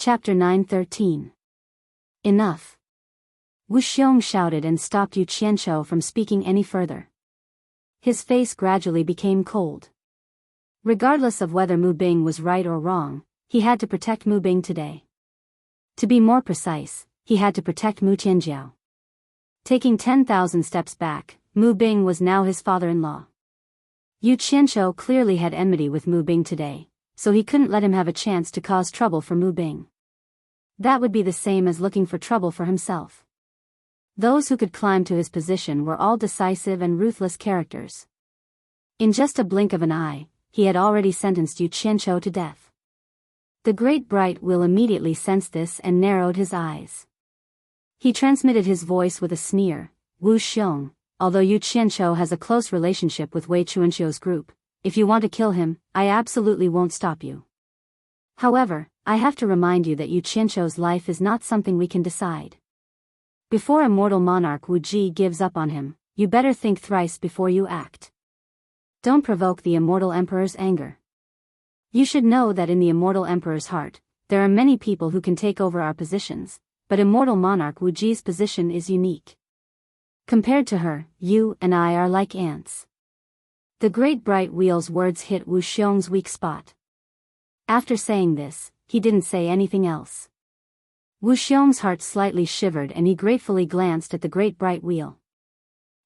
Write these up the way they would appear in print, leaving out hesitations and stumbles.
Chapter 9:13. Enough. Wu Xiong shouted and stopped Yu Qianqiu from speaking any further. His face gradually became cold. Regardless of whether Mu Bing was right or wrong, he had to protect Mu Bing today. To be more precise, he had to protect Mu Tianjiao. Taking 10,000 steps back, Mu Bing was now his father-in-law. Yu Qianqiu clearly had enmity with Mu Bing today, so he couldn't let him have a chance to cause trouble for Mu Bing. That would be the same as looking for trouble for himself. Those who could climb to his position were all decisive and ruthless characters. In just a blink of an eye, he had already sentenced Yu Qianqiu to death. The great bright will immediately sensed this and narrowed his eyes. He transmitted his voice with a sneer. Wu Xiong, although Yu Qianqiu has a close relationship with Wei Chuanqiu's group, if you want to kill him, I absolutely won't stop you. However, I have to remind you that Yu Qianqiu's life is not something we can decide. Before immortal monarch Wu Ji gives up on him, you better think thrice before you act. Don't provoke the immortal emperor's anger. You should know that in the immortal emperor's heart, there are many people who can take over our positions, but immortal monarch Wu Ji's position is unique. Compared to her, you and I are like ants. The great bright wheel's words hit Wu Xiong's weak spot. After saying this, he didn't say anything else. Wu Xiong's heart slightly shivered and he gratefully glanced at the great bright wheel.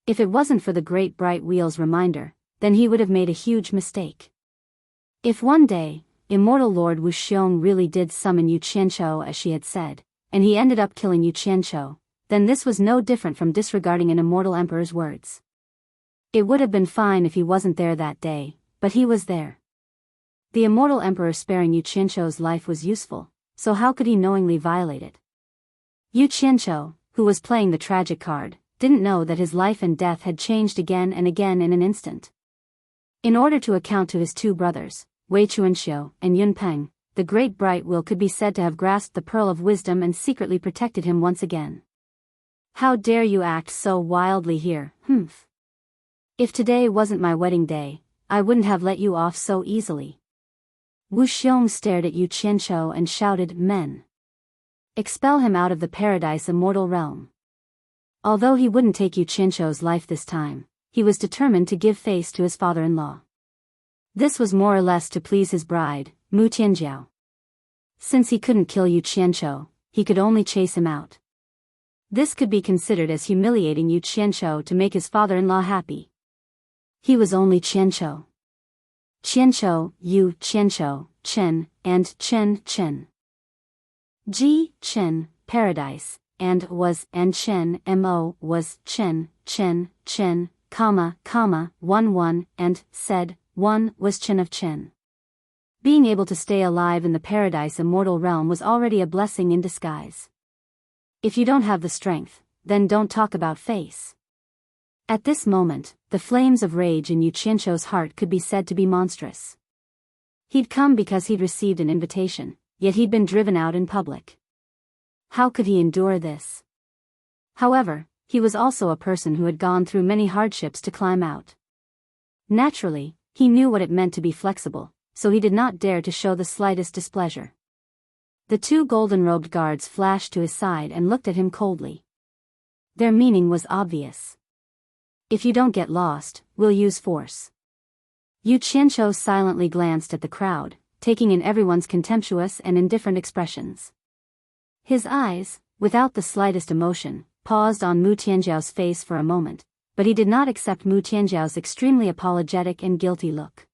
If it wasn't for the great bright wheel's reminder, then he would have made a huge mistake. If one day, immortal Lord Wu Xiong really did summon Yu Qianqiu as she had said, and he ended up killing Yu Qianqiu, then this was no different from disregarding an immortal emperor's words. It would have been fine if he wasn't there that day, but he was there. The immortal emperor sparing Yu Qianqiu's life was useful, so how could he knowingly violate it? Yu Qianqiu, who was playing the tragic card, didn't know that his life and death had changed again and again in an instant. In order to account to his two brothers, Wei Chuanqiu and Yun Peng, the great bright will could be said to have grasped the pearl of wisdom and secretly protected him once again. How dare you act so wildly here, humph. If today wasn't my wedding day, I wouldn't have let you off so easily. Wu Xiong stared at Yu Qianqiu and shouted, Men! Expel him out of the paradise immortal realm. Although he wouldn't take Yu Qianqiu's life this time, he was determined to give face to his father-in-law. This was more or less to please his bride, Mu Tianjiao. Since he couldn't kill Yu Qianqiu, he could only chase him out. This could be considered as humiliating Yu Qianqiu to make his father-in-law happy. He was only Qianqiu. Qianqiu, Yu Qianqiu, Chen, and Chen. Ji, Chen, paradise, and was, and Chen, mo, was, Chen, comma, 1, and, said, 1, was Chen of Chen. Being able to stay alive in the paradise immortal realm was already a blessing in disguise. If you don't have the strength, then don't talk about face. At this moment, the flames of rage in Yu Qianqiu's heart could be said to be monstrous. He'd come because he'd received an invitation, yet he'd been driven out in public. How could he endure this? However, he was also a person who had gone through many hardships to climb out. Naturally, he knew what it meant to be flexible, so he did not dare to show the slightest displeasure. The two golden-robed guards flashed to his side and looked at him coldly. Their meaning was obvious. If you don't get lost, we'll use force. Yu Qianqiu silently glanced at the crowd, taking in everyone's contemptuous and indifferent expressions. His eyes, without the slightest emotion, paused on Mu Tianjiao's face for a moment, but he did not accept Mu Tianjiao's extremely apologetic and guilty look.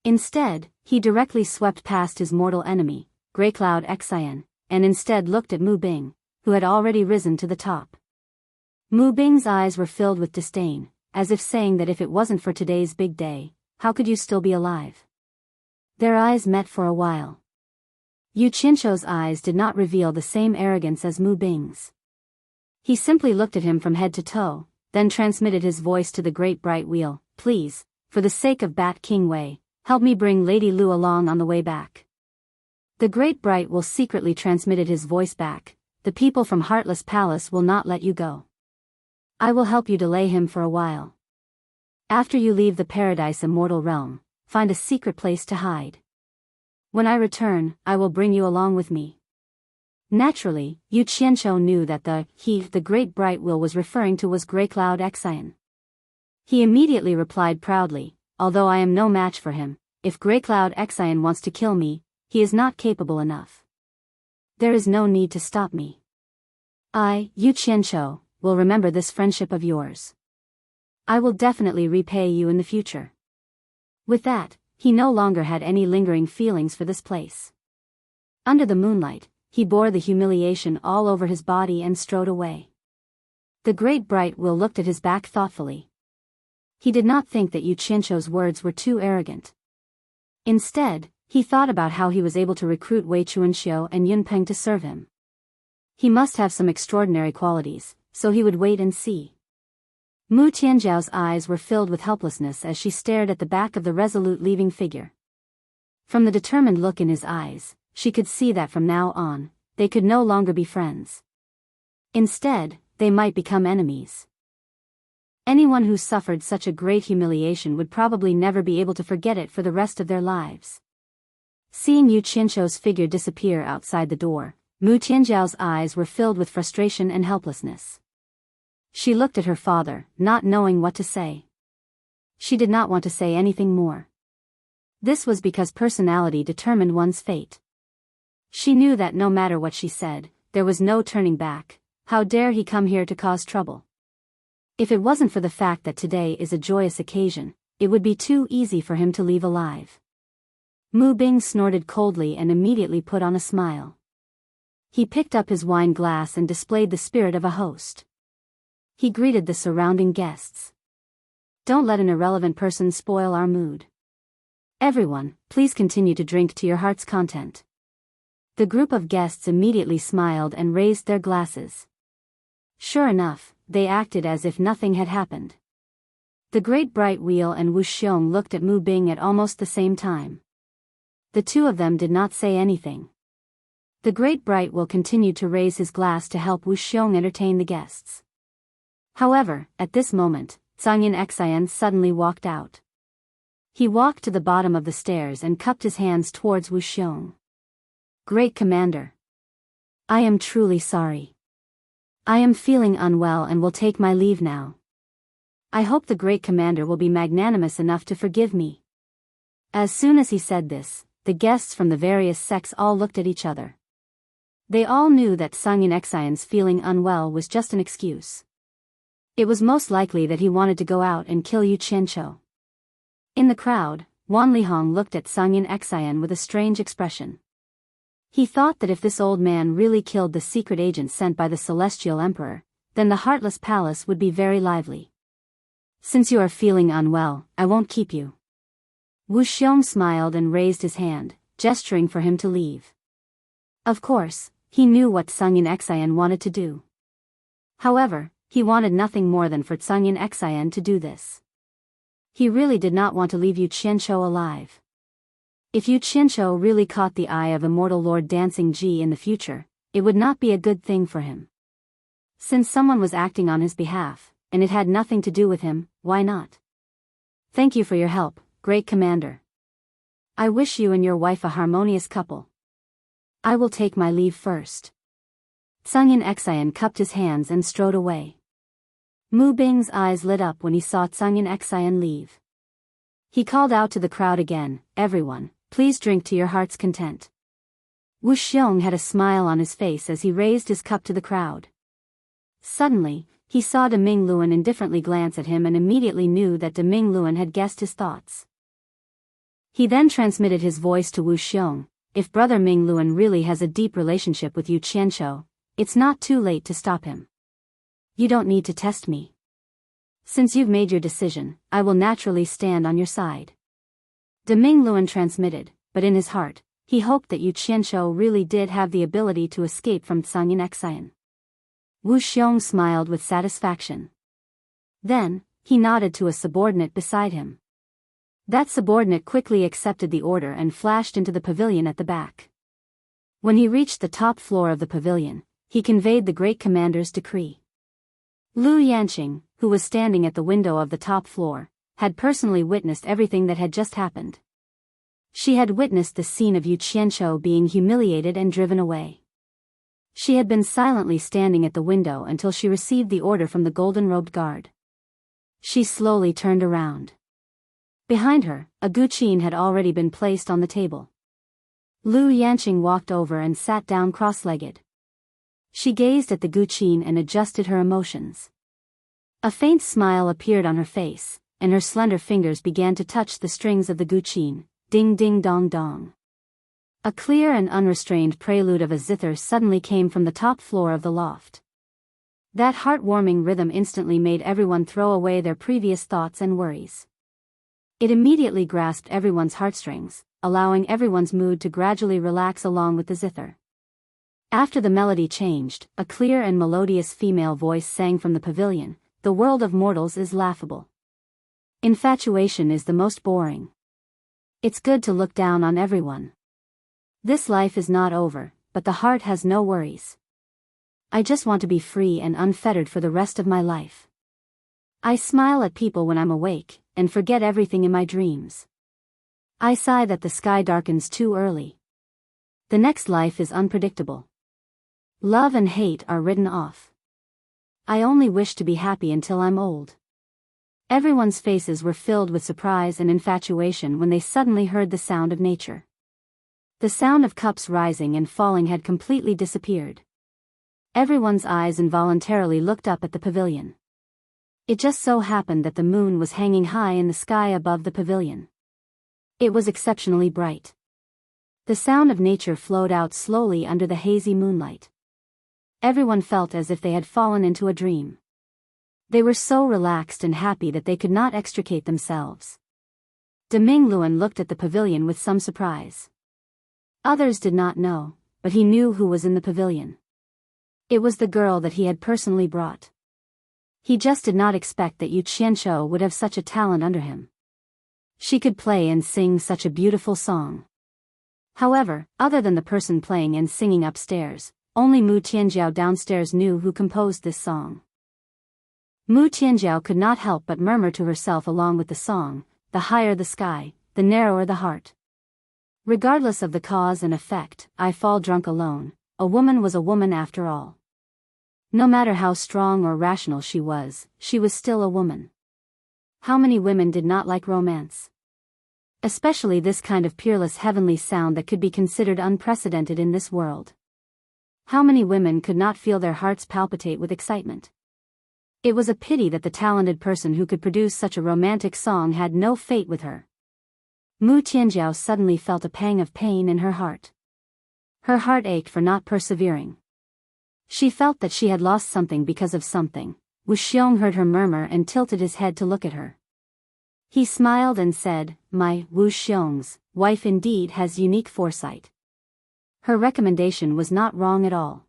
Instead, he directly swept past his mortal enemy, Grey Cloud Xian, and instead looked at Mu Bing, who had already risen to the top. Mu Bing's eyes were filled with disdain, as if saying that if it wasn't for today's big day, how could you still be alive? Their eyes met for a while. Yu Qianqiu's eyes did not reveal the same arrogance as Mu Bing's. He simply looked at him from head to toe, then transmitted his voice to the great bright wheel, Please, for the sake of Bat King Wei, help me bring Lady Lu along on the way back. The great bright wheel secretly transmitted his voice back, The people from Heartless Palace will not let you go. I will help you delay him for a while. After you leave the paradise immortal realm, find a secret place to hide. When I return, I will bring you along with me. Naturally, Yu Qianqiu knew that the great bright will was referring to was Grey Cloud Xian. He immediately replied proudly, although I am no match for him, if Grey Cloud Xian wants to kill me, he is not capable enough. There is no need to stop me. I, Yu Qianqiu, will remember this friendship of yours. I will definitely repay you in the future. With that, he no longer had any lingering feelings for this place. Under the moonlight, he bore the humiliation all over his body and strode away. The great bright will looked at his back thoughtfully. He did not think that Yu Qianqiu's words were too arrogant. Instead, he thought about how he was able to recruit Wei Chuanxiu and Yun Peng to serve him. He must have some extraordinary qualities, so he would wait and see. Mu Tianjiao's eyes were filled with helplessness as she stared at the back of the resolute leaving figure. From the determined look in his eyes, she could see that from now on, they could no longer be friends. Instead, they might become enemies. Anyone who suffered such a great humiliation would probably never be able to forget it for the rest of their lives. Seeing Yu Qianqiu's figure disappear outside the door, Mu Tianjiao's eyes were filled with frustration and helplessness. She looked at her father, not knowing what to say. She did not want to say anything more. This was because personality determined one's fate. She knew that no matter what she said, there was no turning back. How dare he come here to cause trouble? If it wasn't for the fact that today is a joyous occasion, it would be too easy for him to leave alive. Mu Bing snorted coldly and immediately put on a smile. He picked up his wine glass and displayed the spirit of a host. He greeted the surrounding guests. Don't let an irrelevant person spoil our mood. Everyone, please continue to drink to your heart's content. The group of guests immediately smiled and raised their glasses. Sure enough, they acted as if nothing had happened. The Great Bright Wheel and Wu Xiong looked at Mu Bing at almost the same time. The two of them did not say anything. The Great Bright Wheel continued to raise his glass to help Wu Xiong entertain the guests. However, at this moment, Zhangyan Xian suddenly walked out. He walked to the bottom of the stairs and cupped his hands towards Wu Xiong. Great Commander. I am truly sorry. I am feeling unwell and will take my leave now. I hope the Great Commander will be magnanimous enough to forgive me. As soon as he said this, the guests from the various sects all looked at each other. They all knew that Zhangyan Xian's feeling unwell was just an excuse. It was most likely that he wanted to go out and kill Yu Qianqiu. In the crowd, Wan Lihong looked at Zhangyan Xian with a strange expression. He thought that if this old man really killed the secret agent sent by the Celestial Emperor, then the Heartless Palace would be very lively. Since you are feeling unwell, I won't keep you. Wu Xiong smiled and raised his hand, gesturing for him to leave. Of course, he knew what Zhangyan Xian wanted to do. However, he wanted nothing more than for Zhangyan Xian to do this. He really did not want to leave Yu Qianqiu alive. If Yu Qianqiu really caught the eye of immortal Lord Dancing Ji in the future, it would not be a good thing for him. Since someone was acting on his behalf, and it had nothing to do with him, why not? Thank you for your help, Great Commander. I wish you and your wife a harmonious couple. I will take my leave first. Zhangyan Xian cupped his hands and strode away. Mu Bing's eyes lit up when he saw Zhangyan Xian leave. He called out to the crowd again, everyone, please drink to your heart's content. Wu Xiong had a smile on his face as he raised his cup to the crowd. Suddenly, he saw De Ming Luan indifferently glance at him and immediately knew that De Ming Luan had guessed his thoughts. He then transmitted his voice to Wu Xiong, if Brother Ming Luan really has a deep relationship with Yu Qianqiu, it's not too late to stop him. You don't need to test me. Since you've made your decision, I will naturally stand on your side. De Ming Luan transmitted, but in his heart, he hoped that Yu Qianqiu really did have the ability to escape from Zhangyan Xian. Wu Xiong smiled with satisfaction. Then, he nodded to a subordinate beside him. That subordinate quickly accepted the order and flashed into the pavilion at the back. When he reached the top floor of the pavilion, he conveyed the Great Commander's decree. Lu Yanqing, who was standing at the window of the top floor, had personally witnessed everything that had just happened. She had witnessed the scene of Yu Qianqiu being humiliated and driven away. She had been silently standing at the window until she received the order from the golden-robed guard. She slowly turned around. Behind her, a guqin had already been placed on the table. Lu Yanqing walked over and sat down cross-legged. She gazed at the guqin and adjusted her emotions. A faint smile appeared on her face, and her slender fingers began to touch the strings of the guqin, ding ding dong dong. A clear and unrestrained prelude of a zither suddenly came from the top floor of the loft. That heartwarming rhythm instantly made everyone throw away their previous thoughts and worries. It immediately grasped everyone's heartstrings, allowing everyone's mood to gradually relax along with the zither. After the melody changed, a clear and melodious female voice sang from the pavilion, "The world of mortals is laughable. Infatuation is the most boring. It's good to look down on everyone. This life is not over, but the heart has no worries. I just want to be free and unfettered for the rest of my life. I smile at people when I'm awake, and forget everything in my dreams. I sigh that the sky darkens too early. The next life is unpredictable. Love and hate are written off. I only wish to be happy until I'm old." Everyone's faces were filled with surprise and infatuation when they suddenly heard the sound of nature. The sound of cups rising and falling had completely disappeared. Everyone's eyes involuntarily looked up at the pavilion. It just so happened that the moon was hanging high in the sky above the pavilion. It was exceptionally bright. The sound of nature flowed out slowly under the hazy moonlight. Everyone felt as if they had fallen into a dream. They were so relaxed and happy that they could not extricate themselves. Deming Luan looked at the pavilion with some surprise. Others did not know, but he knew who was in the pavilion. It was the girl that he had personally brought. He just did not expect that Yu Qianqiu would have such a talent under him. She could play and sing such a beautiful song. However, other than the person playing and singing upstairs, only Mu Tianjiao downstairs knew who composed this song. Mu Tianjiao could not help but murmur to herself along with the song, "The higher the sky, the narrower the heart. Regardless of the cause and effect, I fall drunk alone. A woman was a woman after all. No matter how strong or rational she was still a woman." How many women did not like romance? Especially this kind of peerless heavenly sound that could be considered unprecedented in this world. How many women could not feel their hearts palpitate with excitement? It was a pity that the talented person who could produce such a romantic song had no fate with her. Mu Tianjiao suddenly felt a pang of pain in her heart. Her heart ached for not persevering. She felt that she had lost something because of something. Wu Xiong heard her murmur and tilted his head to look at her. He smiled and said, "My Wu Xiong's wife indeed has unique foresight. Her recommendation was not wrong at all.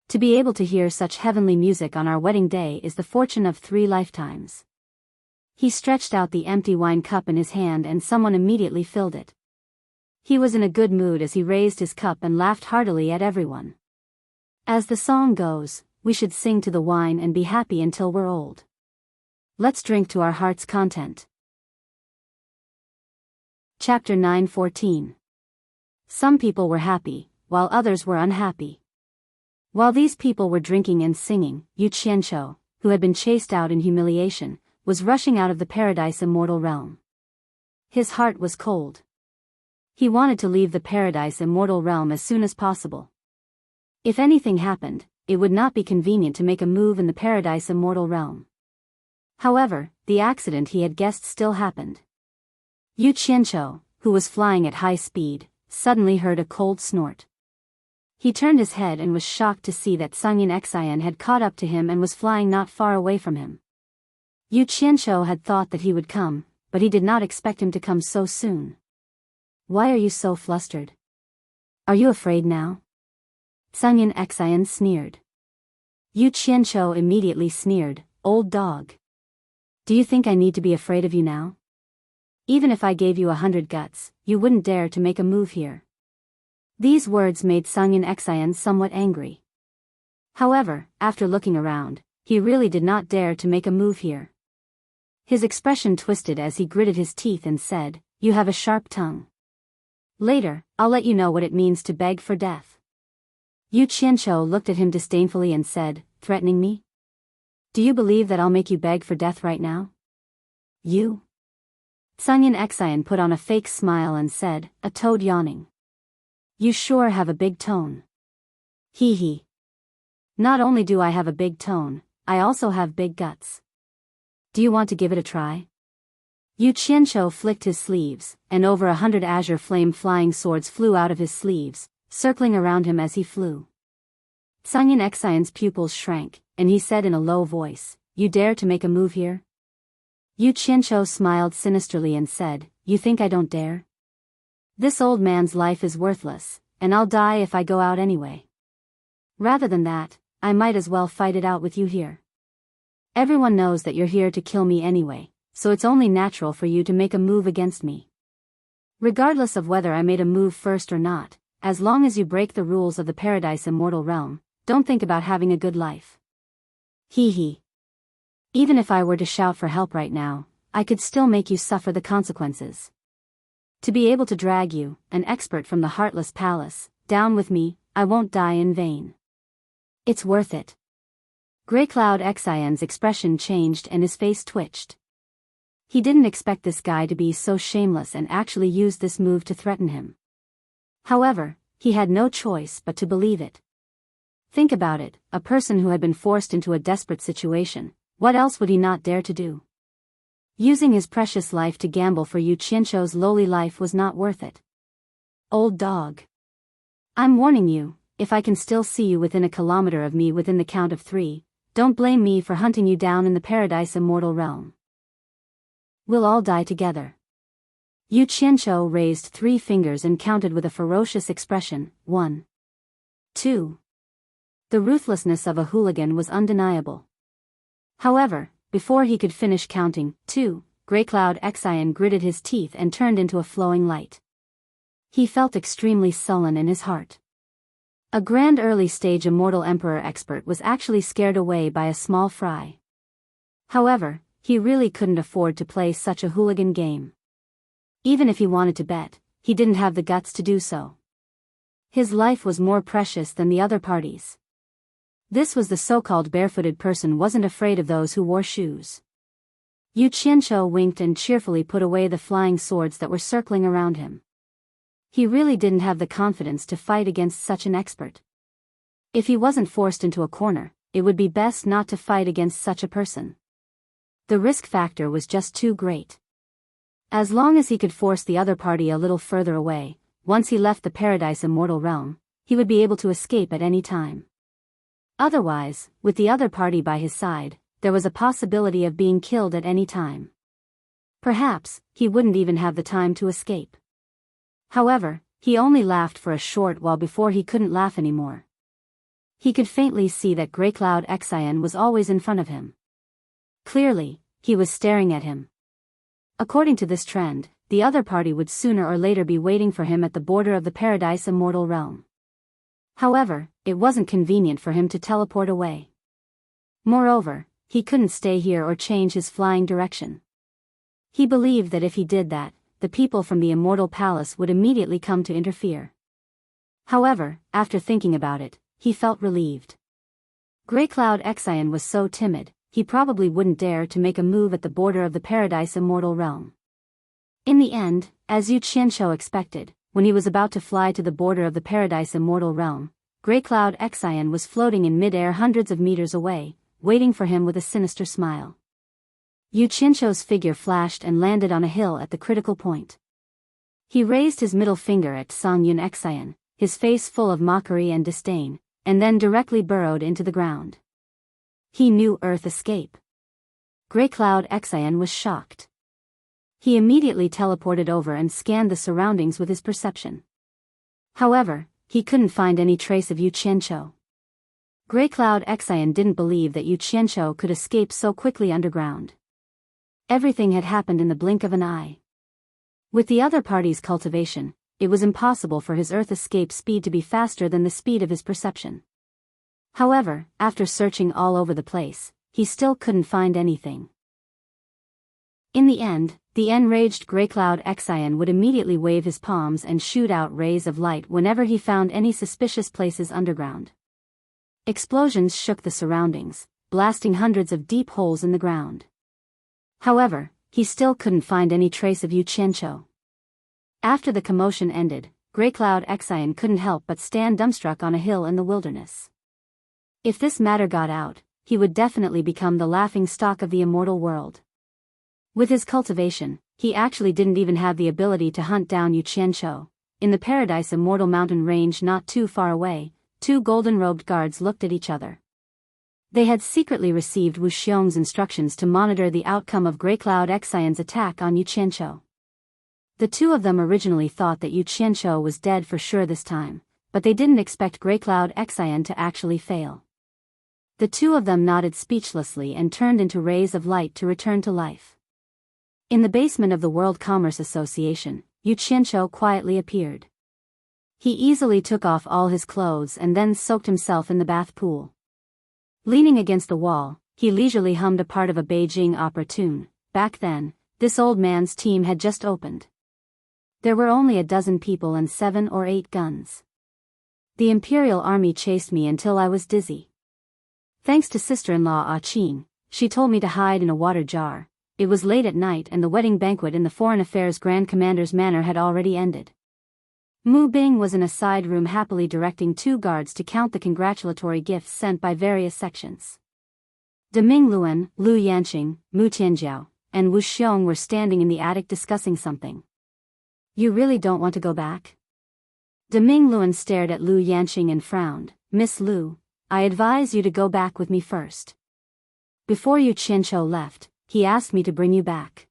To be able to hear such heavenly music on our wedding day is the fortune of 3 lifetimes." He stretched out the empty wine cup in his hand and someone immediately filled it. He was in a good mood as he raised his cup and laughed heartily at everyone. As the song goes, we should sing to the wine and be happy until we're old. Let's drink to our heart's content. Chapter 9:14. Some people were happy, while others were unhappy. While these people were drinking and singing, Yu Qianqiu, who had been chased out in humiliation, was rushing out of the paradise immortal realm. His heart was cold. He wanted to leave the paradise immortal realm as soon as possible. If anything happened, it would not be convenient to make a move in the paradise immortal realm. However, the accident he had guessed still happened. Yu Qianqiu, who was flying at high speed, suddenly heard a cold snort. He turned his head and was shocked to see that Sangyin Xian had caught up to him and was flying not far away from him. Yu Qianqiu had thought that he would come, but he did not expect him to come so soon. "Why are you so flustered? Are you afraid now?" Sangyin Xian sneered. Yu Qianqiu immediately sneered, "Old dog. Do you think I need to be afraid of you now? Even if I gave you 100 guts, you wouldn't dare to make a move here." These words made Sangyin Xian somewhat angry. However, after looking around, he really did not dare to make a move here. His expression twisted as he gritted his teeth and said, "You have a sharp tongue. Later, I'll let you know what it means to beg for death." Yu Qianqiu looked at him disdainfully and said, "Threatening me? Do you believe that I'll make you beg for death right now?" You? Sunyan Xian put on a fake smile and said, a toad yawning. "You sure have a big tone." Hee hee. "Not only do I have a big tone, I also have big guts. Do you want to give it a try?" Yu Qianqiu flicked his sleeves, and over 100 azure flame flying swords flew out of his sleeves, circling around him as he flew. Sunyan Xian's pupils shrank, and he said in a low voice, "You dare to make a move here?" Yu Qianqiu smiled sinisterly and said, "You think I don't dare? This old man's life is worthless, and I'll die if I go out anyway. Rather than that, I might as well fight it out with you here. Everyone knows that you're here to kill me anyway, so it's only natural for you to make a move against me. Regardless of whether I made a move first or not, as long as you break the rules of the Paradise Immortal Realm, don't think about having a good life." Hee hee. "Even if I were to shout for help right now, I could still make you suffer the consequences. To be able to drag you, an expert from the Heartless Palace, down with me, I won't die in vain. It's worth it." Grey Cloud Xian's expression changed and his face twitched. He didn't expect this guy to be so shameless and actually use this move to threaten him. However, he had no choice but to believe it. Think about it, a person who had been forced into a desperate situation, what else would he not dare to do? Using his precious life to gamble for Yu Qianqiu's lowly life was not worth it. "Old dog. I'm warning you, if I can still see you within a kilometer of me within the count of 3, don't blame me for hunting you down in the Paradise Immortal Realm. We'll all die together." Yu Qianqiu raised 3 fingers and counted with a ferocious expression, 1. 2. The ruthlessness of a hooligan was undeniable. However, before he could finish counting, 2, Grey Cloud Xian gritted his teeth and turned into a flowing light. He felt extremely sullen in his heart. A grand early-stage Immortal Emperor expert was actually scared away by a small fry. However, he really couldn't afford to play such a hooligan game. Even if he wanted to bet, he didn't have the guts to do so. His life was more precious than the other parties. This was the so-called barefooted person wasn't afraid of those who wore shoes. Yu Qianqiu winked and cheerfully put away the flying swords that were circling around him. He really didn't have the confidence to fight against such an expert. If he wasn't forced into a corner, it would be best not to fight against such a person. The risk factor was just too great. As long as he could force the other party a little further away, once he left the Paradise Immortal Realm, he would be able to escape at any time. Otherwise, with the other party by his side, there was a possibility of being killed at any time. Perhaps, he wouldn't even have the time to escape. However, he only laughed for a short while before he couldn't laugh anymore. He could faintly see that Grey Cloud Xian was always in front of him. Clearly, he was staring at him. According to this trend, the other party would sooner or later be waiting for him at the border of the Paradise Immortal Realm. However, it wasn't convenient for him to teleport away. Moreover, he couldn't stay here or change his flying direction. He believed that if he did that, the people from the Immortal Palace would immediately come to interfere. However, after thinking about it, he felt relieved. Grey Cloud Xian was so timid, he probably wouldn't dare to make a move at the border of the Paradise Immortal Realm. In the end, as Yu Qianqiu expected, when he was about to fly to the border of the Paradise Immortal Realm, Grey Cloud Xian was floating in mid-air hundreds of meters away, waiting for him with a sinister smile. Yu Qianqiu's figure flashed and landed on a hill at the critical point. He raised his middle finger at Songyun Xian, his face full of mockery and disdain, and then directly burrowed into the ground. He knew Earth escape. Grey Cloud Xian was shocked. He immediately teleported over and scanned the surroundings with his perception. However, he couldn't find any trace of Yu Qianqiu. Grey Cloud Xian didn't believe that Yu Qianqiu could escape so quickly underground. Everything had happened in the blink of an eye. With the other party's cultivation, it was impossible for his Earth escape speed to be faster than the speed of his perception. However, after searching all over the place, he still couldn't find anything. In the end, The enraged Grey Cloud Exion would immediately wave his palms and shoot out rays of light whenever he found any suspicious places underground. Explosions shook the surroundings, blasting hundreds of deep holes in the ground. However, he still couldn't find any trace of Yu Qianqiu. After the commotion ended, Grey Cloud Exion couldn't help but stand dumbstruck on a hill in the wilderness. If this matter got out, he would definitely become the laughing stock of the immortal world. With his cultivation, he actually didn't even have the ability to hunt down Yu Qianqiu. In the Paradise Immortal mountain range not too far away, two golden-robed guards looked at each other. They had secretly received Wu Xiong's instructions to monitor the outcome of Grey Cloud Exion's attack on Yu Qianqiu. The two of them originally thought that Yu Qianqiu was dead for sure this time, but they didn't expect Grey Cloud Exion to actually fail. The two of them nodded speechlessly and turned into rays of light to return to life. In the basement of the World Commerce Association, Yu Qianqiu quietly appeared. He easily took off all his clothes and then soaked himself in the bath pool. Leaning against the wall, he leisurely hummed a part of a Beijing opera tune. Back then, this old man's team had just opened. There were only a dozen people and 7 or 8 guns. The Imperial Army chased me until I was dizzy. Thanks to sister-in-law Ah Qing, she told me to hide in a water jar. It was late at night and the wedding banquet in the Foreign Affairs Grand Commander's manor had already ended. Mu Bing was in a side room happily directing 2 guards to count the congratulatory gifts sent by various sections. De Mingluan, Lu Yanqing, Mu Tianjiao, and Wu Xiong were standing in the attic discussing something. You really don't want to go back? De Mingluan stared at Lu Yanqing and frowned. Miss Lu, I advise you to go back with me first. Before Yu Qianqiu left, he asked me to bring you back.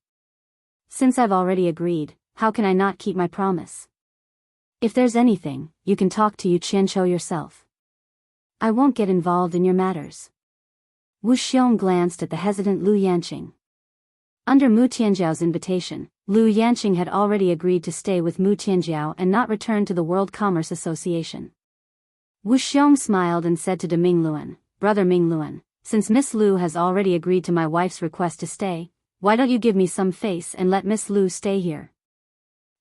Since I've already agreed, how can I not keep my promise? If there's anything, you can talk to Yu Qianqiu yourself. I won't get involved in your matters. Wu Xiong glanced at the hesitant Lu Yanqing. Under Mu Tianjiao's invitation, Lu Yanqing had already agreed to stay with Mu Tianjiao and not return to the World Commerce Association. Wu Xiong smiled and said to De Mingluan, Brother Mingluan, since Miss Lu has already agreed to my wife's request to stay, why don't you give me some face and let Miss Lu stay here?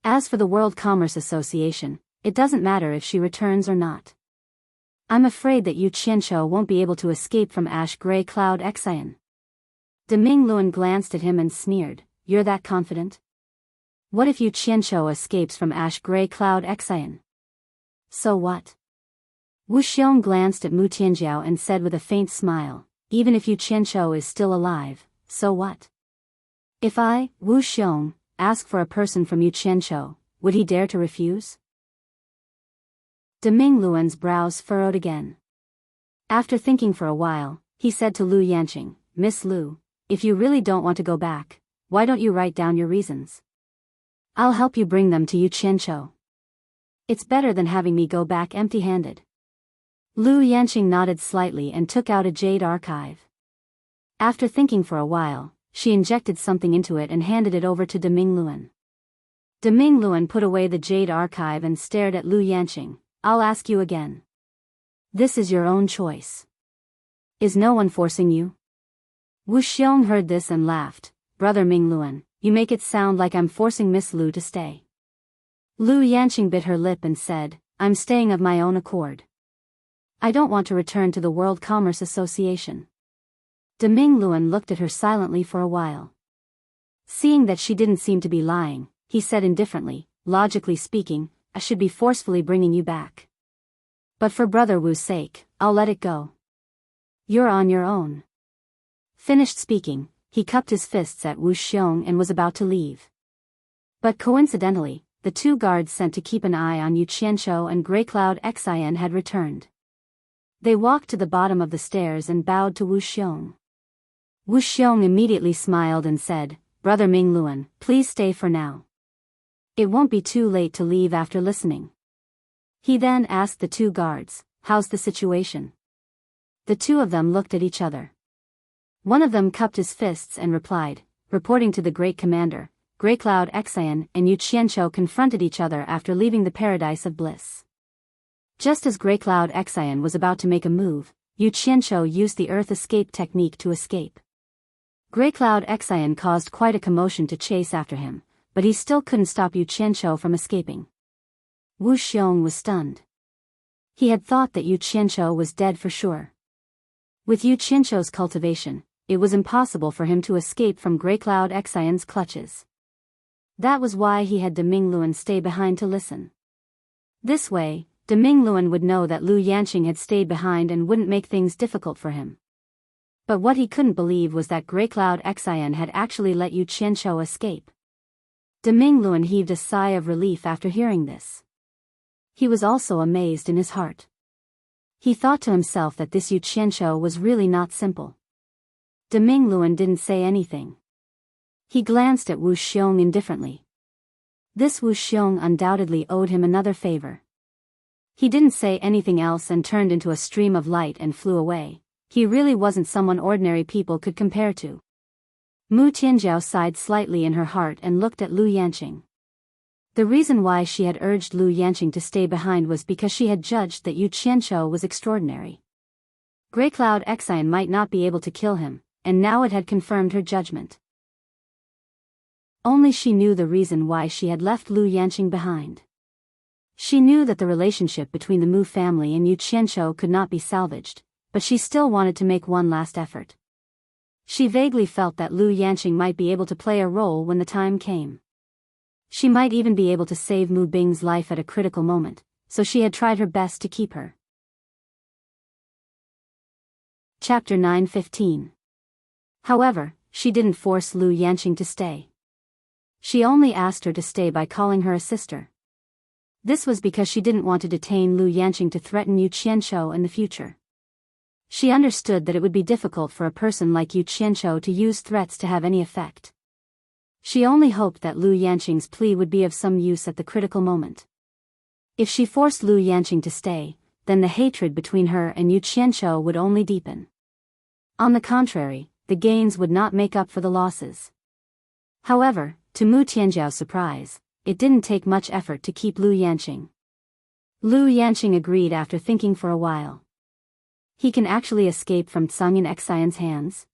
As for the World Commerce Association, it doesn't matter if she returns or not. I'm afraid that Yu Qianqiu won't be able to escape from Ash Grey Cloud Exion. De Mingluan glanced at him and sneered, You're that confident? What if Yu Qianqiu escapes from Ash Grey Cloud Exion? So what? Wu Xiong glanced at Mu Tianjiao and said with a faint smile, Even if Yu Qianqiu is still alive, so what? If I, Wu Xiong, ask for a person from Yu Qianqiu, would he dare to refuse? De Mingluan's brows furrowed again. After thinking for a while, he said to Lu Yanqing, Miss Lu, if you really don't want to go back, why don't you write down your reasons? I'll help you bring them to Yu Qianqiu. It's better than having me go back empty-handed. Lu Yanqing nodded slightly and took out a jade archive. After thinking for a while, she injected something into it and handed it over to De Mingluan. De Mingluan put away the jade archive and stared at Lu Yanqing. I'll ask you again. This is your own choice. Is no one forcing you? Wu Xiong heard this and laughed. Brother Mingluan, you make it sound like I'm forcing Miss Lu to stay. Lu Yanqing bit her lip and said, I'm staying of my own accord. I don't want to return to the World Commerce Association. De Mingluan looked at her silently for a while. Seeing that she didn't seem to be lying, he said indifferently, logically speaking, I should be forcefully bringing you back. But for Brother Wu's sake, I'll let it go. You're on your own. Finished speaking, he cupped his fists at Wu Xiong and was about to leave. But coincidentally, the 2 guards sent to keep an eye on Yu Qianqiu and Grey Cloud Exion had returned. They walked to the bottom of the stairs and bowed to Wu Xiong. Wu Xiong immediately smiled and said, Brother Mingluan, please stay for now. It won't be too late to leave after listening. He then asked the 2 guards, How's the situation? The 2 of them looked at each other. One of them cupped his fists and replied, Reporting to the Great Commander, Grey Cloud Exion and Yu Qianqiu confronted each other after leaving the Paradise of Bliss. Just as Grey Cloud Exion was about to make a move, Yu Qianqiu used the Earth Escape technique to escape. Grey Cloud Xian caused quite a commotion to chase after him, but he still couldn't stop Yu Qianqiu from escaping. Wu Xiong was stunned. He had thought that Yu Qianqiu was dead for sure. With Yu Qianqiu's cultivation, it was impossible for him to escape from Grey Cloud Xian's clutches. That was why he had De Mingluan stay behind to listen. This way, De Mingluan would know that Lu Yanqing had stayed behind and wouldn't make things difficult for him. But what he couldn't believe was that Grey Cloud Xian had actually let Yu Qianqiu escape. De Mingluan heaved a sigh of relief after hearing this. He was also amazed in his heart. He thought to himself that this Yu Qianqiu was really not simple. De Mingluan didn't say anything. He glanced at Wu Xiong indifferently. This Wu Xiong undoubtedly owed him another favor. He didn't say anything else and turned into a stream of light and flew away. He really wasn't someone ordinary people could compare to. Mu Tianjiao sighed slightly in her heart and looked at Lu Yanqing. The reason why she had urged Lu Yanqing to stay behind was because she had judged that Yu Qianqiu was extraordinary. Grey Cloud Xian might not be able to kill him, and now it had confirmed her judgment. Only she knew the reason why she had left Lu Yanqing behind. She knew that the relationship between the Mu family and Yu Qianqiu could not be salvaged, but she still wanted to make one last effort. She vaguely felt that Lu Yanqing might be able to play a role when the time came. She might even be able to save Mu Bing's life at a critical moment, so she had tried her best to keep her. Chapter 9:15. However, she didn't force Lu Yanqing to stay. She only asked her to stay by calling her a sister. This was because she didn't want to detain Lu Yanqing to threaten Yu Qianqiu in the future. She understood that it would be difficult for a person like Yu Qianqiu to use threats to have any effect. She only hoped that Lu Yanqing's plea would be of some use at the critical moment. If she forced Lu Yanqing to stay, then the hatred between her and Yu Qianqiu would only deepen. On the contrary, the gains would not make up for the losses. However, to Mu Tianjiao's surprise, it didn't take much effort to keep Lu Yanqing. Lu Yanqing agreed after thinking for a while. He can actually escape from Tsangyin Xian's hands?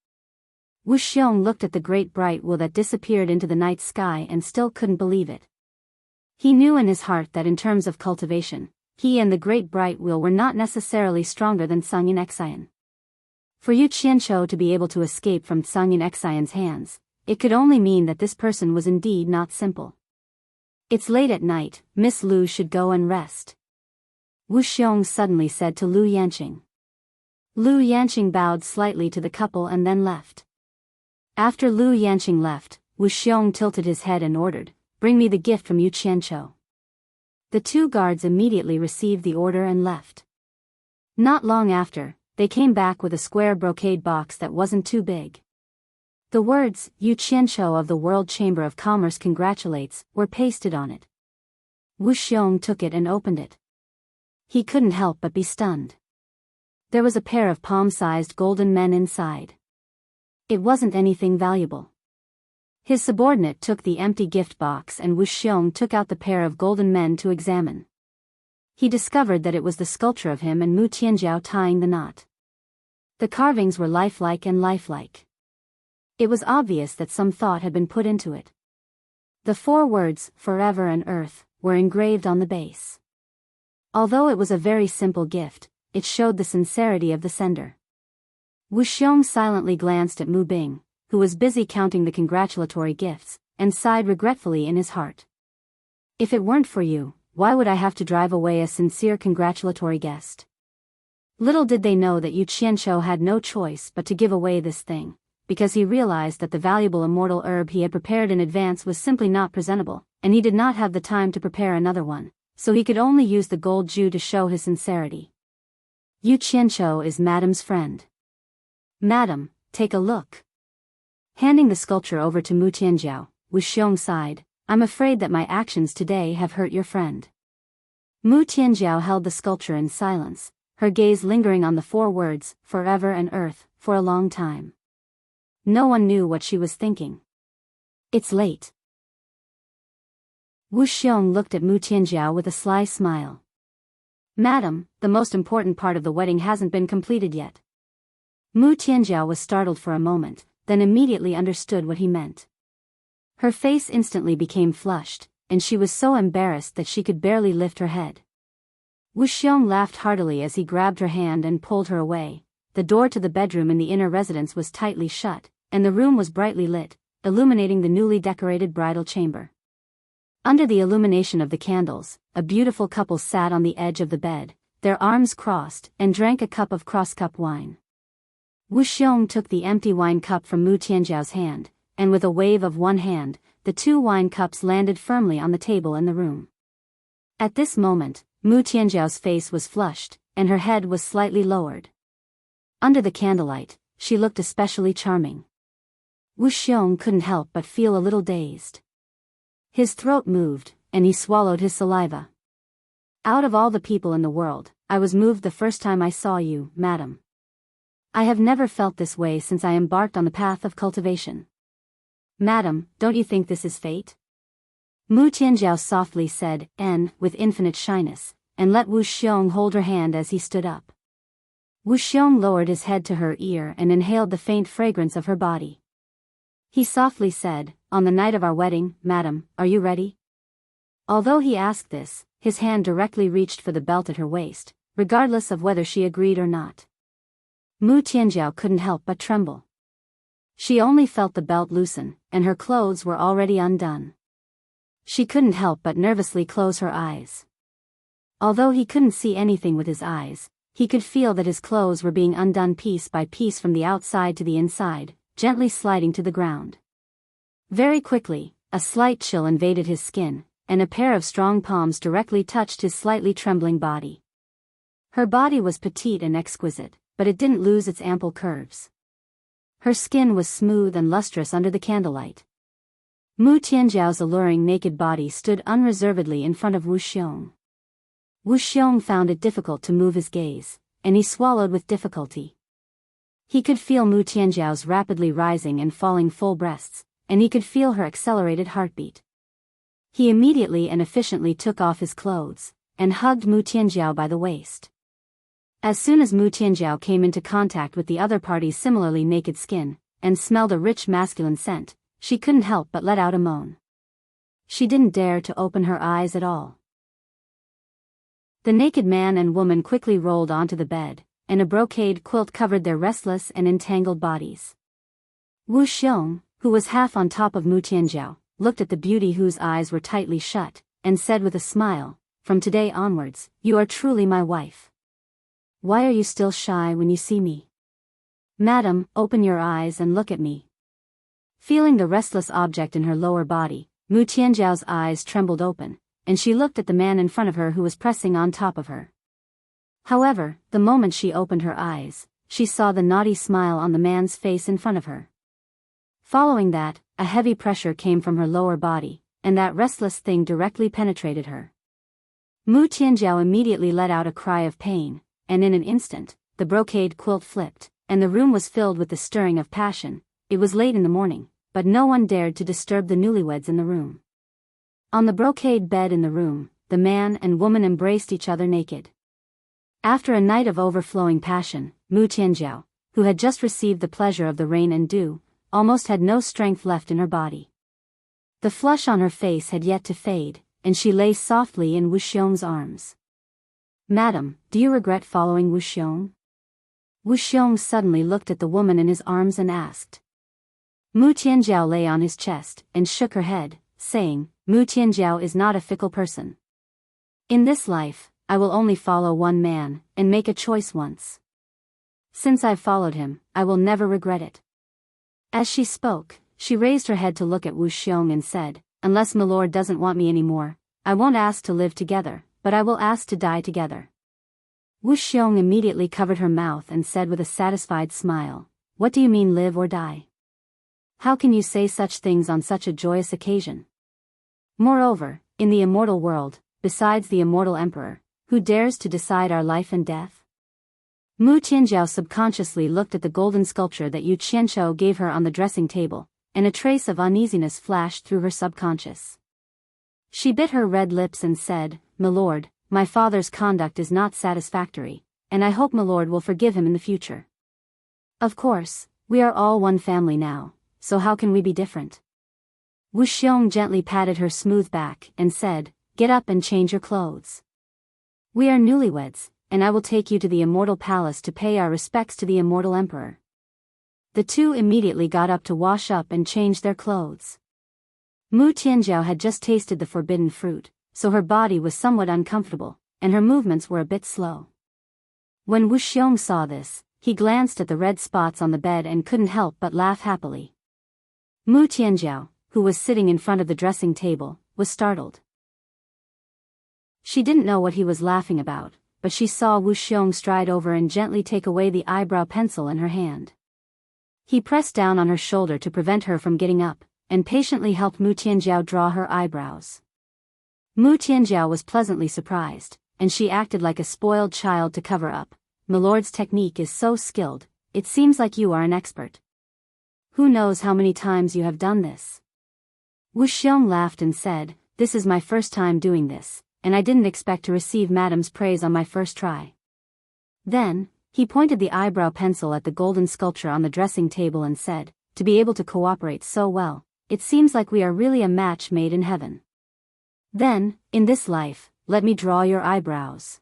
Wu Xiong looked at the great bright wheel that disappeared into the night sky and still couldn't believe it. He knew in his heart that in terms of cultivation, he and the great bright wheel were not necessarily stronger than Tsangyin Xian. For Yu Qianqiu to be able to escape from Tsangyin Xian's hands, it could only mean that this person was indeed not simple. It's late at night, Miss Lu should go and rest. Wu Xiong suddenly said to Lu Yanqing. Lu Yanqing bowed slightly to the couple and then left. After Lu Yanqing left, Wu Xiong tilted his head and ordered, "Bring me the gift from Yu Qianqiu." The two guards immediately received the order and left. Not long after, they came back with a square brocade box that wasn't too big. The words, "Yu Qianqiu of the World Chamber of Commerce congratulates," were pasted on it. Wu Xiong took it and opened it. He couldn't help but be stunned. There was a pair of palm-sized golden men inside. It wasn't anything valuable. His subordinate took the empty gift box and Wu Xiong took out the pair of golden men to examine. He discovered that it was the sculpture of him and Mu Tianjiao tying the knot. The carvings were lifelike and lifelike. It was obvious that some thought had been put into it. The 4 words, "Forever and Earth," were engraved on the base. Although it was a very simple gift, it showed the sincerity of the sender. Wu Xiong silently glanced at Mu Bing, who was busy counting the congratulatory gifts, and sighed regretfully in his heart. "If it weren't for you, why would I have to drive away a sincere congratulatory guest?" Little did they know that Yu Qianqiu had no choice but to give away this thing, because he realized that the valuable immortal herb he had prepared in advance was simply not presentable, and he did not have the time to prepare another one, so he could only use the gold Ju to show his sincerity. "Yu Qianqiu is Madam's friend. Madam, take a look." Handing the sculpture over to Mu Tianjiao, Wu Xiong sighed, "I'm afraid that my actions today have hurt your friend." Mu Tianjiao held the sculpture in silence, her gaze lingering on the 4 words, "Forever and Earth," for a long time. No one knew what she was thinking. "It's late." Wu Xiong looked at Mu Tianjiao with a sly smile. "Madam, the most important part of the wedding hasn't been completed yet." Mu Tianjiao was startled for a moment, then immediately understood what he meant. Her face instantly became flushed, and she was so embarrassed that she could barely lift her head. Wu Xiong laughed heartily as he grabbed her hand and pulled her away. The door to the bedroom in the inner residence was tightly shut, and the room was brightly lit, illuminating the newly decorated bridal chamber. Under the illumination of the candles, a beautiful couple sat on the edge of the bed, their arms crossed, and drank a cup of cross-cup wine. Wu Xiong took the empty wine cup from Mu Tianjiao's hand, and with a wave of one hand, the two wine cups landed firmly on the table in the room. At this moment, Mu Tianjiao's face was flushed, and her head was slightly lowered. Under the candlelight, she looked especially charming. Wu Xiong couldn't help but feel a little dazed. His throat moved, and he swallowed his saliva. Out of all the people in the world, I was moved the first time I saw you, madam. I have never felt this way since I embarked on the path of cultivation. Madam, don't you think this is fate? Mu Tianjiao softly said, with infinite shyness, and let Wu Xiong hold her hand as he stood up. Wu Xiong lowered his head to her ear and inhaled the faint fragrance of her body. He softly said, on the night of our wedding, madam, are you ready? Although he asked this, his hand directly reached for the belt at her waist, regardless of whether she agreed or not. Mu Tianjiao couldn't help but tremble. She only felt the belt loosen, and her clothes were already undone. She couldn't help but nervously close her eyes. Although he couldn't see anything with his eyes, he could feel that his clothes were being undone piece by piece from the outside to the inside, gently sliding to the ground. Very quickly, a slight chill invaded his skin, and a pair of strong palms directly touched his slightly trembling body. Her body was petite and exquisite, but it didn't lose its ample curves. Her skin was smooth and lustrous under the candlelight. Mu Tianjiao's alluring naked body stood unreservedly in front of Wu Xiong. Wu Xiong found it difficult to move his gaze, and he swallowed with difficulty. He could feel Mu Tianjiao's rapidly rising and falling full breasts, and he could feel her accelerated heartbeat. He immediately and efficiently took off his clothes, and hugged Mu Tianjiao by the waist. As soon as Mu Tianjiao came into contact with the other party's similarly naked skin, and smelled a rich masculine scent, she couldn't help but let out a moan. She didn't dare to open her eyes at all. The naked man and woman quickly rolled onto the bed, and a brocade quilt covered their restless and entangled bodies. Wu Xiong, who was half on top of Mu Tianjiao, looked at the beauty whose eyes were tightly shut, and said with a smile, "From today onwards, you are truly my wife. Why are you still shy when you see me? Madam, open your eyes and look at me." Feeling the restless object in her lower body, Mu Tianjiao's eyes trembled open, and she looked at the man in front of her who was pressing on top of her. However, the moment she opened her eyes, she saw the naughty smile on the man's face in front of her. Following that, a heavy pressure came from her lower body, and that restless thing directly penetrated her. Mu Tianjiao immediately let out a cry of pain, and in an instant, the brocade quilt flipped, and the room was filled with the stirring of passion. It was late in the morning, but no one dared to disturb the newlyweds in the room. On the brocade bed in the room, the man and woman embraced each other naked. After a night of overflowing passion, Mu Tianjiao, who had just received the pleasure of the rain and dew, almost had no strength left in her body. The flush on her face had yet to fade, and she lay softly in Wu Xiong's arms. "Madam, do you regret following Wu Xiong?" Wu Xiong suddenly looked at the woman in his arms and asked. Mu Tianjiao lay on his chest and shook her head, saying, "Mu Tianjiao is not a fickle person. In this life, I will only follow one man, and make a choice once. Since I've followed him, I will never regret it." As she spoke, she raised her head to look at Wu Xiong and said, "Unless Milord doesn't want me anymore, I won't ask to live together, but I will ask to die together." Wu Xiong immediately covered her mouth and said with a satisfied smile, "What do you mean live or die? How can you say such things on such a joyous occasion? Moreover, in the immortal world, besides the immortal emperor, who dares to decide our life and death?" Mu Tianjiao subconsciously looked at the golden sculpture that Yu Qianqiu gave her on the dressing table, and a trace of uneasiness flashed through her subconscious. She bit her red lips and said, "Milord, my father's conduct is not satisfactory, and I hope Milord will forgive him in the future." Of course, We are all one family now, so how can we be different? Wu Xiong gently patted her smooth back and said, "Get up and change your clothes. We are newlyweds, and I will take you to the immortal palace to pay our respects to the immortal emperor." The two immediately got up to wash up and change their clothes. Mu Tianjiao had just tasted the forbidden fruit, so her body was somewhat uncomfortable, and her movements were a bit slow. When Wu Xiong saw this, he glanced at the red spots on the bed and couldn't help but laugh happily. Mu Tianjiao, who was sitting in front of the dressing table, was startled. She didn't know what he was laughing about, but she saw Wu Xiong stride over and gently take away the eyebrow pencil in her hand. He pressed down on her shoulder to prevent her from getting up, and patiently helped Mu Tianjiao draw her eyebrows. Mu Tianjiao was pleasantly surprised, and she acted like a spoiled child to cover up. "Milord's technique is so skilled, it seems like you are an expert. Who knows how many times you have done this?" Wu Xiong laughed and said, "This is my first time doing this, and I didn't expect to receive Madam's praise on my first try." Then, he pointed the eyebrow pencil at the golden sculpture on the dressing table and said, "To be able to cooperate so well, it seems like we are really a match made in heaven. Then, in this life, let me draw your eyebrows.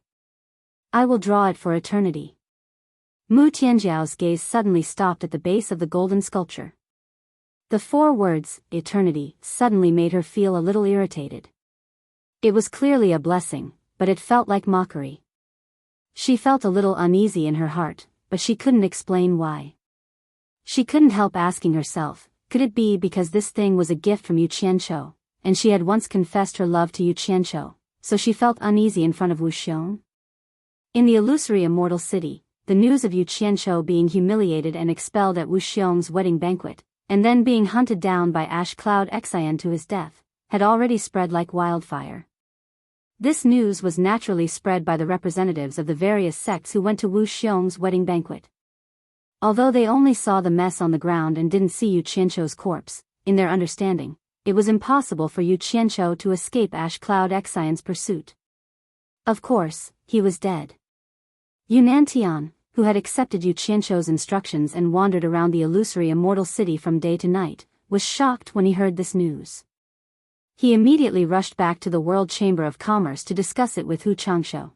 I will draw it for eternity." Mu Tianjiao's gaze suddenly stopped at the base of the golden sculpture. The 4 words, eternity, suddenly made her feel a little irritated. It was clearly a blessing, but it felt like mockery. She felt a little uneasy in her heart, but she couldn't explain why. She couldn't help asking herself, could it be because this thing was a gift from Yu Qianqiu, and she had once confessed her love to Yu Qianqiu, so she felt uneasy in front of Wu Xiong? In the illusory immortal city, the news of Yu Qianqiu being humiliated and expelled at Wu Xiong's wedding banquet, and then being hunted down by Ash Cloud Xian to his death, had already spread like wildfire. This news was naturally spread by the representatives of the various sects who went to Wu Xiong's wedding banquet. Although they only saw the mess on the ground and didn't see Yu Qianqiu's corpse, in their understanding, it was impossible for Yu Qianqiu to escape Ash Cloud Xian's pursuit. Of course, he was dead. Yunnan Tian, who had accepted Yu Qianqiu's instructions and wandered around the illusory immortal city from day to night, was shocked when he heard this news. He immediately rushed back to the World Chamber of Commerce to discuss it with Hu Changshou.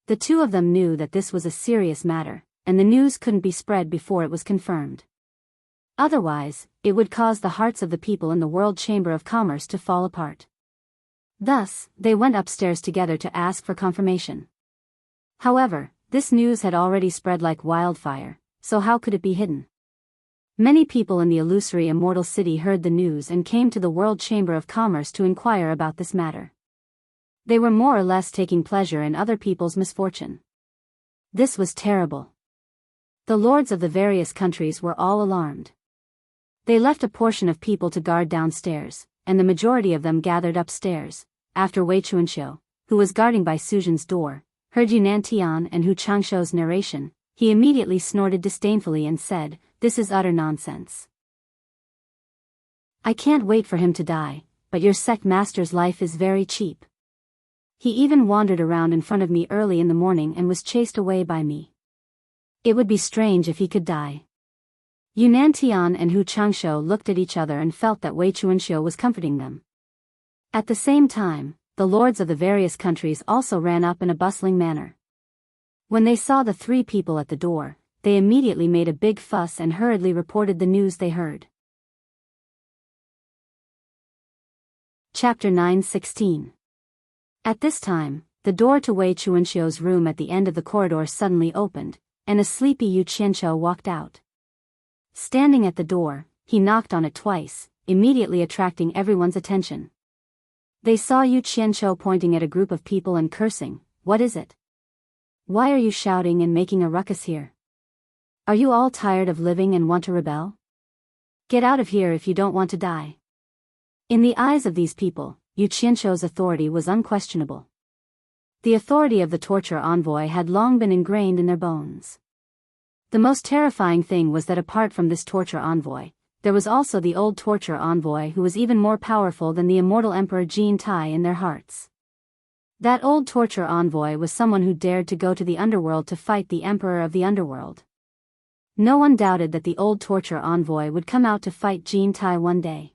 The two of them knew that this was a serious matter, and the news couldn't be spread before it was confirmed. Otherwise, it would cause the hearts of the people in the World Chamber of Commerce to fall apart. Thus, they went upstairs together to ask for confirmation. However, this news had already spread like wildfire, so how could it be hidden? Many people in the illusory immortal city heard the news and came to the World Chamber of Commerce to inquire about this matter. They were more or less taking pleasure in other people's misfortune. This was terrible. The lords of the various countries were all alarmed. They left a portion of people to guard downstairs, and the majority of them gathered upstairs. After Wei Chuanxiu, who was guarding by Suzhen's door, heard Yunnan Tian and Hu Changshou's narration, he immediately snorted disdainfully and said, "This is utter nonsense. I can't wait for him to die, but your sect master's life is very cheap. He even wandered around in front of me early in the morning and was chased away by me. It would be strange if he could die." Yunnan Tian and Hu Changshou looked at each other and felt that Wei Chuanxiu was comforting them. At the same time, the lords of the various countries also ran up in a bustling manner. When they saw the 3 people at the door, they immediately made a big fuss and hurriedly reported the news they heard. Chapter 9:16. At this time, the door to Wei Chuanxiu's room at the end of the corridor suddenly opened, and a sleepy Yu Qianqiu walked out. Standing at the door, he knocked on it twice, immediately attracting everyone's attention. They saw Yu Qianqiu pointing at a group of people and cursing, "What is it? Why are you shouting and making a ruckus here? Are you all tired of living and want to rebel? Get out of here if you don't want to die." In the eyes of these people, Yu Qianqiu's authority was unquestionable. The authority of the torture envoy had long been ingrained in their bones. The most terrifying thing was that apart from this torture envoy, there was also the old torture envoy who was even more powerful than the immortal Emperor Jin Tai in their hearts. That old torture envoy was someone who dared to go to the underworld to fight the Emperor of the underworld. No one doubted that the old torture envoy would come out to fight Jean Tai one day.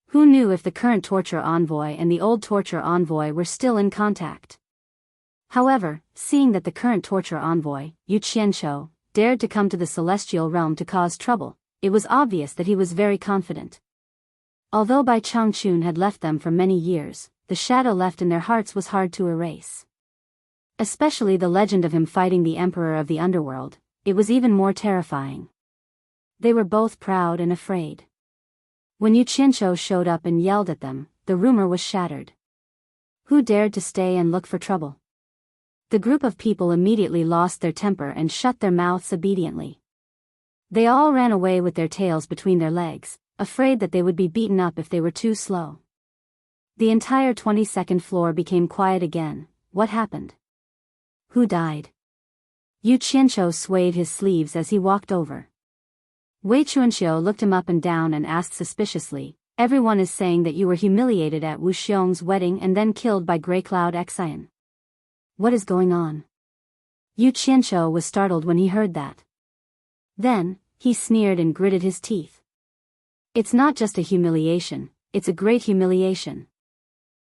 Who knew if the current torture envoy and the old torture envoy were still in contact? However, seeing that the current torture envoy, Yu Qianqiu, dared to come to the celestial realm to cause trouble, it was obvious that he was very confident. Although Bai Changchun had left them for many years, the shadow left in their hearts was hard to erase. Especially the legend of him fighting the emperor of the underworld, it was even more terrifying. They were both proud and afraid. When Yu Qianqiu showed up and yelled at them, the rumor was shattered. Who dared to stay and look for trouble? The group of people immediately lost their temper and shut their mouths obediently. They all ran away with their tails between their legs, afraid that they would be beaten up if they were too slow. The entire 22nd floor became quiet again. What happened? Who died? Yu Qianqiu swayed his sleeves as he walked over. Wei Chuanxiu looked him up and down and asked suspiciously, "Everyone is saying that you were humiliated at Wu Xiong's wedding and then killed by Grey Cloud Xian. What is going on?" Yu Qianqiu was startled when he heard that. Then, he sneered and gritted his teeth. "It's not just a humiliation, it's a great humiliation.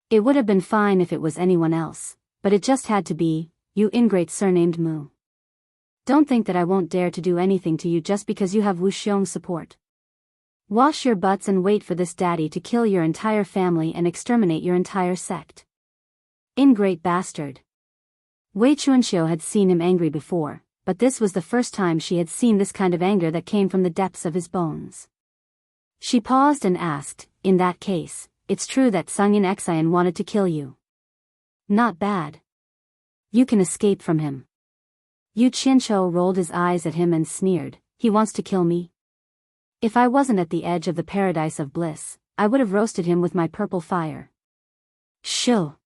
It would have been fine if it was anyone else, but it just had to be, you ingrate surnamed Mu. Don't think that I won't dare to do anything to you just because you have Wu Xiong's support. Wash your butts and wait for this daddy to kill your entire family and exterminate your entire sect. Ingrate bastard." Wei Chuanxiu had seen him angry before, but this was the first time she had seen this kind of anger that came from the depths of his bones. She paused and asked, "In that case, it's true that Sungyin Xian wanted to kill you. Not bad. You can escape from him." Yu Qianqiu rolled his eyes at him and sneered, "He wants to kill me? If I wasn't at the edge of the paradise of bliss, I would have roasted him with my purple fire." Shoo!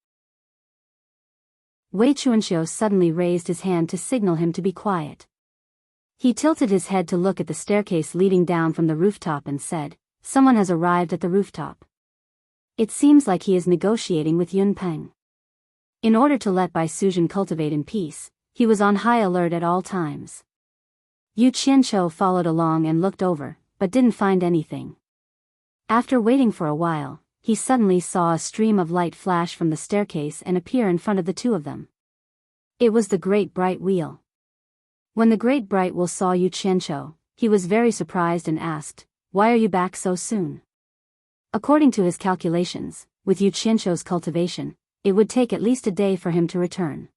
Wei Chuanxiu suddenly raised his hand to signal him to be quiet. He tilted his head to look at the staircase leading down from the rooftop and said, "Someone has arrived at the rooftop. It seems like he is negotiating with Yun Peng." In order to let Bai Suzhen cultivate in peace, he was on high alert at all times. Yu Qianqiu followed along and looked over, but didn't find anything. After waiting for a while, he suddenly saw a stream of light flash from the staircase and appear in front of the two of them. It was the Great Bright Wheel. When the Great Bright Wheel saw Yu Qianqiu, he was very surprised and asked, "Why are you back so soon?" According to his calculations, with Yu Qianqiu's cultivation, it would take at least a day for him to return.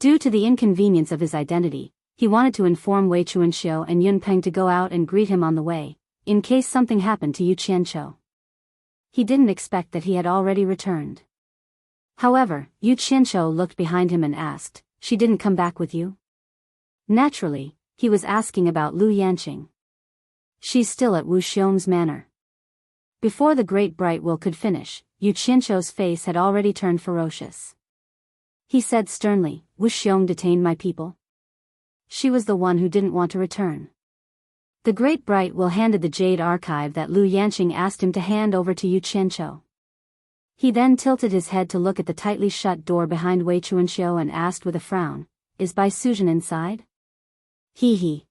Due to the inconvenience of his identity, he wanted to inform Wei Chuanxiu and Yun Peng to go out and greet him on the way, in case something happened to Yu Qianqiu. He didn't expect that he had already returned. However, Yu Qianqiu looked behind him and asked, "She didn't come back with you?" Naturally, he was asking about Lu Yanqing. "She's still at Wu Xiong's manor." Before the Great Bright Will could finish, Yu Qianqiu's face had already turned ferocious. He said sternly, "Wu Xiong detained my people. She was the one who didn't want to return." The Great Bright Will handed the jade archive that Lu Yanqing asked him to hand over to Yu Qianqiu. He then tilted his head to look at the tightly shut door behind Wei Chuanxiu and asked with a frown, "Is Bai Suzhen inside?" He.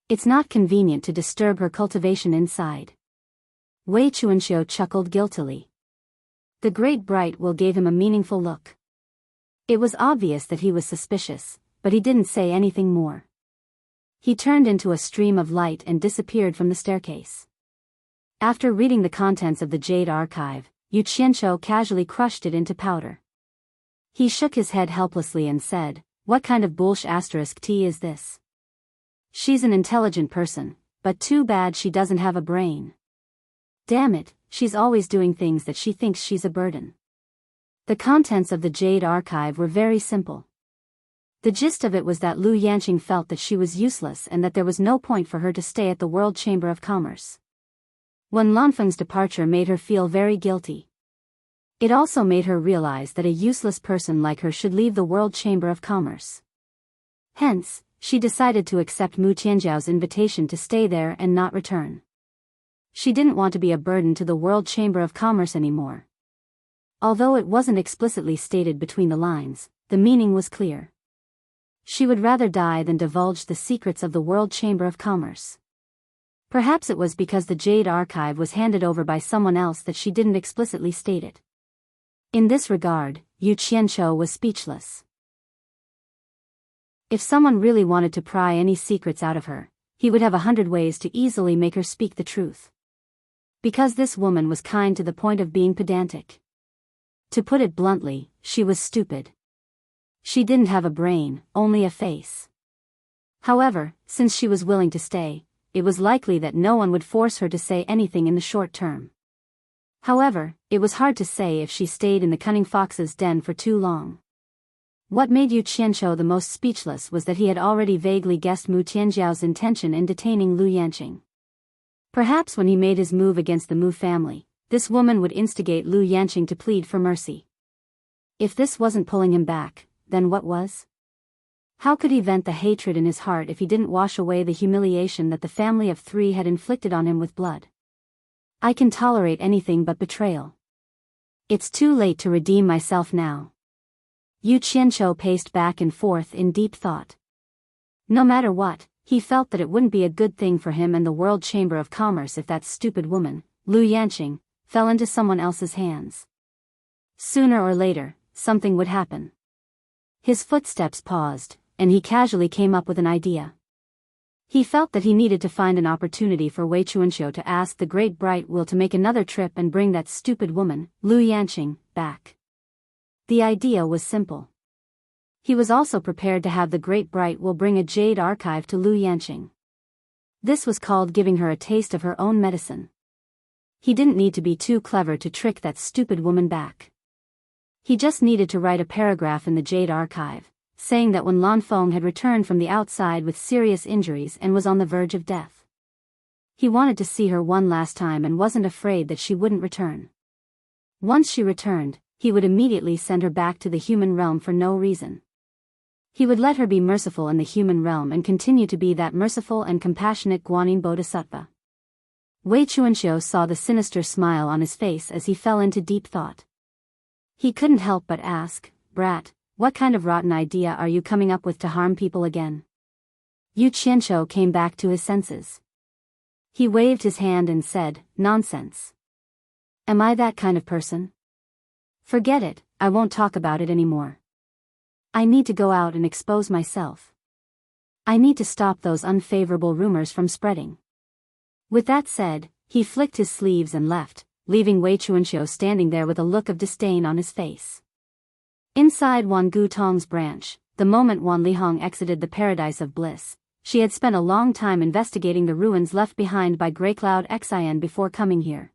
"It's not convenient to disturb her cultivation inside." Wei Chuanxiu chuckled guiltily. The Great Bright Will gave him a meaningful look. It was obvious that he was suspicious, but he didn't say anything more. He turned into a stream of light and disappeared from the staircase. After reading the contents of the jade archive, Yu Qianqiu casually crushed it into powder. He shook his head helplessly and said, "What kind of bullsh** tea is this? She's an intelligent person, but too bad she doesn't have a brain. Damn it, she's always doing things that she thinks she's a burden." The contents of the jade archive were very simple. The gist of it was that Lu Yanqing felt that she was useless and that there was no point for her to stay at the World Chamber of Commerce. Wen Lanfeng's departure made her feel very guilty. It also made her realize that a useless person like her should leave the World Chamber of Commerce. Hence, she decided to accept Mu Tianjiao's invitation to stay there and not return. She didn't want to be a burden to the World Chamber of Commerce anymore. Although it wasn't explicitly stated between the lines, the meaning was clear. She would rather die than divulge the secrets of the World Chamber of Commerce. Perhaps it was because the Jade Archive was handed over by someone else that she didn't explicitly state it. In this regard, Yu Qianqiu was speechless. If someone really wanted to pry any secrets out of her, he would have 100 ways to easily make her speak the truth. Because this woman was kind to the point of being pedantic. To put it bluntly, she was stupid. She didn't have a brain, only a face. However, since she was willing to stay, it was likely that no one would force her to say anything in the short term. However, it was hard to say if she stayed in the cunning fox's den for too long. What made Yu Qianqiu the most speechless was that he had already vaguely guessed Mu Tianjiao's intention in detaining Lu Yanqing. Perhaps when he made his move against the Mu family, this woman would instigate Lu Yanqing to plead for mercy. If this wasn't pulling him back, then what was? How could he vent the hatred in his heart if he didn't wash away the humiliation that the family of 3 had inflicted on him with blood? I can tolerate anything but betrayal. It's too late to redeem myself now. Yu Qianqiu paced back and forth in deep thought. No matter what, he felt that it wouldn't be a good thing for him and the World Chamber of Commerce if that stupid woman, Lu Yanqing, fell into someone else's hands. Sooner or later, something would happen. His footsteps paused, and he casually came up with an idea. He felt that he needed to find an opportunity for Wei Chuanqiu to ask the Great Bright Will to make another trip and bring that stupid woman, Lu Yanqing, back. The idea was simple. He was also prepared to have the Great Bright Will bring a Jade Archive to Lu Yanqing. This was called giving her a taste of her own medicine. He didn't need to be too clever to trick that stupid woman back. He just needed to write a paragraph in the Jade Archive, saying that when Lan Feng had returned from the outside with serious injuries and was on the verge of death. He wanted to see her one last time and wasn't afraid that she wouldn't return. Once she returned, he would immediately send her back to the human realm for no reason. He would let her be merciful in the human realm and continue to be that merciful and compassionate Guanyin Bodhisattva. Wei Chuanqiu saw the sinister smile on his face as he fell into deep thought. He couldn't help but ask, "Brat, what kind of rotten idea are you coming up with to harm people again?" Yu Qianqiu came back to his senses. He waved his hand and said, "Nonsense. Am I that kind of person? Forget it, I won't talk about it anymore. I need to go out and expose myself. I need to stop those unfavorable rumors from spreading." With that said, he flicked his sleeves and left, leaving Wei Chuanqiu standing there with a look of disdain on his face. Inside Wan Gutong's branch, the moment Wan Lihong exited the paradise of bliss, she had spent a long time investigating the ruins left behind by Grey Cloud Xian before coming here.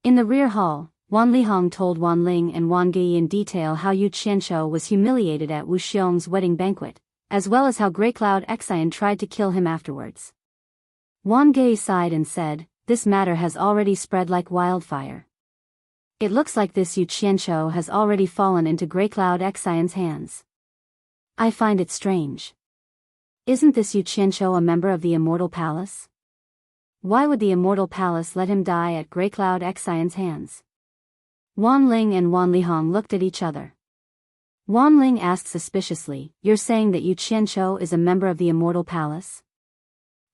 In the rear hall, Wan Lihong told Wan Ling and Wan Gei in detail how Yu Qianqiu was humiliated at Wu Xiong's wedding banquet, as well as how Grey Cloud Xian tried to kill him afterwards. Wan Gei sighed and said, "This matter has already spread like wildfire. It looks like this Yu Qianqiu has already fallen into Grey Cloud Xian's hands. I find it strange. Isn't this Yu Qianqiu a member of the Immortal Palace? Why would the Immortal Palace let him die at Grey Cloud Xian's hands?" Wan Ling and Wan Lihong looked at each other. Wan Ling asked suspiciously, "You're saying that Yu Qianqiu is a member of the Immortal Palace?"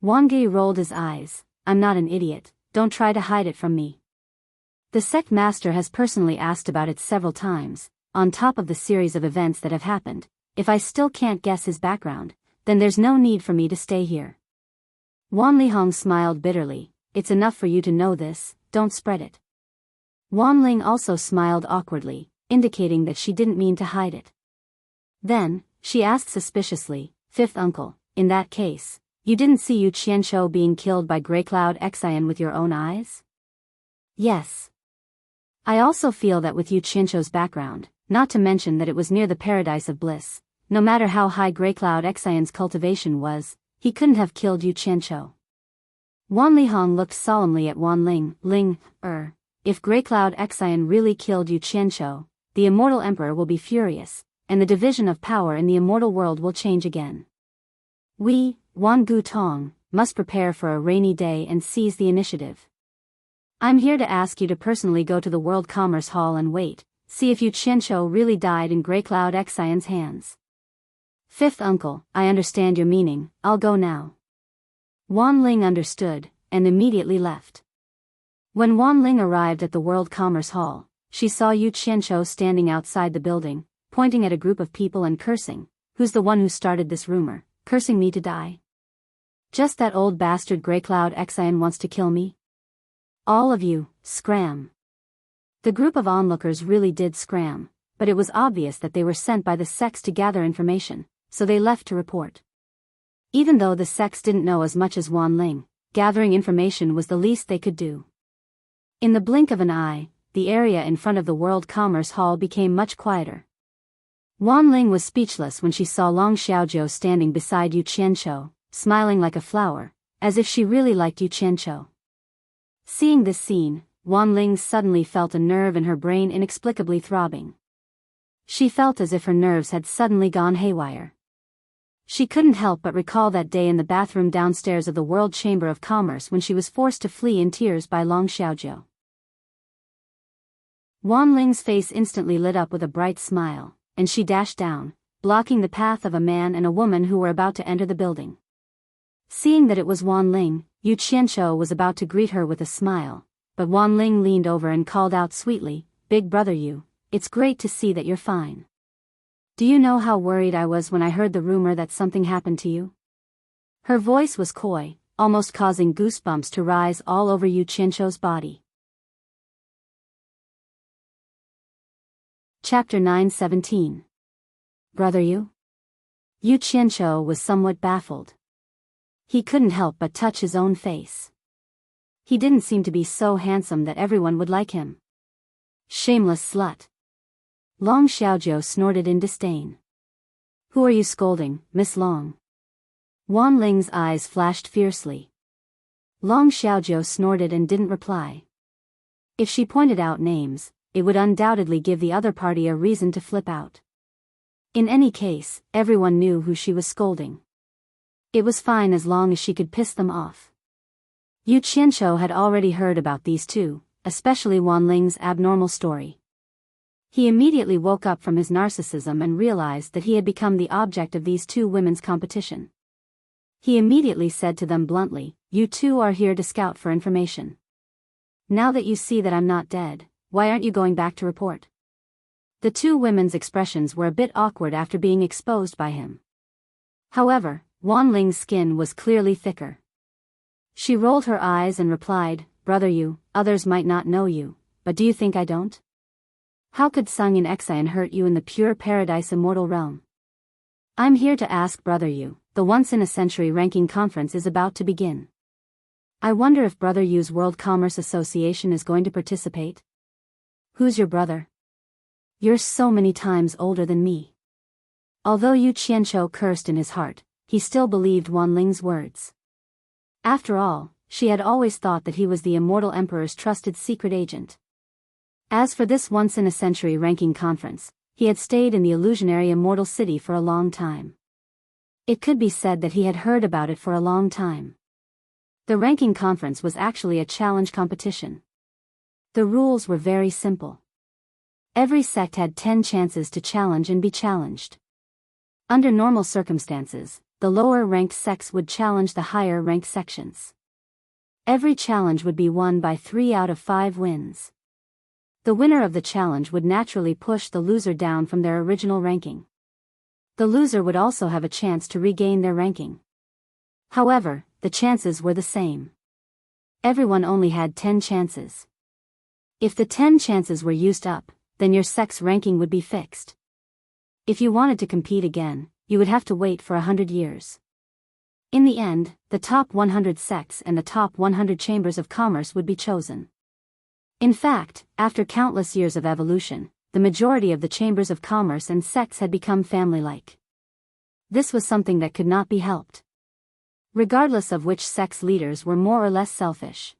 Wan Gei rolled his eyes. "I'm not an idiot, don't try to hide it from me. The sect master has personally asked about it several times, on top of the series of events that have happened. If I still can't guess his background, then there's no need for me to stay here." Wan Lihong smiled bitterly. "It's enough for you to know this, don't spread it." Wan Ling also smiled awkwardly, indicating that she didn't mean to hide it. Then, she asked suspiciously, "Fifth uncle, in that case, you didn't see Yu Qianqiu being killed by Grey Cloud Xian with your own eyes?" "Yes. I also feel that with Yu Qianqiu's background, not to mention that it was near the paradise of bliss, no matter how high Grey Cloud Xian's cultivation was, he couldn't have killed Yu Qianqiu." Wan Lihong looked solemnly at Wan Ling. If Grey Cloud Xian really killed Yu Qianqiu, the Immortal Emperor will be furious, and the division of power in the immortal world will change again. We, Wan Gutong, must prepare for a rainy day and seize the initiative. I'm here to ask you to personally go to the World Commerce Hall and wait, see if Yu Qianqiu really died in Grey Cloud Xian's hands. Fifth uncle, I understand your meaning, I'll go now. Wan Ling understood, and immediately left. When Wan Ling arrived at the World Commerce Hall, she saw Yu Qianqiu standing outside the building, pointing at a group of people and cursing. Who's the one who started this rumor, cursing me to die? Just that old bastard Grey Cloud Xian wants to kill me? All of you, scram. The group of onlookers really did scram, but it was obvious that they were sent by the sects to gather information, so they left to report. Even though the sects didn't know as much as Wan Ling, gathering information was the least they could do. In the blink of an eye, the area in front of the World Commerce Hall became much quieter. Wan Ling was speechless when she saw Long Xiaojiu standing beside Yu Qianqiu, smiling like a flower, as if she really liked Yu Qianqiu. Seeing this scene, Wan Ling suddenly felt a nerve in her brain inexplicably throbbing. She felt as if her nerves had suddenly gone haywire. She couldn't help but recall that day in the bathroom downstairs of the World Chamber of Commerce when she was forced to flee in tears by Long Xiaojiu. Wan Ling's face instantly lit up with a bright smile, and she dashed down, blocking the path of a man and a woman who were about to enter the building. Seeing that it was Wan Ling, Yu Qianqiu was about to greet her with a smile, but Wan Ling leaned over and called out sweetly, "Big brother Yu, it's great to see that you're fine. Do you know how worried I was when I heard the rumor that something happened to you?" Her voice was coy, almost causing goosebumps to rise all over Yu Qianqiu's body. Chapter 9:17. Brother Yu? Yu Qianqiu was somewhat baffled. He couldn't help but touch his own face. He didn't seem to be so handsome that everyone would like him. Shameless slut. Long Xiaojiu snorted in disdain. Who are you scolding, Miss Long? Wan Ling's eyes flashed fiercely. Long Xiaojiu snorted and didn't reply. If she pointed out names, it would undoubtedly give the other party a reason to flip out. In any case, everyone knew who she was scolding. It was fine as long as she could piss them off. Yu Qianqiu had already heard about these two, especially Wan Ling's abnormal story. He immediately woke up from his narcissism and realized that he had become the object of these two women's competition. He immediately said to them bluntly, "You two are here to scout for information. Now that you see that I'm not dead, why aren't you going back to report?" The two women's expressions were a bit awkward after being exposed by him. However, Wan Ling's skin was clearly thicker. She rolled her eyes and replied, "Brother Yu, others might not know you, but do you think I don't? How could Sungin Xian hurt you in the pure paradise immortal realm? I'm here to ask Brother Yu, the once-in-a-century ranking conference is about to begin. I wonder if Brother Yu's World Commerce Association is going to participate? Who's your brother? You're so many times older than me." Although Yu Qianqiu cursed in his heart, he still believed Wan Ling's words. After all, she had always thought that he was the immortal emperor's trusted secret agent. As for this once-in-a-century ranking conference, he had stayed in the illusionary immortal city for a long time. It could be said that he had heard about it for a long time. The ranking conference was actually a challenge competition. The rules were very simple. Every sect had 10 chances to challenge and be challenged. Under normal circumstances, the lower-ranked sects would challenge the higher-ranked sections. Every challenge would be won by 3 out of 5 wins. The winner of the challenge would naturally push the loser down from their original ranking. The loser would also have a chance to regain their ranking. However, the chances were the same. Everyone only had 10 chances. If the 10 chances were used up, then your sect's ranking would be fixed. If you wanted to compete again, you would have to wait for 100 years. In the end, the top 100 sects and the top 100 chambers of commerce would be chosen. In fact, after countless years of evolution, the majority of the chambers of commerce and sects had become family-like. This was something that could not be helped. Regardless of which sect's leaders were more or less selfish.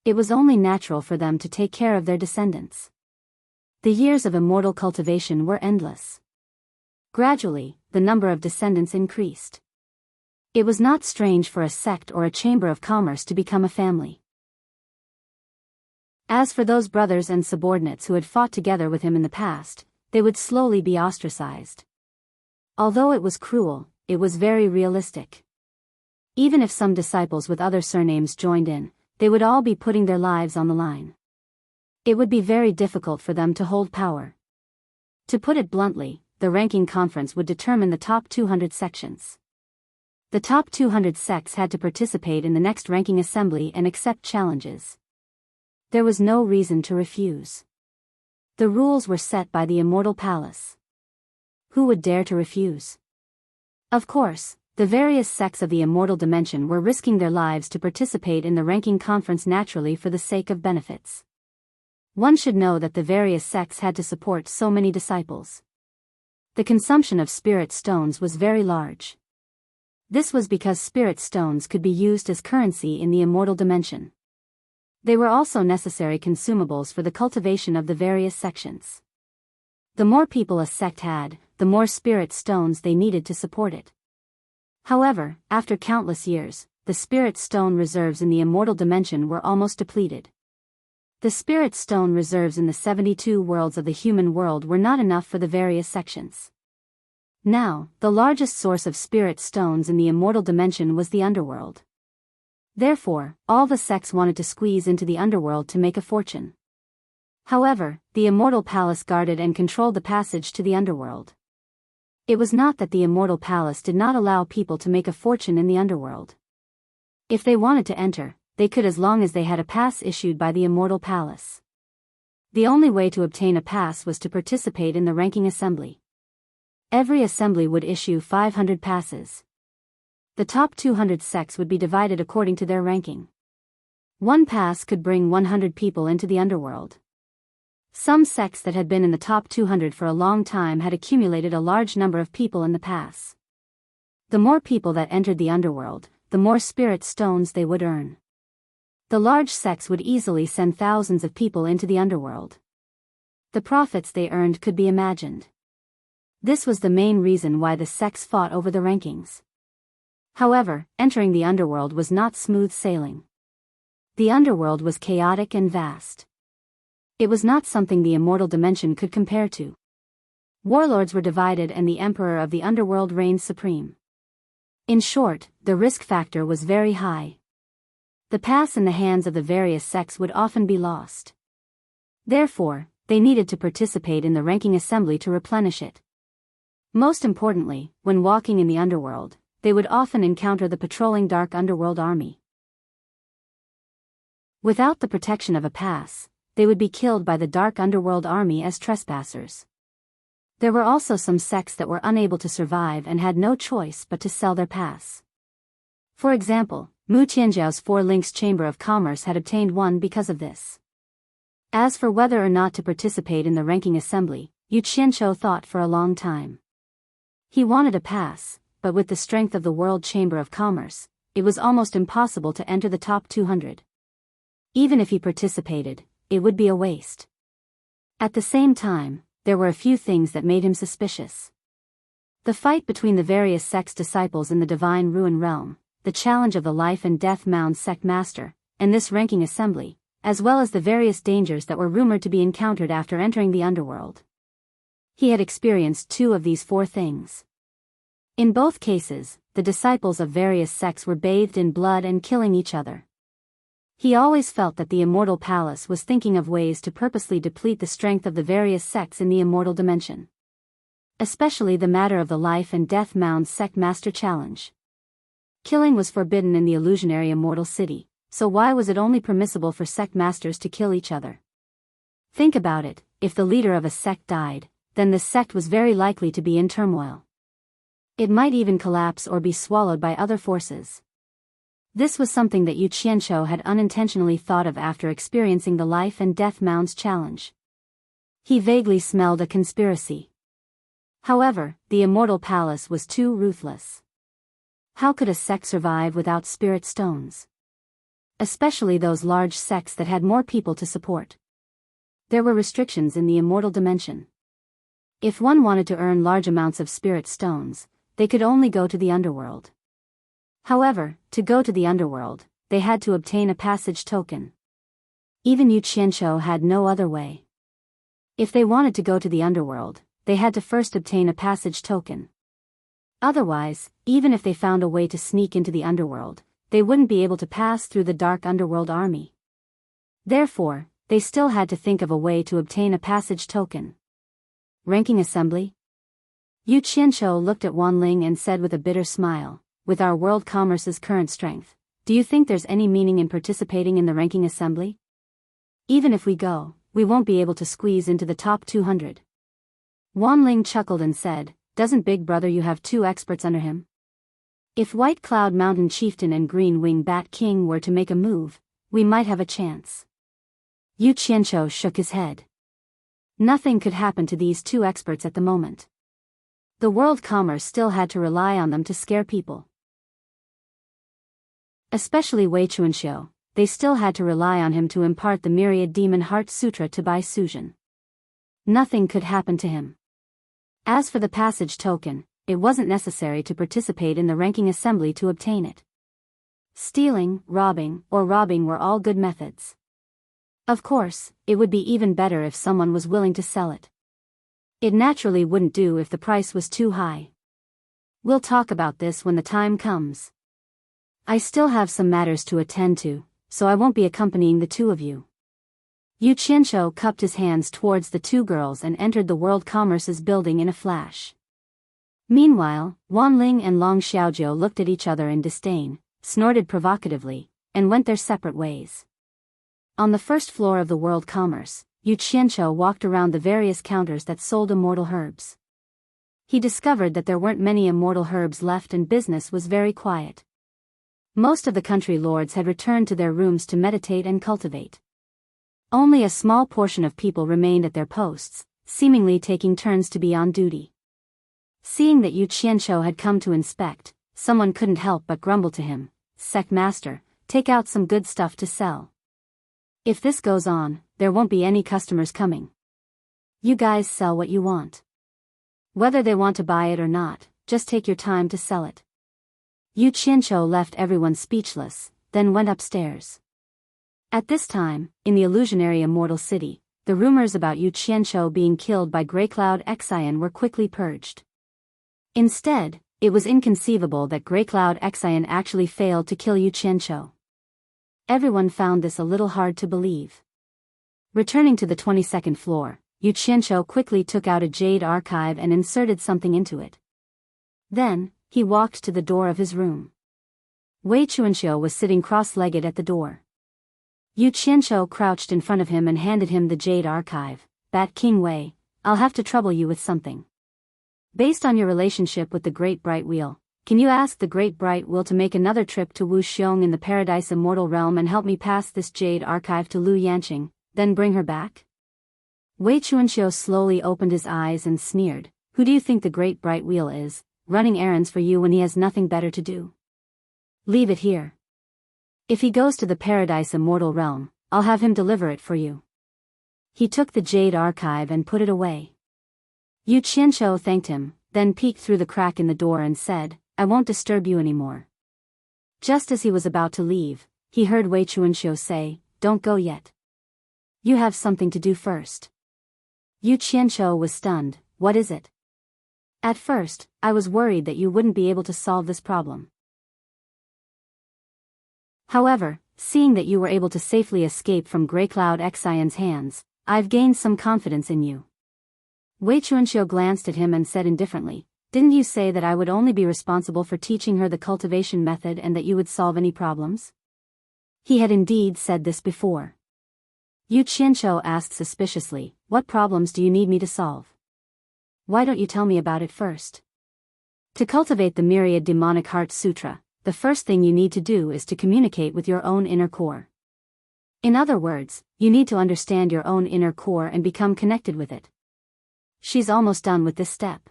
It was only natural for them to take care of their descendants. The years of immortal cultivation were endless. Gradually, the number of descendants increased. It was not strange for a sect or a chamber of commerce to become a family. As for those brothers and subordinates who had fought together with him in the past, they would slowly be ostracized. Although it was cruel, it was very realistic. Even if some disciples with other surnames joined in, they would all be putting their lives on the line. It would be very difficult for them to hold power. To put it bluntly, the ranking conference would determine the top 200 sections. The top 200 sects had to participate in the next ranking assembly and accept challenges. There was no reason to refuse. The rules were set by the Immortal Palace. Who would dare to refuse? Of course, the various sects of the immortal dimension were risking their lives to participate in the ranking conference naturally for the sake of benefits. One should know that the various sects had to support so many disciples. The consumption of spirit stones was very large. This was because spirit stones could be used as currency in the immortal dimension. They were also necessary consumables for the cultivation of the various sections. The more people a sect had, the more spirit stones they needed to support it. However, after countless years, the spirit stone reserves in the immortal dimension were almost depleted. The spirit stone reserves in the 72 worlds of the human world were not enough for the various sections. Now, the largest source of spirit stones in the immortal dimension was the underworld. Therefore, all the sects wanted to squeeze into the underworld to make a fortune. However, the Immortal Palace guarded and controlled the passage to the underworld. It was not that the Immortal Palace did not allow people to make a fortune in the underworld. If they wanted to enter, they could as long as they had a pass issued by the Immortal Palace. The only way to obtain a pass was to participate in the ranking assembly. Every assembly would issue 500 passes. The top 200 sects would be divided according to their ranking. One pass could bring 100 people into the underworld. Some sects that had been in the top 200 for a long time had accumulated a large number of people in the pass. The more people that entered the underworld, the more spirit stones they would earn. The large sects would easily send thousands of people into the underworld. The profits they earned could be imagined. This was the main reason why the sects fought over the rankings. However, entering the underworld was not smooth sailing. The underworld was chaotic and vast. It was not something the immortal dimension could compare to. Warlords were divided and the emperor of the underworld reigned supreme. In short, the risk factor was very high. The pass in the hands of the various sects would often be lost. Therefore, they needed to participate in the ranking assembly to replenish it. Most importantly, when walking in the underworld, they would often encounter the patrolling dark underworld army. Without the protection of a pass, they would be killed by the dark underworld army as trespassers. There were also some sects that were unable to survive and had no choice but to sell their pass. For example, Mu Tianzhao's 4 Links Chamber of Commerce had obtained one because of this. As for whether or not to participate in the ranking assembly, Yu Qianqiu thought for a long time. He wanted a pass, but with the strength of the World Chamber of Commerce, it was almost impossible to enter the top 200. Even if he participated, it would be a waste. At the same time, there were a few things that made him suspicious. The fight between the various sects disciples in the Divine Ruin Realm, the challenge of the Life and Death Mound sect master, and this ranking assembly, as well as the various dangers that were rumored to be encountered after entering the underworld. He had experienced 2 of these 4 things. In both cases, the disciples of various sects were bathed in blood and killing each other. He always felt that the Immortal Palace was thinking of ways to purposely deplete the strength of the various sects in the immortal dimension. Especially the matter of the Life and Death Mound sect master challenge. Killing was forbidden in the illusionary immortal city, so why was it only permissible for sect masters to kill each other? Think about it, if the leader of a sect died, then the sect was very likely to be in turmoil. It might even collapse or be swallowed by other forces. This was something that Yu Qianqiu had unintentionally thought of after experiencing the Life and Death Mounds challenge. He vaguely smelled a conspiracy. However, the Immortal Palace was too ruthless. How could a sect survive without spirit stones? Especially those large sects that had more people to support. There were restrictions in the immortal dimension. If one wanted to earn large amounts of spirit stones, they could only go to the underworld. However, to go to the underworld, they had to obtain a passage token. Even Yu Qianqiu had no other way. If they wanted to go to the underworld, they had to first obtain a passage token. Otherwise, even if they found a way to sneak into the underworld, they wouldn't be able to pass through the dark underworld army. Therefore, they still had to think of a way to obtain a passage token. Ranking assembly? Yu Qianqiu looked at Wan Ling and said with a bitter smile, with our world commerce's current strength, do you think there's any meaning in participating in the ranking assembly? Even if we go, we won't be able to squeeze into the top 200. Wan Ling chuckled and said, doesn't Big Brother you have 2 experts under him? If White Cloud Mountain Chieftain and Green Wing Bat King were to make a move, we might have a chance. Yu Qianqiu shook his head. Nothing could happen to these 2 experts at the moment. The world commerce still had to rely on them to scare people. Especially Wei Chuanxiu, they still had to rely on him to impart the Myriad Demon Heart Sutra to Bai Suzhen. Nothing could happen to him. As for the passage token, it wasn't necessary to participate in the ranking assembly to obtain it. Stealing, robbing were all good methods. Of course, it would be even better if someone was willing to sell it. It naturally wouldn't do if the price was too high. We'll talk about this when the time comes. I still have some matters to attend to, so I won't be accompanying the 2 of you. Yu Qianqiu cupped his hands towards the 2 girls and entered the World Commerce's building in a flash. Meanwhile, Wan Ling and Long Xiaojiu looked at each other in disdain, snorted provocatively, and went their separate ways. On the first floor of the World Commerce, Yu Qianqiu walked around the various counters that sold immortal herbs. He discovered that there weren't many immortal herbs left and business was very quiet. Most of the country lords had returned to their rooms to meditate and cultivate. Only a small portion of people remained at their posts, seemingly taking turns to be on duty. Seeing that Yu Qianqiu had come to inspect, someone couldn't help but grumble to him, "Sect Master, take out some good stuff to sell. If this goes on, there won't be any customers coming. You guys sell what you want. Whether they want to buy it or not, just take your time to sell it." Yu Qianqiu left everyone speechless, then went upstairs. At this time, in the illusionary immortal city, the rumors about Yu Qianqiu being killed by Grey Cloud Xian were quickly purged. Instead, it was inconceivable that Grey Cloud Xian actually failed to kill Yu Qianqiu. Everyone found this a little hard to believe. Returning to the 22nd floor, Yu Qianqiu quickly took out a jade archive and inserted something into it. Then, he walked to the door of his room. Wei Chuanxiu was sitting cross-legged at the door. Yu Qianqiu crouched in front of him and handed him the jade archive. "Bat King Wei, I'll have to trouble you with something. Based on your relationship with the Great Bright Wheel, can you ask the Great Bright Wheel to make another trip to Wu Xiong in the Paradise Immortal Realm and help me pass this jade archive to Lu Yanqing, then bring her back?" Wei Chuanxiu slowly opened his eyes and sneered, "Who do you think the Great Bright Wheel is, running errands for you when he has nothing better to do? Leave it here. If he goes to the Paradise Immortal Realm, I'll have him deliver it for you." He took the jade archive and put it away. Yu Qianqiu thanked him, then peeked through the crack in the door and said, "I won't disturb you anymore." Just as he was about to leave, he heard Wei Chuanxiu say, "Don't go yet. You have something to do first." Yu Qianqiu was stunned. "What is it?" "At first, I was worried that you wouldn't be able to solve this problem. However, seeing that you were able to safely escape from Grey Cloud Xian's hands, I've gained some confidence in you." Wei Chuanxiu glanced at him and said indifferently, "Didn't you say that I would only be responsible for teaching her the cultivation method and that you would solve any problems?" He had indeed said this before. Yu Qianqiu asked suspiciously, "What problems do you need me to solve? Why don't you tell me about it first?" "To cultivate the Myriad Demonic Heart Sutra, the first thing you need to do is to communicate with your own inner core. In other words, you need to understand your own inner core and become connected with it. She's almost done with this step.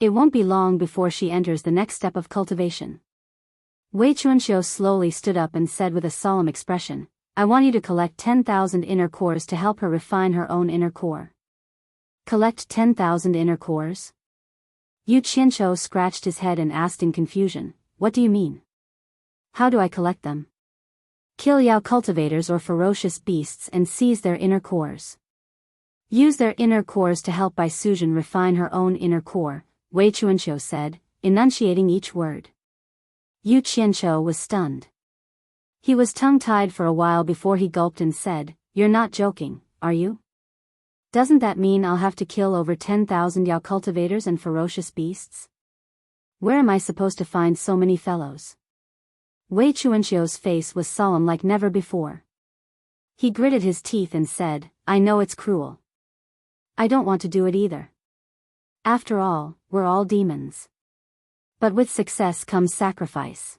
It won't be long before she enters the next step of cultivation." Wei Chuanxiu slowly stood up and said with a solemn expression, "I want you to collect 10,000 inner cores to help her refine her own inner core." "Collect 10,000 inner cores?" Yu Qianqiu scratched his head and asked in confusion, "What do you mean? How do I collect them?" "Kill Yao cultivators or ferocious beasts and seize their inner cores. Use their inner cores to help Bai Suzhen refine her own inner core," Wei Chuanxiu said, enunciating each word. Yu Qianqiu was stunned. He was tongue-tied for a while before he gulped and said, "You're not joking, are you? Doesn't that mean I'll have to kill over 10,000 Yao cultivators and ferocious beasts? Where am I supposed to find so many fellows?" Wei Chuanqiu's face was solemn like never before. He gritted his teeth and said, "I know it's cruel. I don't want to do it either. After all, we're all demons. But with success comes sacrifice.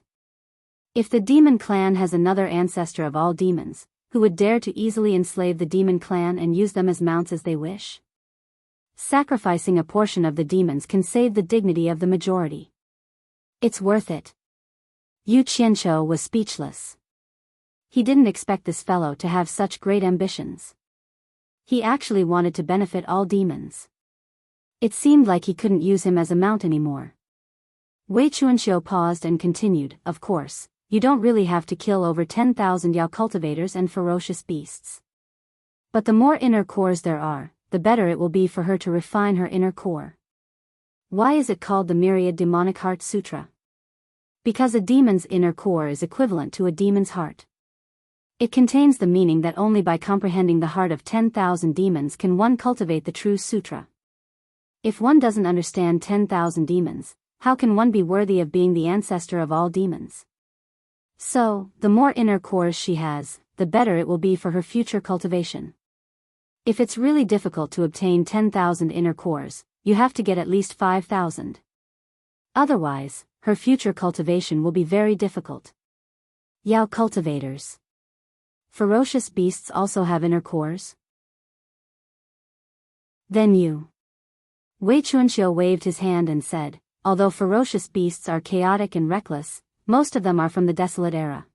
If the demon clan has another ancestor of all demons, who would dare to easily enslave the demon clan and use them as mounts as they wish? Sacrificing a portion of the demons can save the dignity of the majority. It's worth it." Yu Qianqiu was speechless. He didn't expect this fellow to have such great ambitions. He actually wanted to benefit all demons. It seemed like he couldn't use him as a mount anymore. Wei Chuanqiu paused and continued, "Of course, you don't really have to kill over 10,000 Yao cultivators and ferocious beasts. But the more inner cores there are, the better it will be for her to refine her inner core. Why is it called the Myriad Demonic Heart Sutra? Because a demon's inner core is equivalent to a demon's heart. It contains the meaning that only by comprehending the heart of 10,000 demons can one cultivate the true sutra. If one doesn't understand 10,000 demons, how can one be worthy of being the ancestor of all demons? So, the more inner cores she has, the better it will be for her future cultivation. If it's really difficult to obtain 10,000 inner cores, you have to get at least 5,000. Otherwise, her future cultivation will be very difficult." Yao cultivators. Ferocious beasts also have inner cores? Then you. Wei Chuanqiu waved his hand and said, "Although ferocious beasts are chaotic and reckless, most of them are from the desolate era.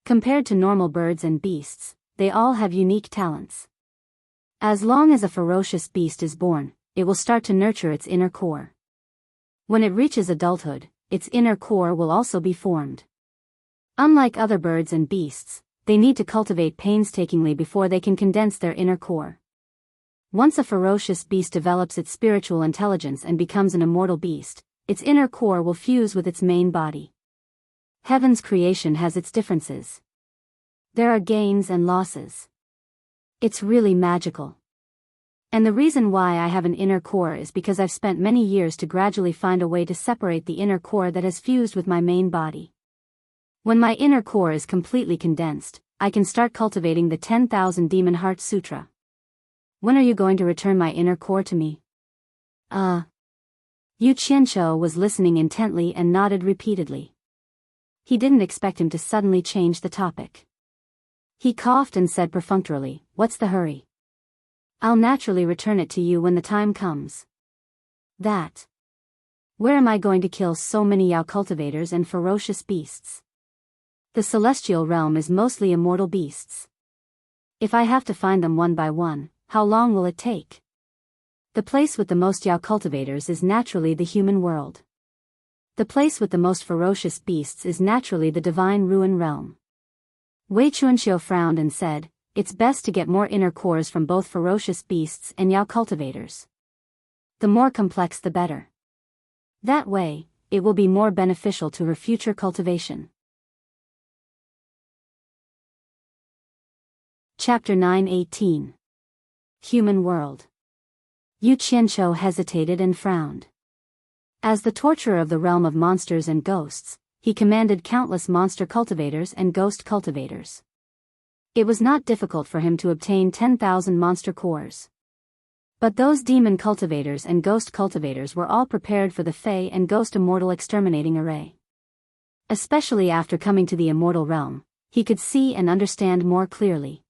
Compared to normal birds and beasts, they all have unique talents. As long as a ferocious beast is born, it will start to nurture its inner core. When it reaches adulthood, its inner core will also be formed. Unlike other birds and beasts, they need to cultivate painstakingly before they can condense their inner core. Once a ferocious beast develops its spiritual intelligence and becomes an immortal beast, its inner core will fuse with its main body. Heaven's creation has its differences. There are gains and losses. It's really magical. And the reason why I have an inner core is because I've spent many years to gradually find a way to separate the inner core that has fused with my main body. When my inner core is completely condensed, I can start cultivating the 10,000 Demon Heart Sutra. When are you going to return my inner core to me?" Yu Qianqiu was listening intently and nodded repeatedly. He didn't expect him to suddenly change the topic. He coughed and said perfunctorily, "What's the hurry? I'll naturally return it to you when the time comes." "That. Where am I going to kill so many Yao cultivators and ferocious beasts? The celestial realm is mostly immortal beasts. If I have to find them one by one, how long will it take? The place with the most Yao cultivators is naturally the human world. The place with the most ferocious beasts is naturally the divine ruin realm." Wei Chuanqiu frowned and said, "It's best to get more inner cores from both ferocious beasts and Yao cultivators. The more complex the better. That way, it will be more beneficial to her future cultivation." Chapter 9:18. Human World. Yu Qianqiu hesitated and frowned. As the torturer of the realm of monsters and ghosts, he commanded countless monster cultivators and ghost cultivators. It was not difficult for him to obtain 10,000 monster cores. But those demon cultivators and ghost cultivators were all prepared for the Fey and ghost immortal exterminating array. Especially after coming to the immortal realm, he could see and understand more clearly.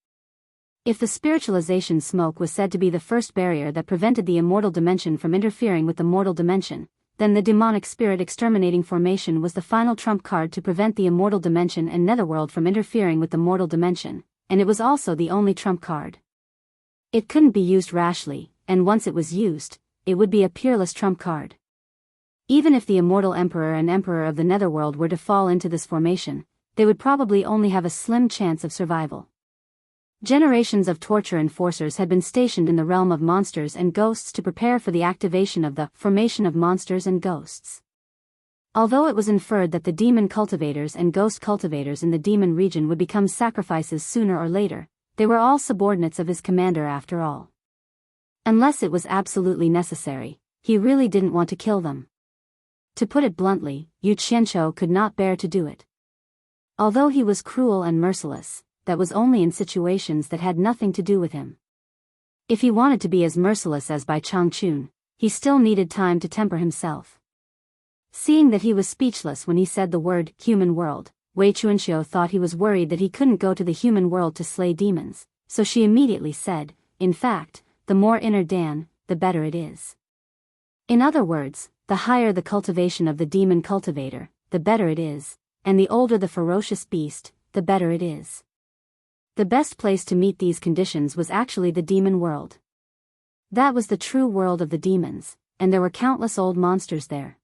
If the spiritualization smoke was said to be the first barrier that prevented the immortal dimension from interfering with the mortal dimension, then the demonic spirit exterminating formation was the final trump card to prevent the immortal dimension and netherworld from interfering with the mortal dimension, and it was also the only trump card. It couldn't be used rashly, and once it was used, it would be a peerless trump card. Even if the immortal emperor and emperor of the netherworld were to fall into this formation, they would probably only have a slim chance of survival. Generations of torture enforcers had been stationed in the realm of monsters and ghosts to prepare for the activation of the formation of monsters and ghosts. Although it was inferred that the demon cultivators and ghost cultivators in the demon region would become sacrifices sooner or later, they were all subordinates of his commander after all. Unless it was absolutely necessary, he really didn't want to kill them. To put it bluntly, Yu Qianqiu could not bear to do it. Although he was cruel and merciless, that was only in situations that had nothing to do with him. If he wanted to be as merciless as Bai Changchun, he still needed time to temper himself. Seeing that he was speechless when he said the word human world, Wei Chuanxiu thought he was worried that he couldn't go to the human world to slay demons, so she immediately said, in fact, the more inner Dan, the better it is. In other words, the higher the cultivation of the demon cultivator, the better it is, and the older the ferocious beast, the better it is. The best place to meet these conditions was actually the demon world. That was the true world of the demons, and there were countless old monsters there.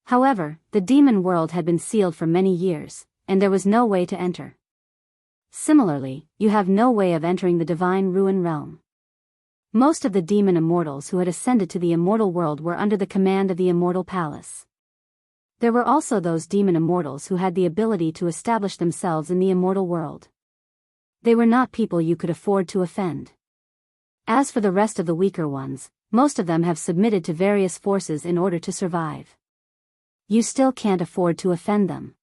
However, the demon world had been sealed for many years, and there was no way to enter. Similarly, you have no way of entering the divine ruin realm. Most of the demon immortals who had ascended to the immortal world were under the command of the immortal palace. There were also those demon immortals who had the ability to establish themselves in the immortal world. They were not people you could afford to offend. As for the rest of the weaker ones, most of them have submitted to various forces in order to survive. You still can't afford to offend them.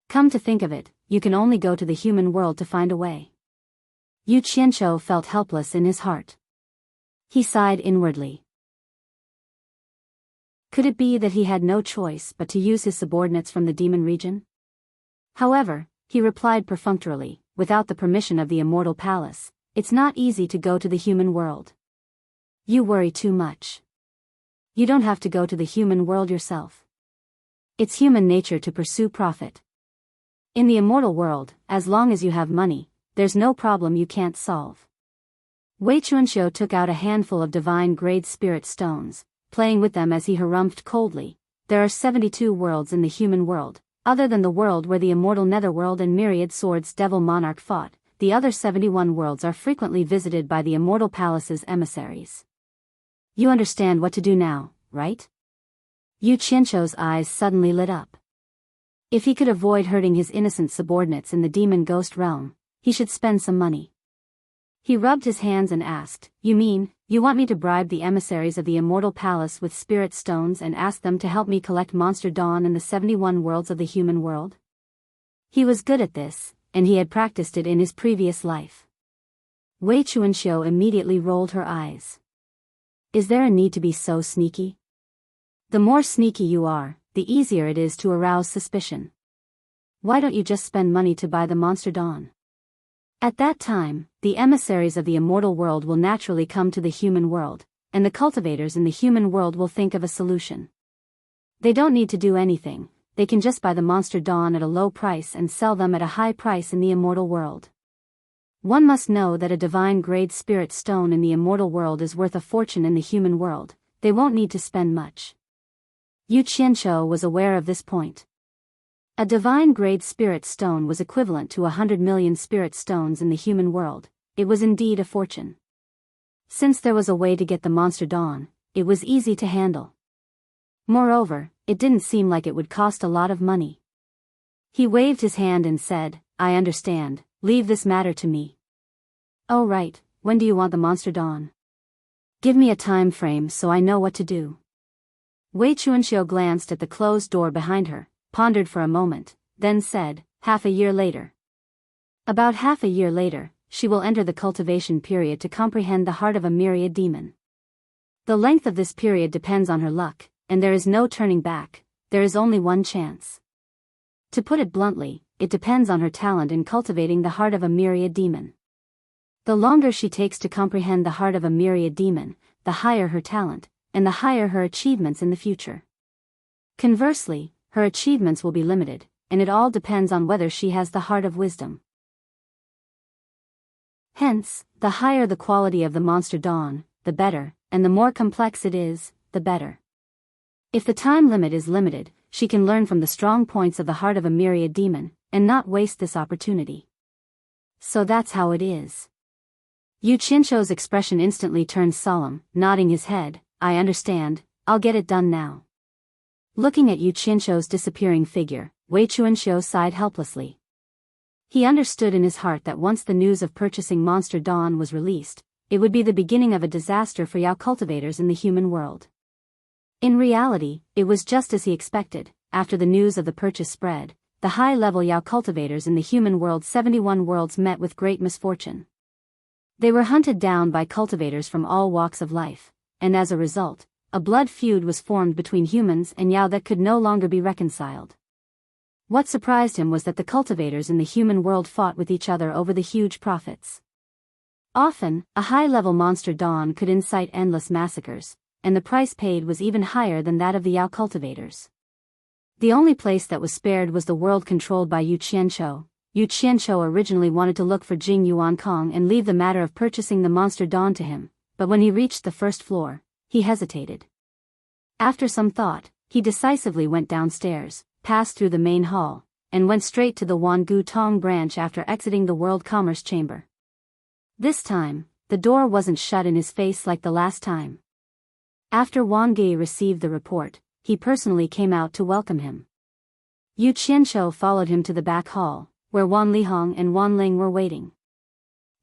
Come to think of it, you can only go to the human world to find a way. Yu Qianqiu felt helpless in his heart. He sighed inwardly. Could it be that he had no choice but to use his subordinates from the demon region? However, he replied perfunctorily, without the permission of the immortal palace, it's not easy to go to the human world. You worry too much. You don't have to go to the human world yourself. It's human nature to pursue profit. In the immortal world, as long as you have money, there's no problem you can't solve. Wei Chuanxiu took out a handful of divine-grade spirit stones, playing with them as he harumphed coldly. There are 72 worlds in the human world, other than the world where the immortal netherworld and myriad swords devil monarch fought. The other 71 worlds are frequently visited by the immortal palace's emissaries. You understand what to do now, right? Yu Qianqiu's eyes suddenly lit up. If he could avoid hurting his innocent subordinates in the demon ghost realm, he should spend some money. He rubbed his hands and asked, you mean, you want me to bribe the emissaries of the immortal palace with spirit stones and ask them to help me collect Monster Dawn in the 71 worlds of the human world? He was good at this, and he had practiced it in his previous life. Wei Chuanxiu immediately rolled her eyes. Is there a need to be so sneaky? The more sneaky you are, the easier it is to arouse suspicion. Why don't you just spend money to buy the Monster Dawn? At that time, the emissaries of the immortal world will naturally come to the human world, and the cultivators in the human world will think of a solution. They don't need to do anything, they can just buy the Monster Dawn at a low price and sell them at a high price in the immortal world. One must know that a divine-grade spirit stone in the immortal world is worth a fortune in the human world. They won't need to spend much. Yu Qianqiu was aware of this point. A divine-grade spirit stone was equivalent to 100 million spirit stones in the human world. It was indeed a fortune. Since there was a way to get the Monster Dawn, it was easy to handle. Moreover, it didn't seem like it would cost a lot of money. He waved his hand and said, I understand, leave this matter to me. Oh right, when do you want the Monster Dawn? Give me a time frame so I know what to do. Wei Chuanxiu glanced at the closed door behind her, pondered for a moment, then said, half a year later. About half a year later, she will enter the cultivation period to comprehend the heart of a myriad demon. The length of this period depends on her luck, and there is no turning back, there is only one chance. To put it bluntly, it depends on her talent in cultivating the heart of a myriad demon. The longer she takes to comprehend the heart of a myriad demon, the higher her talent, and the higher her achievements in the future. Conversely, her achievements will be limited, and it all depends on whether she has the heart of wisdom. Hence, the higher the quality of the Monster Dawn, the better, and the more complex it is, the better. If the time limit is limited, she can learn from the strong points of the heart of a myriad demon, and not waste this opportunity. So that's how it is. Yu Qianqiu's expression instantly turned solemn, nodding his head. I understand, I'll get it done now. Looking at Yu Qianzhou's disappearing figure, Wei Chuanxiu sighed helplessly. He understood in his heart that once the news of purchasing Monster Dawn was released, it would be the beginning of a disaster for Yao cultivators in the human world. In reality, it was just as he expected. After the news of the purchase spread, the high-level Yao cultivators in the human world 71 worlds met with great misfortune. They were hunted down by cultivators from all walks of life, and as a result, a blood feud was formed between humans and Yao that could no longer be reconciled. What surprised him was that the cultivators in the human world fought with each other over the huge profits. Often, a high-level Monster Dawn could incite endless massacres, and the price paid was even higher than that of the Yao cultivators. The only place that was spared was the world controlled by Yu Qianzhou. Yu Qianzhou originally wanted to look for Jing Yuankong and leave the matter of purchasing the Monster Dawn to him, but when he reached the first floor, he hesitated. After some thought, he decisively went downstairs, passed through the main hall, and went straight to the Wangu Tong branch after exiting the World Commerce Chamber. This time, the door wasn't shut in his face like the last time. After Wang Ge received the report, he personally came out to welcome him. Yu Qianzhou followed him to the back hall, where Wan Lihong and Wan Ling were waiting.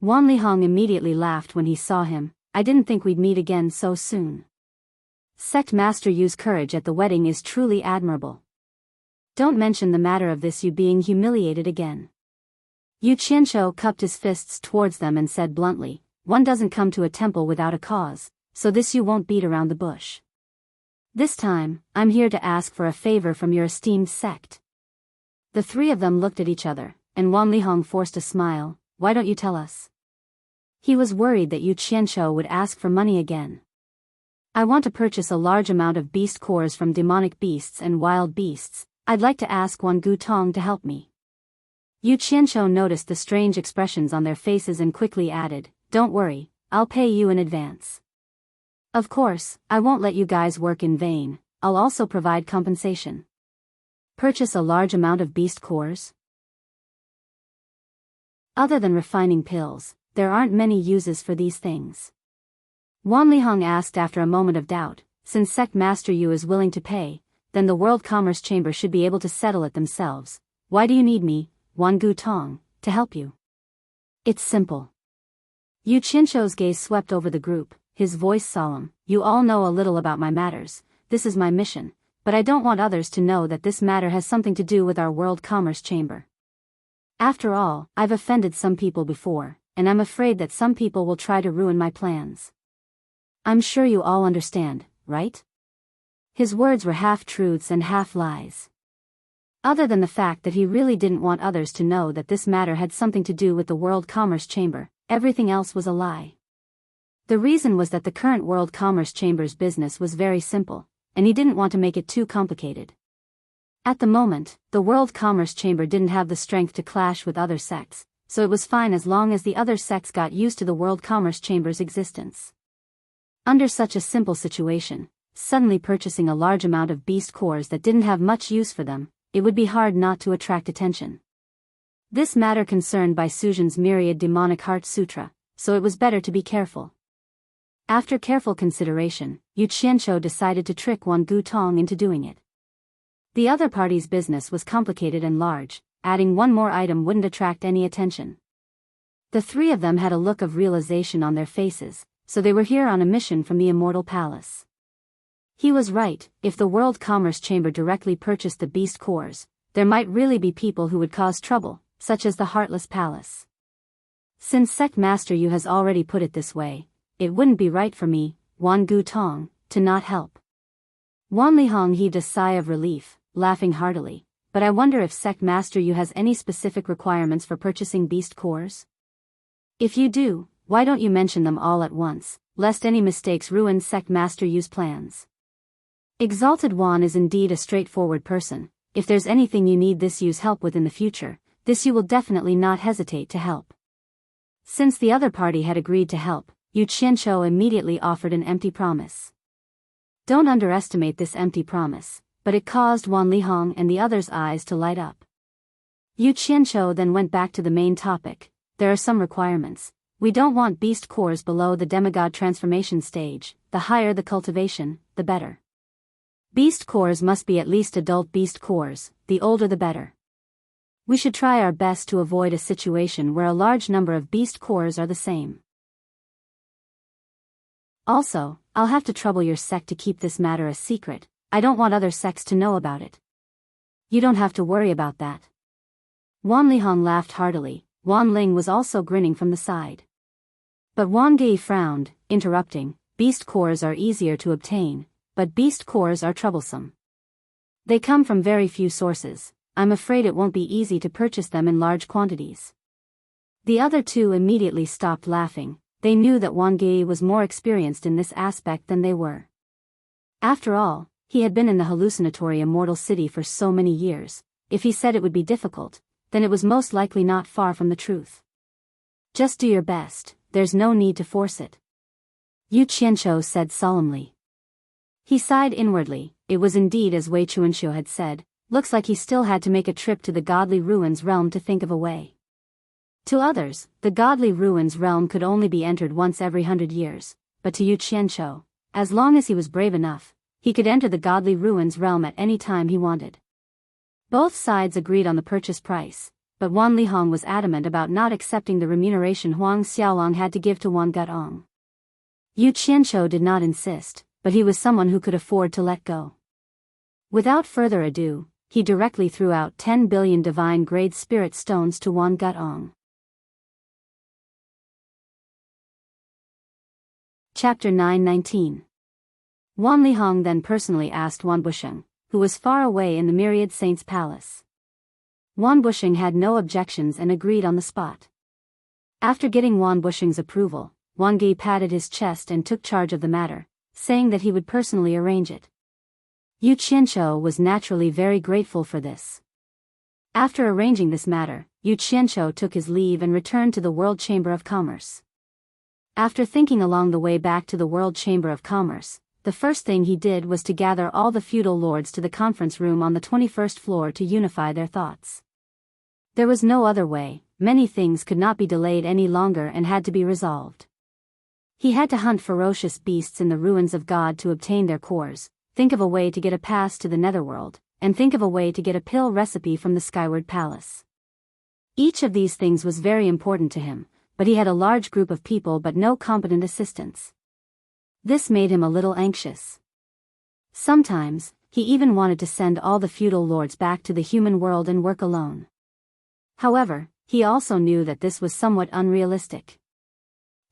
Wan Lihong immediately laughed when he saw him. I didn't think we'd meet again so soon. Sect Master Yu's courage at the wedding is truly admirable. Don't mention the matter of this you being humiliated again. Yu Qianzhou cupped his fists towards them and said bluntly, one doesn't come to a temple without a cause, so this you won't beat around the bush. This time, I'm here to ask for a favor from your esteemed sect. The three of them looked at each other, and Wan Lihong forced a smile. Why don't you tell us? He was worried that Yu Qianzhou would ask for money again. I want to purchase a large amount of beast cores from demonic beasts and wild beasts. I'd like to ask Wangu Tong to help me. Yu Qianzhou noticed the strange expressions on their faces and quickly added, don't worry, I'll pay you in advance. Of course, I won't let you guys work in vain, I'll also provide compensation. Purchase a large amount of beast cores? Other than refining pills, there aren't many uses for these things. Wan Lihong asked after a moment of doubt, since Sect Master Yu is willing to pay, then the World Commerce Chamber should be able to settle it themselves. Why do you need me, Wangu Tong, to help you? It's simple. Yu Qianzhou's gaze swept over the group, his voice solemn. You all know a little about my matters, this is my mission, but I don't want others to know that this matter has something to do with our World Commerce Chamber. After all, I've offended some people before, and I'm afraid that some people will try to ruin my plans. I'm sure you all understand, right? His words were half-truths and half-lies. Other than the fact that he really didn't want others to know that this matter had something to do with the World Commerce Chamber, everything else was a lie. The reason was that the current World Commerce Chamber's business was very simple, and he didn't want to make it too complicated. At the moment, the World Commerce Chamber didn't have the strength to clash with other sects, so it was fine as long as the other sects got used to the World Commerce Chamber's existence. Under such a simple situation, suddenly purchasing a large amount of beast cores that didn't have much use for them, it would be hard not to attract attention. This matter concerned by Suzhen's myriad demonic heart sutra, so it was better to be careful. After careful consideration, Yu Qianzhou decided to trick Wangu Tong into doing it. The other party's business was complicated and large, adding one more item wouldn't attract any attention. The three of them had a look of realization on their faces, so they were here on a mission from the Immortal Palace. He was right, if the World Commerce Chamber directly purchased the beast cores, there might really be people who would cause trouble, such as the Heartless Palace. Since Sect Master Yu has already put it this way, it wouldn't be right for me, Wangu Tong, to not help. Wan Lihong heaved a sigh of relief, laughing heartily, but I wonder if Sect Master Yu has any specific requirements for purchasing beast cores? If you do, why don't you mention them all at once, lest any mistakes ruin Sect Master Yu's plans? Exalted Wan is indeed a straightforward person. If there's anything you need this Yu's help with in the future, this Yu will definitely not hesitate to help. Since the other party had agreed to help, Yu Qianzhou immediately offered an empty promise. Don't underestimate this empty promise, but it caused Wan Lihong and the others' eyes to light up. Yu Qianzhou then went back to the main topic. There are some requirements. We don't want beast cores below the demigod transformation stage. The higher the cultivation, the better. Beast cores must be at least adult beast cores, the older the better. We should try our best to avoid a situation where a large number of beast cores are the same. Also, I'll have to trouble your sect to keep this matter a secret. I don't want other sects to know about it. You don't have to worry about that. Wan Lihong laughed heartily. Wan Ling was also grinning from the side. But Wan Gei frowned, interrupting. Beast cores are easier to obtain, but beast cores are troublesome. They come from very few sources. I'm afraid it won't be easy to purchase them in large quantities. The other two immediately stopped laughing. They knew that Wan Gei was more experienced in this aspect than they were. After all, he had been in the hallucinatory immortal city for so many years. If he said it would be difficult, then it was most likely not far from the truth. Just do your best, there's no need to force it. Yu Qianqiu said solemnly. He sighed inwardly. It was indeed as Wei Chuanxiu had said. Looks like he still had to make a trip to the godly ruins realm to think of a way. To others, the godly ruins realm could only be entered once every 100 years, but to Yu Qianqiu, as long as he was brave enough, he could enter the godly ruins realm at any time he wanted. Both sides agreed on the purchase price, but Wan Lihong was adamant about not accepting the remuneration Huang Xiaolong had to give to Wan Gutong. Yu Qianqiu did not insist, but he was someone who could afford to let go. Without further ado, he directly threw out 10 billion divine-grade spirit stones to Wan Gutong. Chapter 9:19. Wan Lihong then personally asked Wan Busheng, who was far away in the myriad saints' palace. Wan Busheng had no objections and agreed on the spot. After getting Wan Busheng's approval, Wan Gei patted his chest and took charge of the matter, saying that he would personally arrange it. Yu Qianqiu was naturally very grateful for this. After arranging this matter, Yu Qianqiu took his leave and returned to the World Chamber of Commerce. After thinking along the way back to the World Chamber of Commerce, the first thing he did was to gather all the feudal lords to the conference room on the 21st floor to unify their thoughts. There was no other way. Many things could not be delayed any longer and had to be resolved. He had to hunt ferocious beasts in the ruins of God to obtain their cores, think of a way to get a pass to the netherworld, and think of a way to get a pill recipe from the Skyward Palace. Each of these things was very important to him, but he had a large group of people but no competent assistants. This made him a little anxious. Sometimes, he even wanted to send all the feudal lords back to the human world and work alone. However, he also knew that this was somewhat unrealistic.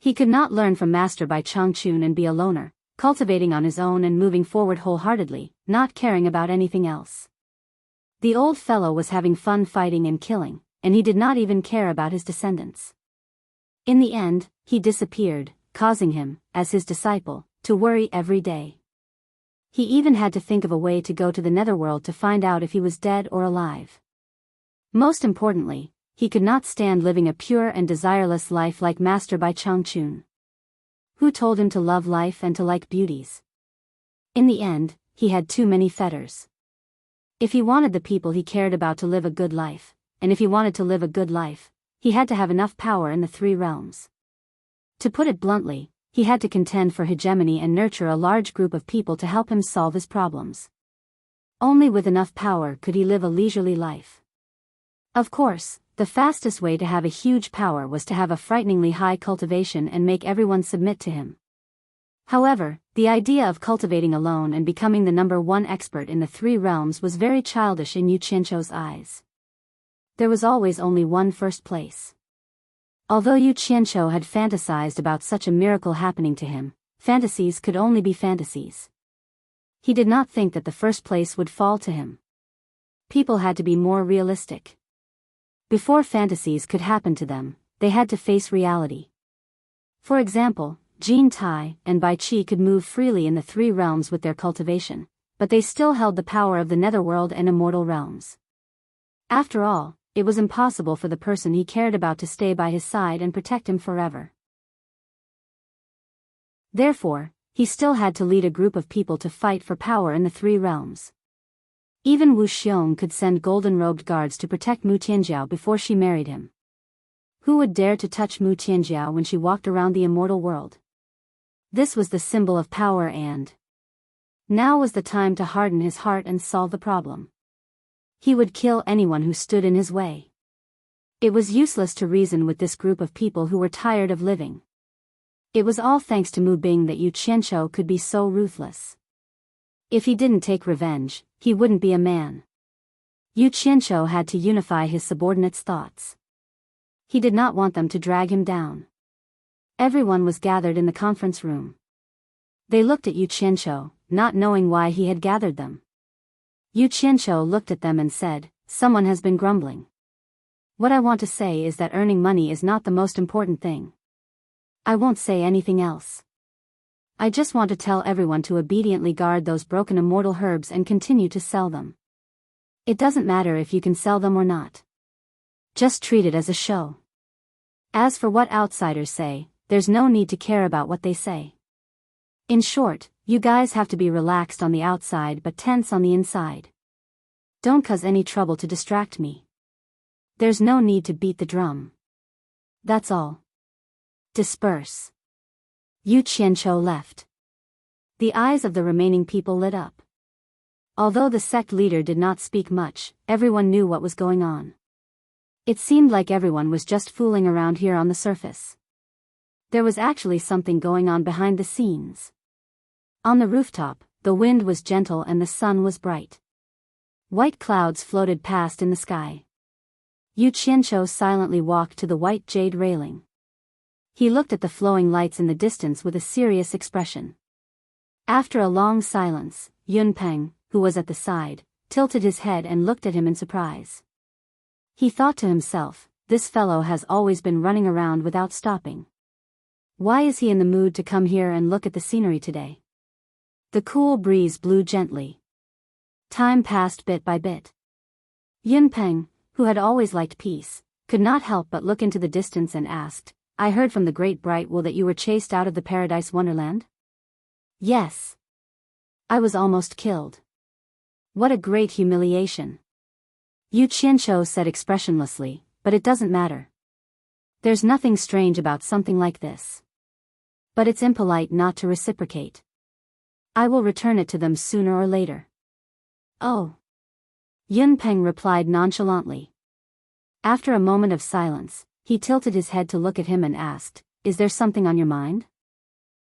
He could not learn from Master Bai Changchun and be a loner, cultivating on his own and moving forward wholeheartedly, not caring about anything else. The old fellow was having fun fighting and killing, and he did not even care about his descendants. In the end, he disappeared, causing him, as his disciple, to worry every day. He even had to think of a way to go to the netherworld to find out if he was dead or alive. Most importantly, he could not stand living a pure and desireless life like Master Bai Changchun. Who told him to love life and to like beauties? In the end, he had too many fetters. If he wanted the people he cared about to live a good life, and if he wanted to live a good life, he had to have enough power in the three realms. To put it bluntly, he had to contend for hegemony and nurture a large group of people to help him solve his problems. Only with enough power could he live a leisurely life. Of course, the fastest way to have a huge power was to have a frighteningly high cultivation and make everyone submit to him. However, the idea of cultivating alone and becoming the #1 expert in the three realms was very childish in Yu Qianqiu's eyes. There was always only one first place. Although Yu Qianqiu had fantasized about such a miracle happening to him, fantasies could only be fantasies. He did not think that the first place would fall to him. People had to be more realistic. Before fantasies could happen to them, they had to face reality. For example, Jin Tai and Bai Qi could move freely in the three realms with their cultivation, but they still held the power of the netherworld and immortal realms. After all, it was impossible for the person he cared about to stay by his side and protect him forever. Therefore, he still had to lead a group of people to fight for power in the three realms. Even Wu Xiong could send golden-robed guards to protect Mu Tianjiao before she married him. Who would dare to touch Mu Tianjiao when she walked around the immortal world? This was the symbol of power and Now was the time to harden his heart and solve the problem. He would kill anyone who stood in his way. It was useless to reason with this group of people who were tired of living. It was all thanks to Mu Bing that Yu Qianqiu could be so ruthless. If he didn't take revenge, he wouldn't be a man. Yu Qianqiu had to unify his subordinates' thoughts. He did not want them to drag him down. Everyone was gathered in the conference room. They looked at Yu Qianqiu, not knowing why he had gathered them. Yu Qianqiu looked at them and said, "Someone has been grumbling. What I want to say is that earning money is not the most important thing. I won't say anything else. I just want to tell everyone to obediently guard those broken immortal herbs and continue to sell them. It doesn't matter if you can sell them or not. Just treat it as a show. As for what outsiders say, there's no need to care about what they say. In short, you guys have to be relaxed on the outside but tense on the inside. Don't cause any trouble to distract me. There's no need to beat the drum. That's all. Disperse." Yu Qianqiu left. The eyes of the remaining people lit up. Although the sect leader did not speak much, everyone knew what was going on. It seemed like everyone was just fooling around here on the surface. There was actually something going on behind the scenes. On the rooftop, the wind was gentle and the sun was bright. White clouds floated past in the sky. Yu Qianqiu silently walked to the white jade railing. He looked at the flowing lights in the distance with a serious expression. After a long silence, Yun Peng, who was at the side, tilted his head and looked at him in surprise. He thought to himself, this fellow has always been running around without stopping. Why is he in the mood to come here and look at the scenery today? The cool breeze blew gently. Time passed bit by bit. Yun Peng, who had always liked peace, could not help but look into the distance and asked, "I heard from the Great Bright Will that you were chased out of the Paradise Wonderland?" "Yes. I was almost killed." "What a great humiliation." Yu Qianqiu said expressionlessly, "But it doesn't matter. There's nothing strange about something like this. But it's impolite not to reciprocate. I will return it to them sooner or later." "Oh." Yun Peng replied nonchalantly. After a moment of silence, he tilted his head to look at him and asked, "Is there something on your mind?"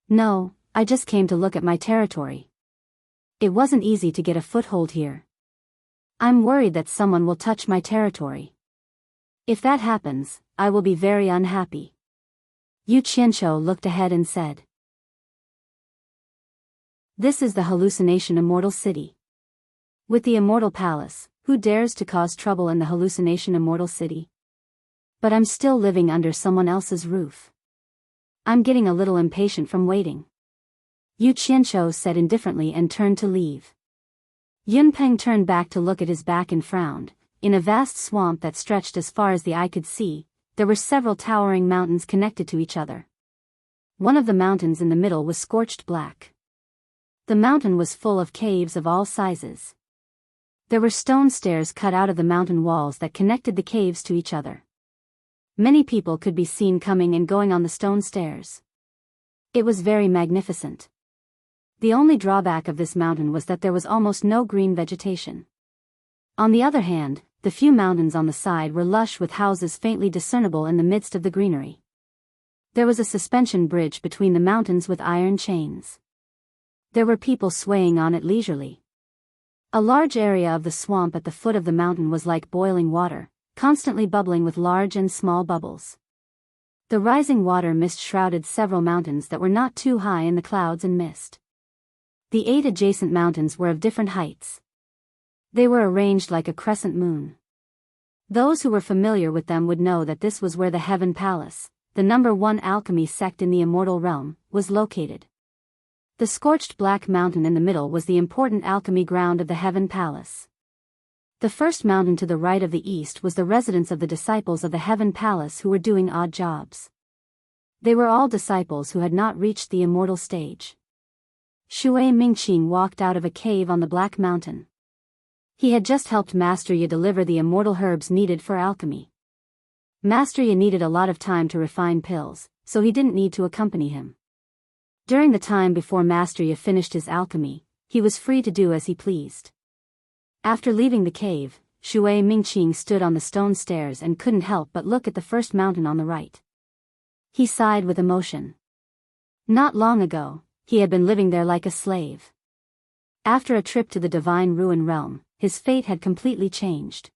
"No, I just came to look at my territory. It wasn't easy to get a foothold here. I'm worried that someone will touch my territory. If that happens, I will be very unhappy." Yu Qianqiu looked ahead and said, "This is the hallucination immortal city. With the immortal palace, who dares to cause trouble in the hallucination immortal city? But I'm still living under someone else's roof. I'm getting a little impatient from waiting." Yu Qianqiu said indifferently and turned to leave. Yun Peng turned back to look at his back and frowned. In a vast swamp that stretched as far as the eye could see, there were several towering mountains connected to each other. One of the mountains in the middle was scorched black. The mountain was full of caves of all sizes. There were stone stairs cut out of the mountain walls that connected the caves to each other. Many people could be seen coming and going on the stone stairs. It was very magnificent. The only drawback of this mountain was that there was almost no green vegetation. On the other hand, the few mountains on the side were lush with houses faintly discernible in the midst of the greenery. There was a suspension bridge between the mountains with iron chains. There were people swaying on it leisurely. A large area of the swamp at the foot of the mountain was like boiling water, constantly bubbling with large and small bubbles. The rising water mist shrouded several mountains that were not too high in the clouds and mist. The 8 adjacent mountains were of different heights. They were arranged like a crescent moon. Those who were familiar with them would know that this was where the Heaven Palace, the #1 alchemy sect in the immortal realm, was located. The scorched black mountain in the middle was the important alchemy ground of the Heaven Palace. The first mountain to the right of the east was the residence of the disciples of the Heaven Palace who were doing odd jobs. They were all disciples who had not reached the immortal stage. Shui Mingqing walked out of a cave on the Black Mountain. He had just helped Master Yi deliver the immortal herbs needed for alchemy. Master Yi needed a lot of time to refine pills, so he didn't need to accompany him. During the time before Master Yi finished his alchemy, he was free to do as he pleased. After leaving the cave, Shui Mingqing stood on the stone stairs and couldn't help but look at the first mountain on the right. He sighed with emotion. Not long ago, he had been living there like a slave. After a trip to the divine ruin realm, his fate had completely changed.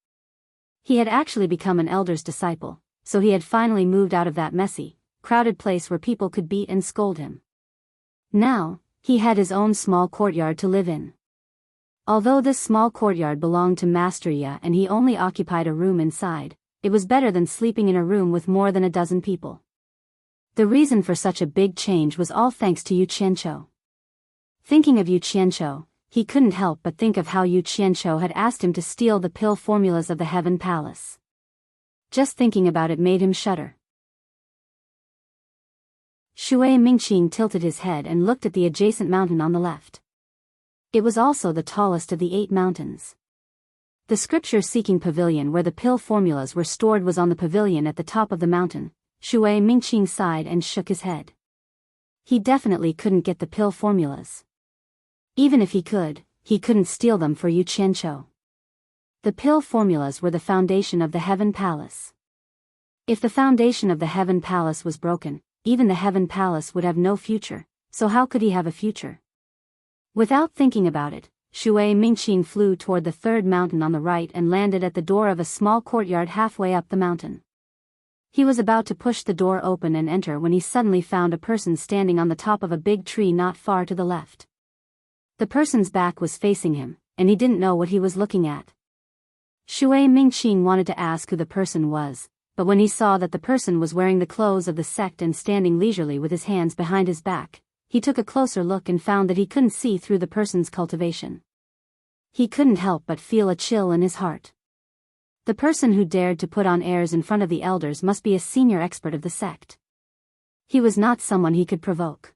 He had actually become an elder's disciple, so he had finally moved out of that messy, crowded place where people could beat and scold him. Now, he had his own small courtyard to live in. Although this small courtyard belonged to Master Yi and he only occupied a room inside, it was better than sleeping in a room with more than a dozen people. The reason for such a big change was all thanks to Yu Qianqiu. Thinking of Yu Qianqiu, he couldn't help but think of how Yu Qianqiu had asked him to steal the pill formulas of the Heaven Palace. Just thinking about it made him shudder. Shui Mingqing tilted his head and looked at the adjacent mountain on the left. It was also the tallest of the 8 mountains. The scripture-seeking pavilion where the pill formulas were stored was on the pavilion at the top of the mountain. Shui Mingqing sighed and shook his head. He definitely couldn't get the pill formulas. Even if he couldn't steal them for Yu Qianqiu. The pill formulas were the foundation of the Heaven Palace. If the foundation of the Heaven Palace was broken, even the Heaven Palace would have no future, so how could he have a future? Without thinking about it, Shui Mingqing flew toward the 3rd mountain on the right and landed at the door of a small courtyard halfway up the mountain. He was about to push the door open and enter when he suddenly found a person standing on the top of a big tree not far to the left. The person's back was facing him, and he didn't know what he was looking at. Shui Mingqing wanted to ask who the person was, but when he saw that the person was wearing the clothes of the sect and standing leisurely with his hands behind his back, he took a closer look and found that he couldn't see through the person's cultivation. He couldn't help but feel a chill in his heart. The person who dared to put on airs in front of the elders must be a senior expert of the sect. He was not someone he could provoke.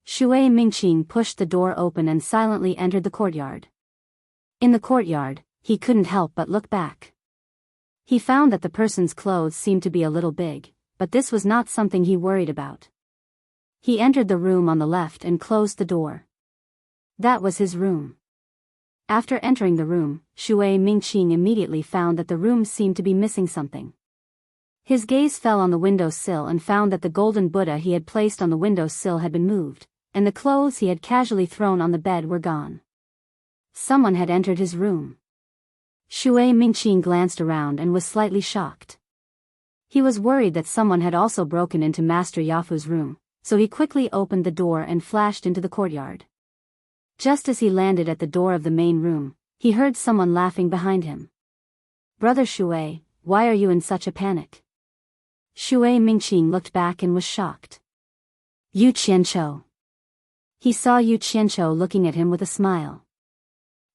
Shui Mingqing pushed the door open and silently entered the courtyard. In the courtyard, he couldn't help but look back. He found that the person's clothes seemed to be a little big, but this was not something he worried about. He entered the room on the left and closed the door. That was his room. After entering the room, Shui Mingqing immediately found that the room seemed to be missing something. His gaze fell on the windowsill and found that the golden Buddha he had placed on the windowsill had been moved, and the clothes he had casually thrown on the bed were gone. Someone had entered his room. Shui Mingqing glanced around and was slightly shocked. He was worried that someone had also broken into Master Yafu's room, so he quickly opened the door and flashed into the courtyard. Just as he landed at the door of the main room, he heard someone laughing behind him. "Brother Shui, why are you in such a panic?" Shui Mingqing looked back and was shocked. Yu Qianqiu. He saw Yu Qianqiu looking at him with a smile.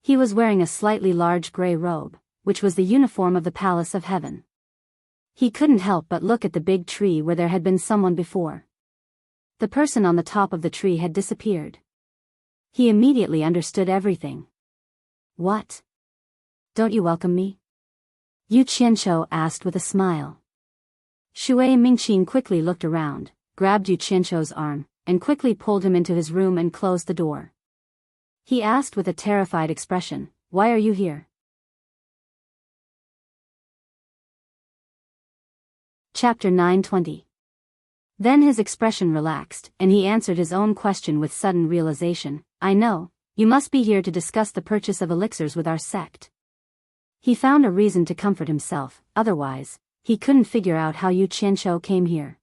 He was wearing a slightly large gray robe, which was the uniform of the Palace of Heaven. He couldn't help but look at the big tree where there had been someone before. The person on the top of the tree had disappeared. He immediately understood everything. "What? Don't you welcome me?" Yu Qianqiu asked with a smile. Shui Mingqing quickly looked around, grabbed Yu Qianqiu's arm, and quickly pulled him into his room and closed the door. He asked with a terrified expression, "Why are you here?" Chapter 920. Then his expression relaxed, and he answered his own question with sudden realization. "I know, you must be here to discuss the purchase of elixirs with our sect." He found a reason to comfort himself, otherwise, he couldn't figure out how Yu Qianqiu came here.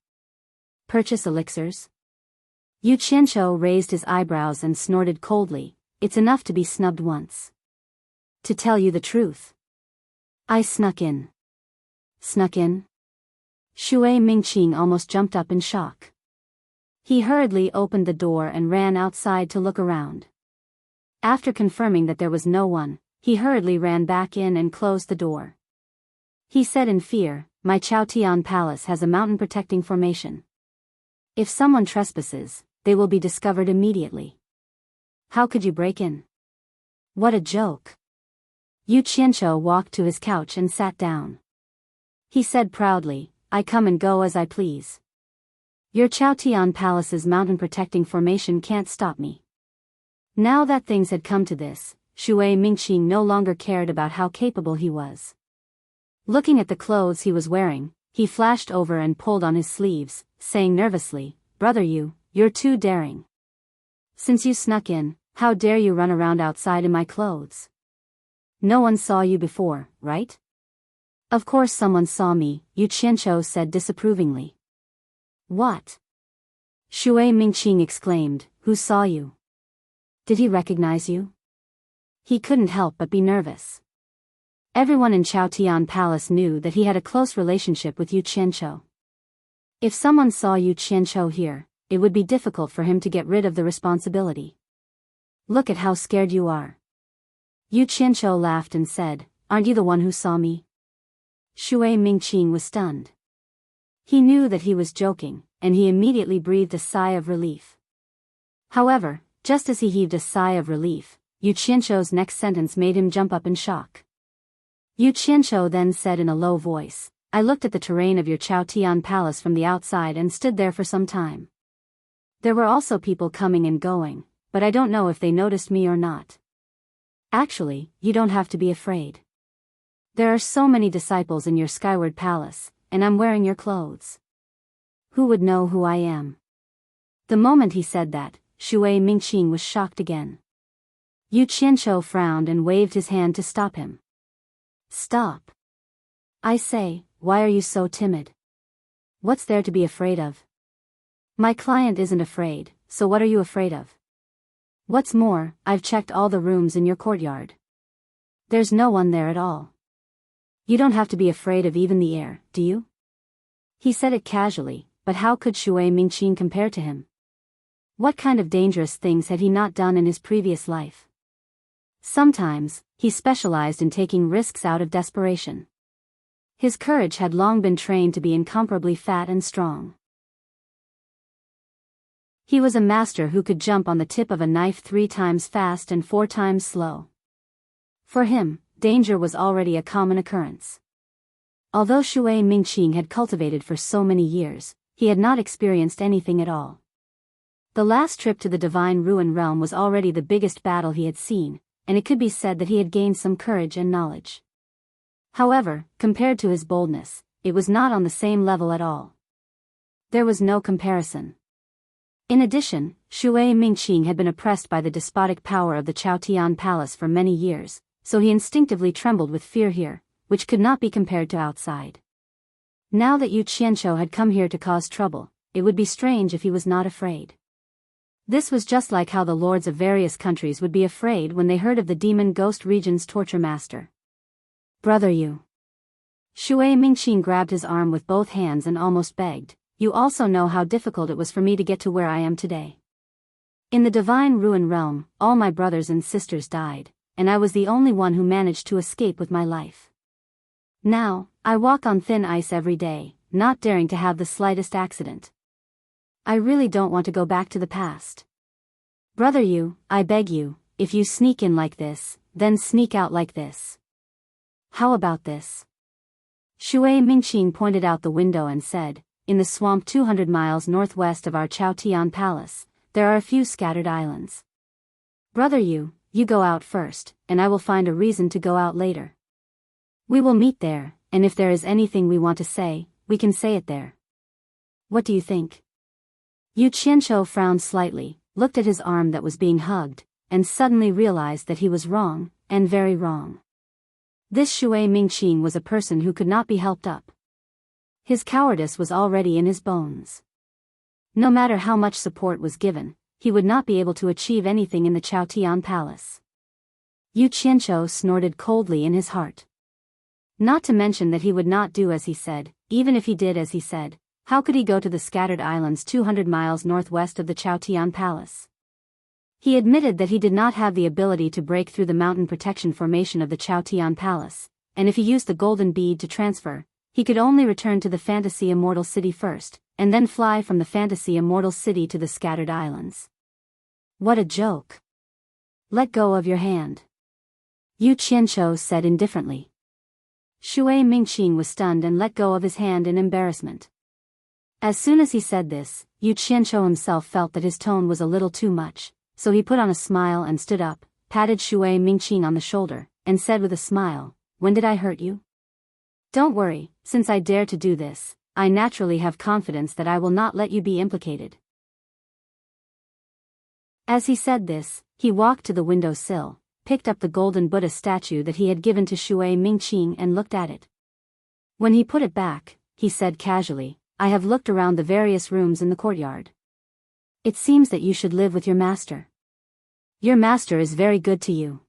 Purchase elixirs? Yu Qianqiu raised his eyebrows and snorted coldly. "It's enough to be snubbed once. To tell you the truth, I snuck in." Snuck in? Shui Mingqing almost jumped up in shock. He hurriedly opened the door and ran outside to look around. After confirming that there was no one, he hurriedly ran back in and closed the door. He said in fear, "My Chaotian Palace has a mountain protecting formation. If someone trespasses, they will be discovered immediately. How could you break in?" What a joke. Yu Qianqiu walked to his couch and sat down. He said proudly, "I come and go as I please. Your Chaotian Palace's mountain protecting formation can't stop me." Now that things had come to this, Shui Mingqing no longer cared about how capable he was. Looking at the clothes he was wearing, he flashed over and pulled on his sleeves, saying nervously, "Brother, you're too daring. Since you snuck in, how dare you run around outside in my clothes? No one saw you before, right?" "Of course someone saw me," Yu Qianqiu said disapprovingly. "What?" Shui Mingqing exclaimed, "Who saw you? Did he recognize you?" He couldn't help but be nervous. Everyone in Chaotian Palace knew that he had a close relationship with Yu Qianqiu. If someone saw Yu Qianqiu here, it would be difficult for him to get rid of the responsibility. "Look at how scared you are." Yu Qianqiu laughed and said, "Aren't you the one who saw me?" Shui Mingqing was stunned. He knew that he was joking, and he immediately breathed a sigh of relief. However, just as he heaved a sigh of relief, Yu Qianqiu's next sentence made him jump up in shock. Yu Qianqiu then said in a low voice, "I looked at the terrain of your Chaotian Palace from the outside and stood there for some time. There were also people coming and going, but I don't know if they noticed me or not. Actually, you don't have to be afraid. There are so many disciples in your Skyward Palace, and I'm wearing your clothes. Who would know who I am?" The moment he said that, Shui Mingqing was shocked again. Yu Qianqiu frowned and waved his hand to stop him. "Stop. I say, why are you so timid? What's there to be afraid of? My client isn't afraid, so what are you afraid of? What's more, I've checked all the rooms in your courtyard. There's no one there at all. You don't have to be afraid of even the air, do you?" He said it casually, but how could Shui Mingqing compare to him? What kind of dangerous things had he not done in his previous life? Sometimes, he specialized in taking risks out of desperation. His courage had long been trained to be incomparably fat and strong. He was a master who could jump on the tip of a knife 3 times fast and 4 times slow. For him, danger was already a common occurrence. Although Shui Mingqing had cultivated for so many years, he had not experienced anything at all. The last trip to the Divine Ruin Realm was already the biggest battle he had seen, and it could be said that he had gained some courage and knowledge. However, compared to his boldness, it was not on the same level at all. There was no comparison. In addition, Shui Mingqing had been oppressed by the despotic power of the Chaotian Palace for many years, so he instinctively trembled with fear here, which could not be compared to outside. Now that Yu Qianqiu had come here to cause trouble, it would be strange if he was not afraid. This was just like how the lords of various countries would be afraid when they heard of the demon ghost region's torture master. "Brother Yu." Shui Mingqing grabbed his arm with both hands and almost begged, "You also know how difficult it was for me to get to where I am today. In the Divine Ruin Realm, all my brothers and sisters died, and I was the only one who managed to escape with my life. Now, I walk on thin ice every day, not daring to have the slightest accident. I really don't want to go back to the past. Brother Yu, I beg you, if you sneak in like this, then sneak out like this. How about this?" Shui Mingqing pointed out the window and said, "In the swamp 200 miles northwest of our Chaotian Palace, there are a few scattered islands. Brother Yu, you go out first, and I will find a reason to go out later. We will meet there, and if there is anything we want to say, we can say it there. What do you think?" Yu Qianqiu frowned slightly, looked at his arm that was being hugged, and suddenly realized that he was wrong, and very wrong. This Shui Mingqing was a person who could not be helped up. His cowardice was already in his bones. No matter how much support was given, he would not be able to achieve anything in the Chaotian Palace. Yu Qianqiu snorted coldly in his heart. Not to mention that he would not do as he said. Even if he did as he said, how could he go to the scattered islands 200 miles northwest of the Chaotian Palace? He admitted that he did not have the ability to break through the mountain protection formation of the Chaotian Palace, and if he used the golden bead to transfer, he could only return to the Fantasy Immortal City first, and then fly from the Fantasy Immortal City to the scattered islands. What a joke. "Let go of your hand," Yu Qianqiu said indifferently. Shui Mingqing was stunned and let go of his hand in embarrassment. As soon as he said this, Yu Qianqiu himself felt that his tone was a little too much, so he put on a smile and stood up, patted Shui Mingqing on the shoulder, and said with a smile, "When did I hurt you? Don't worry, since I dare to do this, I naturally have confidence that I will not let you be implicated." As he said this, he walked to the window sill, picked up the golden Buddha statue that he had given to Shui Mingqing and looked at it. When he put it back, he said casually, "I have looked around the various rooms in the courtyard. It seems that you should live with your master. Your master is very good to you.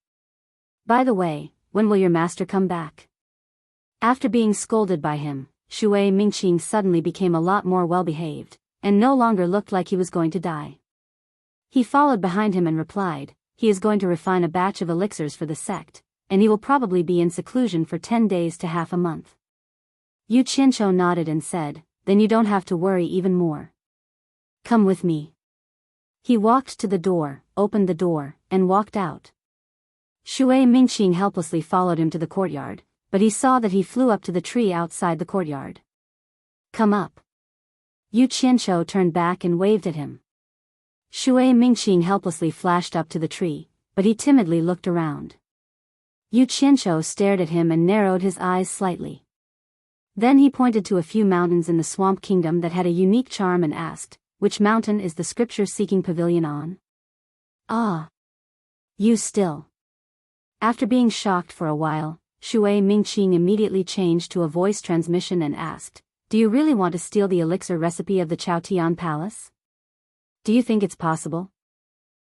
By the way, when will your master come back?" After being scolded by him, Shui Mingqing suddenly became a lot more well-behaved, and no longer looked like he was going to die. He followed behind him and replied, "He is going to refine a batch of elixirs for the sect, and he will probably be in seclusion for 10 days to half a month." Yu Qianqiu nodded and said, "Then you don't have to worry even more. Come with me." He walked to the door, opened the door, and walked out. Shui Mingqing helplessly followed him to the courtyard, but he saw that he flew up to the tree outside the courtyard. "Come up." Yu Qianqiu turned back and waved at him. Shui Mingqing helplessly flashed up to the tree, but he timidly looked around. Yu Qianqiu stared at him and narrowed his eyes slightly. Then he pointed to a few mountains in the Swamp Kingdom that had a unique charm and asked, "Which mountain is the scripture-seeking pavilion on?" "Ah. You still." After being shocked for a while, Shui Mingqing immediately changed to a voice transmission and asked, "Do you really want to steal the elixir recipe of the Chaotian Palace? Do you think it's possible?"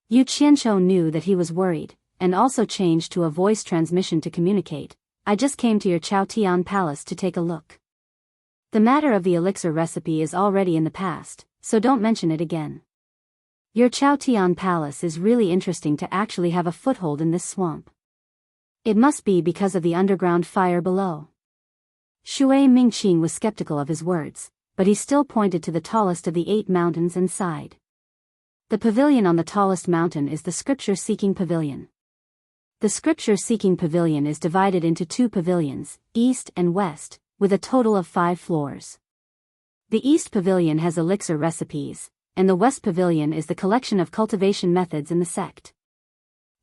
Yu Qianqiu knew that he was worried, and also changed to a voice transmission to communicate, "I just came to your Chaotian Palace to take a look. The matter of the elixir recipe is already in the past, so don't mention it again. Your Chaotian Palace is really interesting to actually have a foothold in this swamp. It must be because of the underground fire below." Shui Mingqing was skeptical of his words, but he still pointed to the tallest of the 8 mountains and sighed. "The pavilion on the tallest mountain is the scripture-seeking pavilion. The scripture-seeking pavilion is divided into 2 pavilions, east and west, with a total of 5 floors. The east pavilion has elixir recipes, and the west pavilion is the collection of cultivation methods in the sect.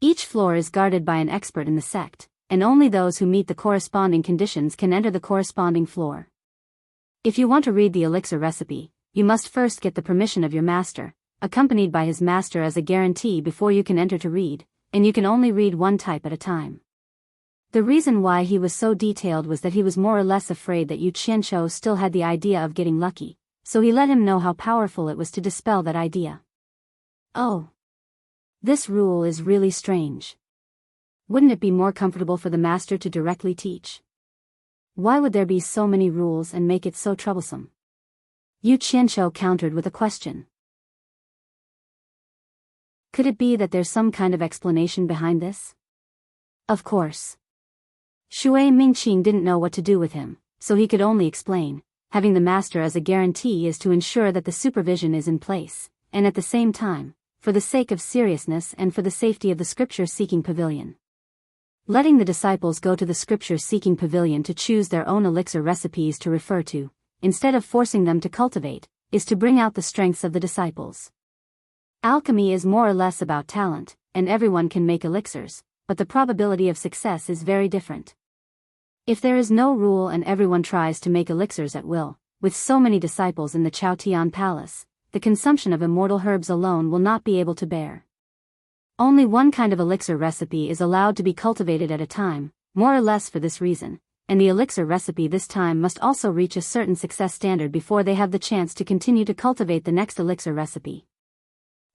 Each floor is guarded by an expert in the sect, and only those who meet the corresponding conditions can enter the corresponding floor. If you want to read the elixir recipe, you must first get the permission of your master, accompanied by his master as a guarantee before you can enter to read, and you can only read one type at a time." The reason why he was so detailed was that he was more or less afraid that Yu Qianqiu still had the idea of getting lucky, so he let him know how powerful it was to dispel that idea. "Oh. This rule is really strange. Wouldn't it be more comfortable for the master to directly teach? Why would there be so many rules and make it so troublesome?" Yu Qianqiu countered with a question. Could it be that there's some kind of explanation behind this? Of course. Shui Mingqing didn't know what to do with him, so he could only explain, having the master as a guarantee is to ensure that the supervision is in place, and at the same time, for the sake of seriousness and for the safety of the scripture-seeking pavilion. Letting the disciples go to the scripture-seeking pavilion to choose their own elixir recipes to refer to, instead of forcing them to cultivate, is to bring out the strengths of the disciples. Alchemy is more or less about talent, and everyone can make elixirs, but the probability of success is very different. If there is no rule and everyone tries to make elixirs at will, with so many disciples in the Chaotian Palace, the consumption of immortal herbs alone will not be able to bear. Only one kind of elixir recipe is allowed to be cultivated at a time, more or less for this reason, and the elixir recipe this time must also reach a certain success standard before they have the chance to continue to cultivate the next elixir recipe.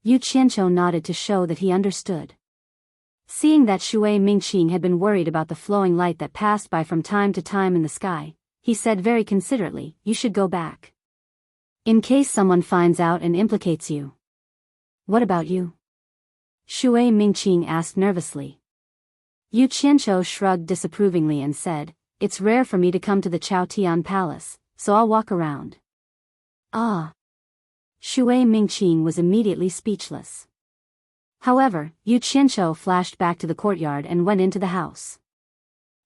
Yu Qianqiu nodded to show that he understood. Seeing that Shui Mingqing had been worried about the flowing light that passed by from time to time in the sky, he said very considerately, "You should go back. In case someone finds out and implicates you." "What about you?" Shui Mingqing asked nervously. Yu Qianqiu shrugged disapprovingly and said, "It's rare for me to come to the Chaotian Palace, so I'll walk around." "Ah." Shui Mingqing was immediately speechless. However, Yu Qianqiu flashed back to the courtyard and went into the house.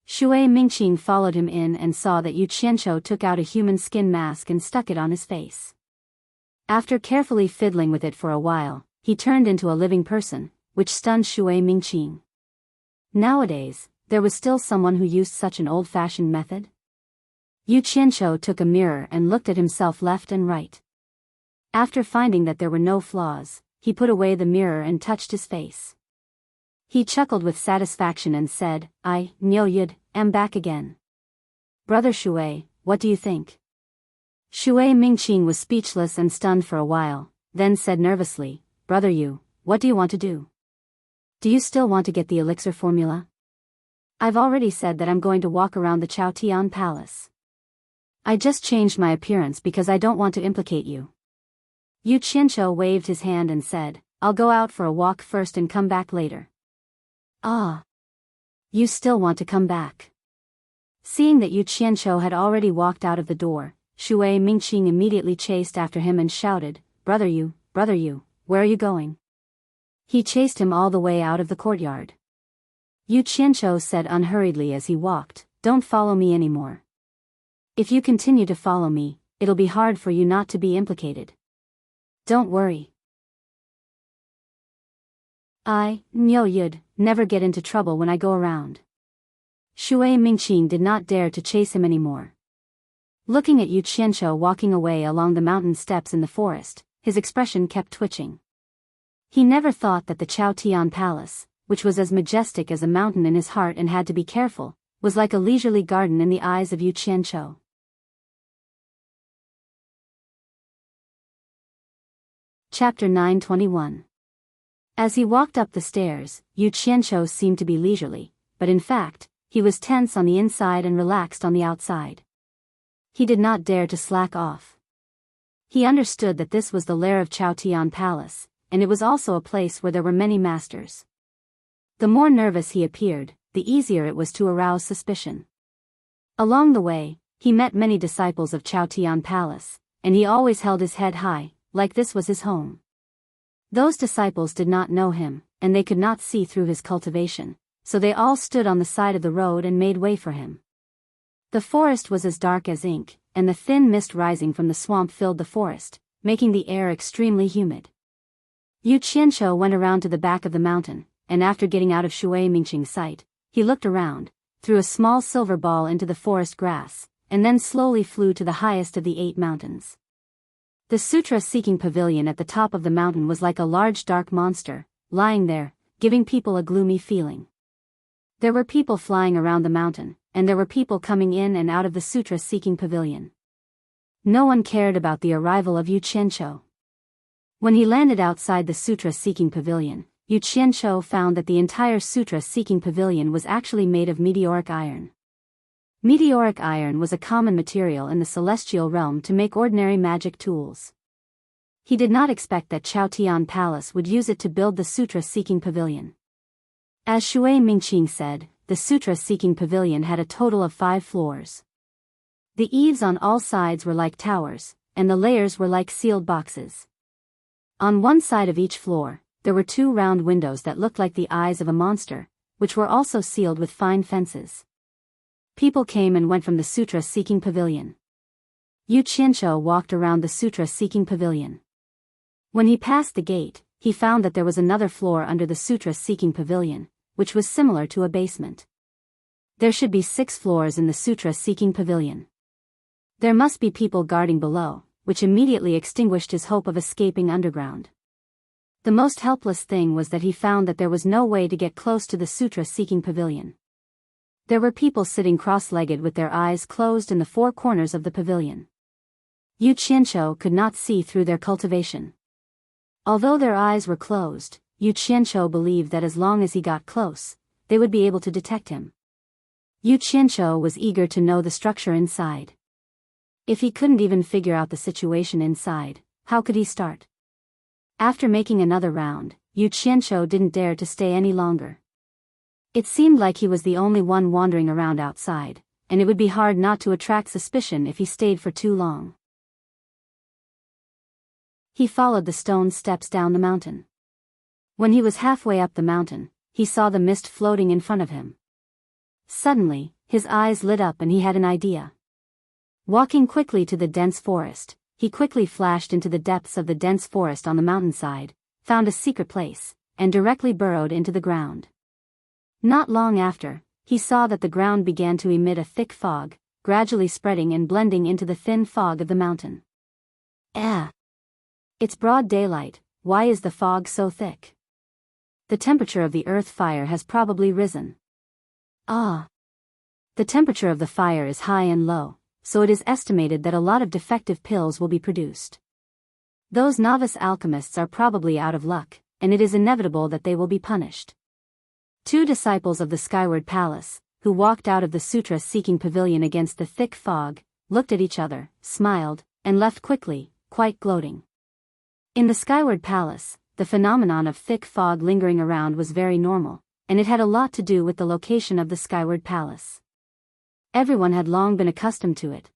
Shui Mingqing followed him in and saw that Yu Qianqiu took out a human skin mask and stuck it on his face. After carefully fiddling with it for a while, he turned into a living person, which stunned Shui Mingqing. Nowadays, there was still someone who used such an old-fashioned method? Yu Qianqiu took a mirror and looked at himself left and right. After finding that there were no flaws, he put away the mirror and touched his face. He chuckled with satisfaction and said, "I, Niu Yud, am back again. Brother Shui, what do you think?" Shui Mingqing was speechless and stunned for a while, then said nervously, "Brother Yu, what do you want to do? Do you still want to get the elixir formula? I've already said that I'm going to walk around the Chaotian Palace. I just changed my appearance because I don't want to implicate you." Yu Qianqiu waved his hand and said, "I'll go out for a walk first and come back later." "Ah. You still want to come back?" Seeing that Yu Qianqiu had already walked out of the door, Shui Mingqing immediately chased after him and shouted, Brother Yu, where are you going?" He chased him all the way out of the courtyard. Yu Qianqiu said unhurriedly as he walked, "Don't follow me anymore. If you continue to follow me, it'll be hard for you not to be implicated. Don't worry. I, Niu Yud, never get into trouble when I go around." Shui Mingqing did not dare to chase him anymore. Looking at Yu Qianqiu walking away along the mountain steps in the forest, his expression kept twitching. He never thought that the Chaotian Palace, which was as majestic as a mountain in his heart and had to be careful, was like a leisurely garden in the eyes of Yu Qianqiu. Chapter 921. As he walked up the stairs, Yu Qianqiu seemed to be leisurely, but in fact, he was tense on the inside and relaxed on the outside. He did not dare to slack off. He understood that this was the lair of Chaotian Palace, and it was also a place where there were many masters. The more nervous he appeared, the easier it was to arouse suspicion. Along the way, he met many disciples of Chaotian Palace, and he always held his head high, like this was his home. Those disciples did not know him, and they could not see through his cultivation, so they all stood on the side of the road and made way for him. The forest was as dark as ink, and the thin mist rising from the swamp filled the forest, making the air extremely humid. Yu Qianqiu went around to the back of the mountain, and after getting out of Shui Mingqing's sight, he looked around, threw a small silver ball into the forest grass, and then slowly flew to the highest of the 8 mountains. The sutra-seeking pavilion at the top of the mountain was like a large dark monster, lying there, giving people a gloomy feeling. There were people flying around the mountain, and there were people coming in and out of the sutra-seeking pavilion. No one cared about the arrival of Yu Qianqiu. When he landed outside the sutra-seeking pavilion, Yu Qianqiu found that the entire sutra-seeking pavilion was actually made of meteoric iron. Meteoric iron was a common material in the celestial realm to make ordinary magic tools. He did not expect that Chaotian Palace would use it to build the sutra-seeking pavilion. As Shui Mingqing said, the sutra-seeking pavilion had a total of 5 floors. The eaves on all sides were like towers, and the layers were like sealed boxes. On one side of each floor, there were 2 round windows that looked like the eyes of a monster, which were also sealed with fine fences. People came and went from the sutra-seeking pavilion. Yu Qianqiu walked around the sutra-seeking pavilion. When he passed the gate, he found that there was another floor under the sutra-seeking pavilion, which was similar to a basement. There should be 6 floors in the sutra-seeking pavilion. There must be people guarding below, which immediately extinguished his hope of escaping underground. The most helpless thing was that he found that there was no way to get close to the sutra-seeking pavilion. There were people sitting cross-legged with their eyes closed in the 4 corners of the pavilion. Yu Qianqiu could not see through their cultivation. Although their eyes were closed, Yu Qianqiu believed that as long as he got close, they would be able to detect him. Yu Qianqiu was eager to know the structure inside. If he couldn't even figure out the situation inside, how could he start? After making another round, Yu Qianqiu didn't dare to stay any longer. It seemed like he was the only one wandering around outside, and it would be hard not to attract suspicion if he stayed for too long. He followed the stone steps down the mountain. When he was halfway up the mountain, he saw the mist floating in front of him. Suddenly, his eyes lit up and he had an idea. Walking quickly to the dense forest, he quickly flashed into the depths of the dense forest on the mountainside, found a secret place, and directly burrowed into the ground. Not long after, he saw that the ground began to emit a thick fog, gradually spreading and blending into the thin fog of the mountain. It's broad daylight, why is the fog so thick? The temperature of the earth fire has probably risen. The temperature of the fire is high and low, so it is estimated that a lot of defective pills will be produced. Those novice alchemists are probably out of luck, and it is inevitable that they will be punished. 2 disciples of the Skyward Palace, who walked out of the sutra-seeking pavilion against the thick fog, looked at each other, smiled, and left quickly, quite gloating. In the Skyward Palace, the phenomenon of thick fog lingering around was very normal, and it had a lot to do with the location of the Skyward Palace. Everyone had long been accustomed to it.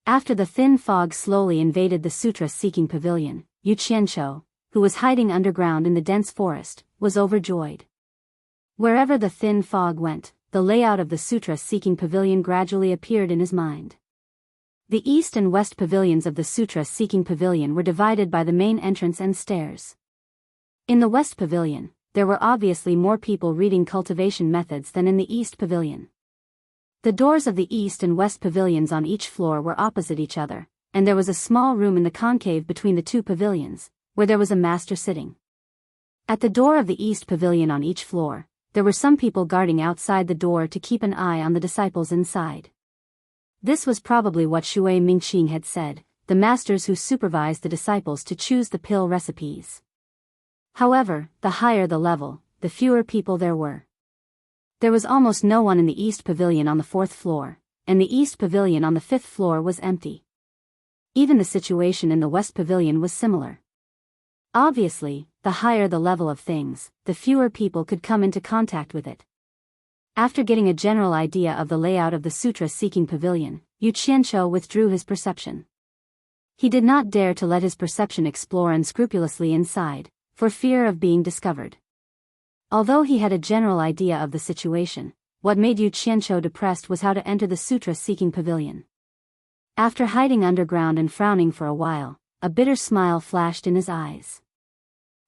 After the thin fog slowly invaded the sutra-seeking pavilion, Yu Qianqiu, who was hiding underground in the dense forest, was overjoyed. Wherever the thin fog went, the layout of the sutra-seeking pavilion gradually appeared in his mind. The east and west pavilions of the sutra-seeking pavilion were divided by the main entrance and stairs. In the west pavilion, there were obviously more people reading cultivation methods than in the east pavilion. The doors of the east and west pavilions on each floor were opposite each other, and there was a small room in the concave between the 2 pavilions, where there was a master sitting. At the door of the east pavilion on each floor, there were some people guarding outside the door to keep an eye on the disciples inside. This was probably what Shui Mingqing had said, the masters who supervised the disciples to choose the pill recipes. However, the higher the level, the fewer people there were. There was almost no one in the east pavilion on the 4th floor, and the east pavilion on the 5th floor was empty. Even the situation in the west pavilion was similar. Obviously, the higher the level of things, the fewer people could come into contact with it. After getting a general idea of the layout of the sutra-seeking pavilion, Yu Qianqiu withdrew his perception. He did not dare to let his perception explore unscrupulously inside, for fear of being discovered. Although he had a general idea of the situation, what made Yu Qianqiu depressed was how to enter the sutra-seeking pavilion. After hiding underground and frowning for a while, a bitter smile flashed in his eyes.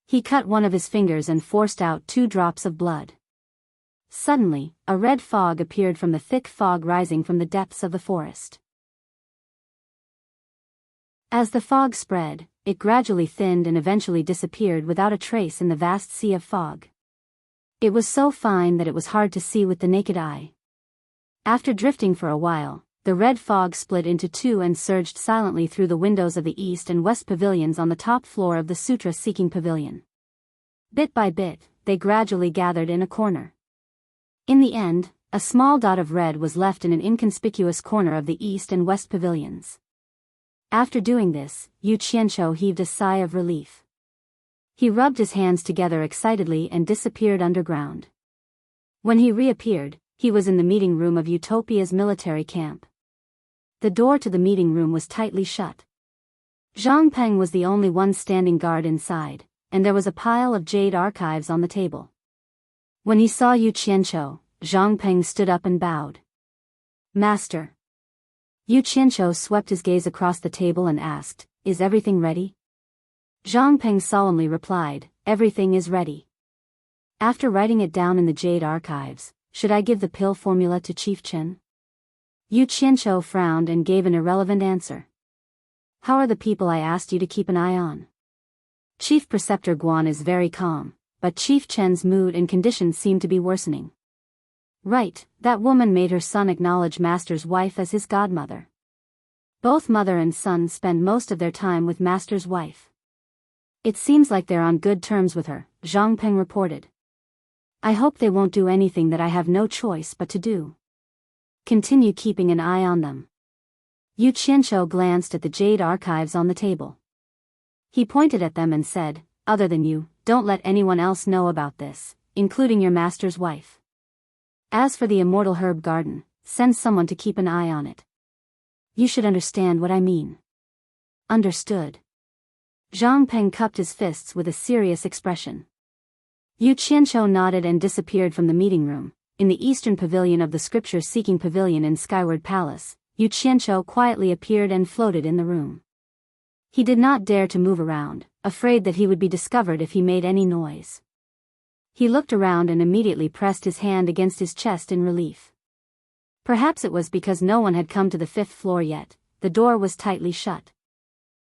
He cut one of his fingers and forced out 2 drops of blood. Suddenly, a red fog appeared from the thick fog rising from the depths of the forest. As the fog spread, it gradually thinned and eventually disappeared without a trace in the vast sea of fog. It was so fine that it was hard to see with the naked eye. After drifting for a while, the red fog split into 2 and surged silently through the windows of the east and west pavilions on the top floor of the sutra-seeking pavilion. Bit by bit, they gradually gathered in a corner. In the end, a small dot of red was left in an inconspicuous corner of the east and west pavilions. After doing this, Yu Qianqiu heaved a sigh of relief. He rubbed his hands together excitedly and disappeared underground. When he reappeared, he was in the meeting room of Utopia's military camp. The door to the meeting room was tightly shut. Zhang Peng was the only one standing guard inside, and there was a pile of jade archives on the table. When he saw Yu Qianqiu, Zhang Peng stood up and bowed. "Master." Yu Qianqiu swept his gaze across the table and asked, "Is everything ready?" Zhang Peng solemnly replied, "Everything is ready." After writing it down in the jade archives, should I give the pill formula to Chief Chen? Yu Qianqiu frowned and gave an irrelevant answer. "How are the people I asked you to keep an eye on?" Chief Preceptor Guan is very calm, but Chief Chen's mood and condition seem to be worsening. Right, that woman made her son acknowledge Master's wife as his godmother. Both mother and son spend most of their time with Master's wife. It seems like they're on good terms with her, Zhang Peng reported. I hope they won't do anything that I have no choice but to do. Continue keeping an eye on them. Yu Qianqiu glanced at the jade archives on the table. He pointed at them and said, "Other than you, don't let anyone else know about this, including your master's wife. As for the immortal herb garden, send someone to keep an eye on it. You should understand what I mean." "Understood." Zhang Peng cupped his fists with a serious expression. Yu Qianqiu nodded and disappeared from the meeting room. In the eastern pavilion of the scripture-seeking pavilion in Skyward Palace, Yu Qianqiu quietly appeared and floated in the room. He did not dare to move around, afraid that he would be discovered if he made any noise. He looked around and immediately pressed his hand against his chest in relief. Perhaps it was because no one had come to the 5th floor yet, the door was tightly shut.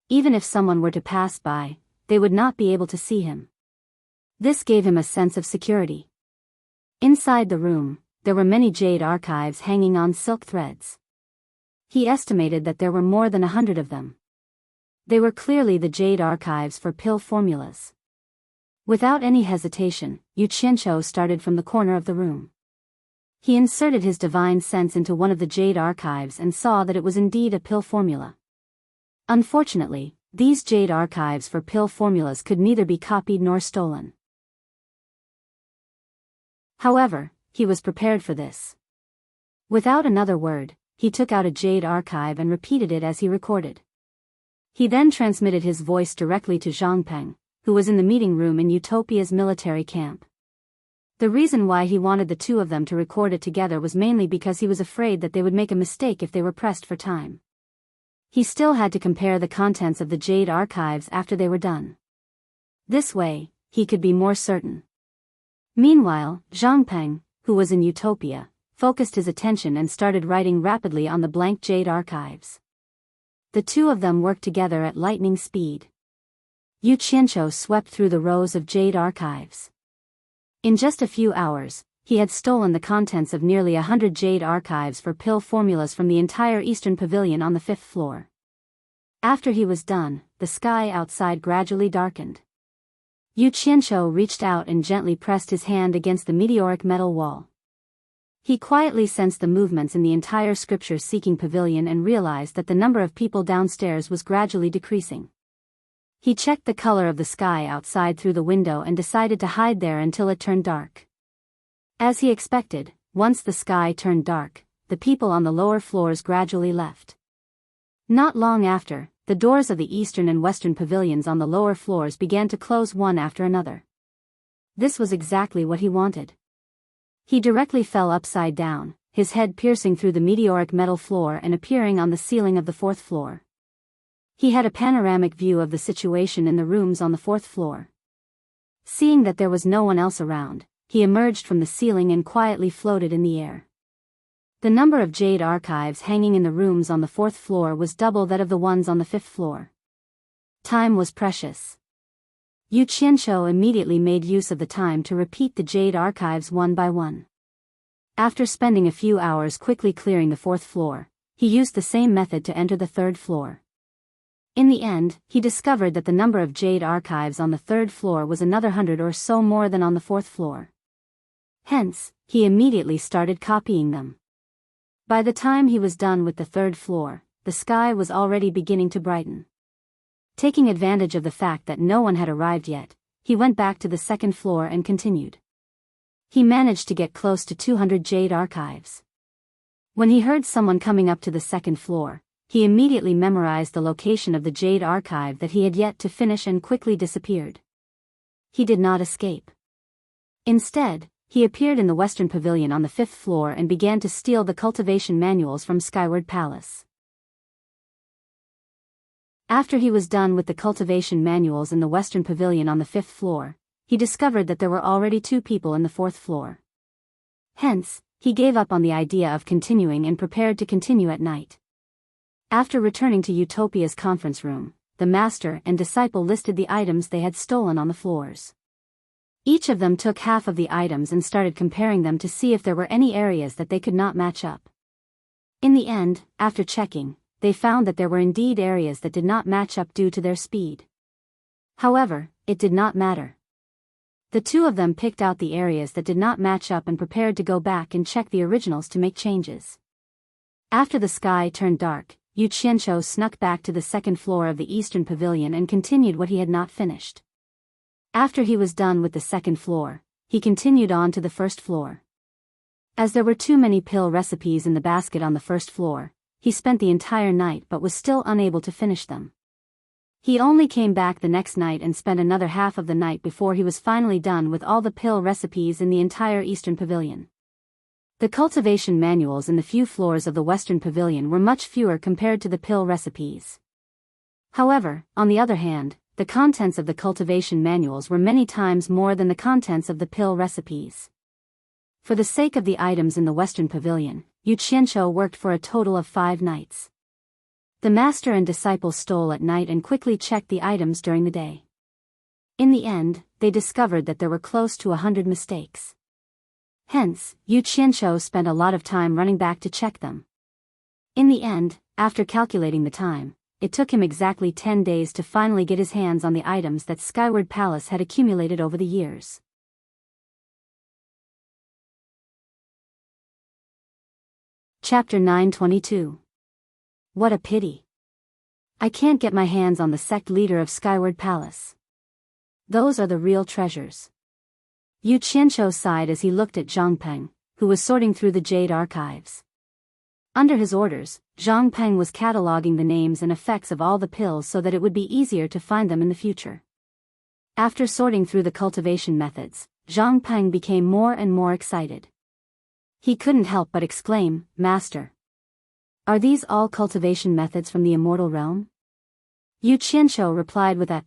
Even if someone were to pass by, they would not be able to see him. This gave him a sense of security. Inside the room, there were many jade archives hanging on silk threads. He estimated that there were more than 100 of them. They were clearly the jade archives for pill formulas. Without any hesitation, Yu Qianqiu started from the corner of the room. He inserted his divine sense into one of the jade archives and saw that it was indeed a pill formula. Unfortunately, these jade archives for pill formulas could neither be copied nor stolen. However, he was prepared for this. Without another word, he took out a jade archive and repeated it as he recorded. He then transmitted his voice directly to Zhang Peng, who was in the meeting room in Utopia's military camp. The reason why he wanted the two of them to record it together was mainly because he was afraid that they would make a mistake if they were pressed for time. He still had to compare the contents of the jade archives after they were done. This way, he could be more certain. Meanwhile, Zhang Peng, who was in Utopia, focused his attention and started writing rapidly on the blank jade archives. The two of them worked together at lightning speed. Yu Qianqiu swept through the rows of jade archives. In just a few hours, he had stolen the contents of nearly 100 jade archives for pill formulas from the entire Eastern Pavilion on the 5th floor. After he was done, the sky outside gradually darkened. Yu Qianqiu reached out and gently pressed his hand against the meteoric metal wall. He quietly sensed the movements in the entire scripture-seeking pavilion and realized that the number of people downstairs was gradually decreasing. He checked the color of the sky outside through the window and decided to hide there until it turned dark. As he expected, once the sky turned dark, the people on the lower floors gradually left. Not long after, the doors of the eastern and western pavilions on the lower floors began to close one after another. This was exactly what he wanted. He directly fell upside down, his head piercing through the meteoric metal floor and appearing on the ceiling of the 4th floor. He had a panoramic view of the situation in the rooms on the 4th floor. Seeing that there was no one else around, he emerged from the ceiling and quietly floated in the air. The number of jade archives hanging in the rooms on the 4th floor was double that of the ones on the 5th floor. Time was precious. Yu Qianqiu immediately made use of the time to repeat the jade archives one by one. After spending a few hours quickly clearing the 4th floor, he used the same method to enter the 3rd floor. In the end, he discovered that the number of jade archives on the 3rd floor was another 100 or so more than on the 4th floor. Hence, he immediately started copying them. By the time he was done with the 3rd floor, the sky was already beginning to brighten. Taking advantage of the fact that no one had arrived yet, he went back to the 2nd floor and continued. He managed to get close to 200 jade archives. When he heard someone coming up to the 2nd floor, he immediately memorized the location of the jade archive that he had yet to finish and quickly disappeared. He did not escape. Instead, he appeared in the Western Pavilion on the 5th floor and began to steal the cultivation manuals from Skyward Palace. After he was done with the cultivation manuals in the Western Pavilion on the 5th floor, he discovered that there were already 2 people in the 4th floor. Hence, he gave up on the idea of continuing and prepared to continue at night. After returning to Utopia's conference room, the master and disciple listed the items they had stolen on the floors. Each of them took half of the items and started comparing them to see if there were any areas that they could not match up. In the end, after checking, they found that there were indeed areas that did not match up due to their speed. However, it did not matter. The 2 of them picked out the areas that did not match up and prepared to go back and check the originals to make changes. After the sky turned dark, Yu Qianqiu snuck back to the 2nd floor of the Eastern Pavilion and continued what he had not finished. After he was done with the 2nd floor, he continued on to the 1st floor. As there were too many pill recipes in the basket on the 1st floor, he spent the entire night but was still unable to finish them. He only came back the next night and spent another half of the night before he was finally done with all the pill recipes in the entire Eastern Pavilion. The cultivation manuals in the few floors of the Western Pavilion were much fewer compared to the pill recipes. However, on the other hand, the contents of the cultivation manuals were many times more than the contents of the pill recipes. For the sake of the items in the Western Pavilion, Yu Qianqiu worked for a total of 5 nights. The master and disciple stole at night and quickly checked the items during the day. In the end, they discovered that there were close to 100 mistakes. Hence, Yu Qianqiu spent a lot of time running back to check them. In the end, after calculating the time, it took him exactly 10 days to finally get his hands on the items that Skyward Palace had accumulated over the years. Chapter 922. What a pity. I can't get my hands on the sect leader of Skyward Palace. Those are the real treasures. Yu Qianqiu sighed as he looked at Zhang Peng, who was sorting through the jade archives. Under his orders, Zhang Peng was cataloging the names and effects of all the pills so that it would be easier to find them in the future. After sorting through the cultivation methods, Zhang Peng became more and more excited. He couldn't help but exclaim, "Master! Are these all cultivation methods from the immortal realm?" Yu Qianqiu replied with a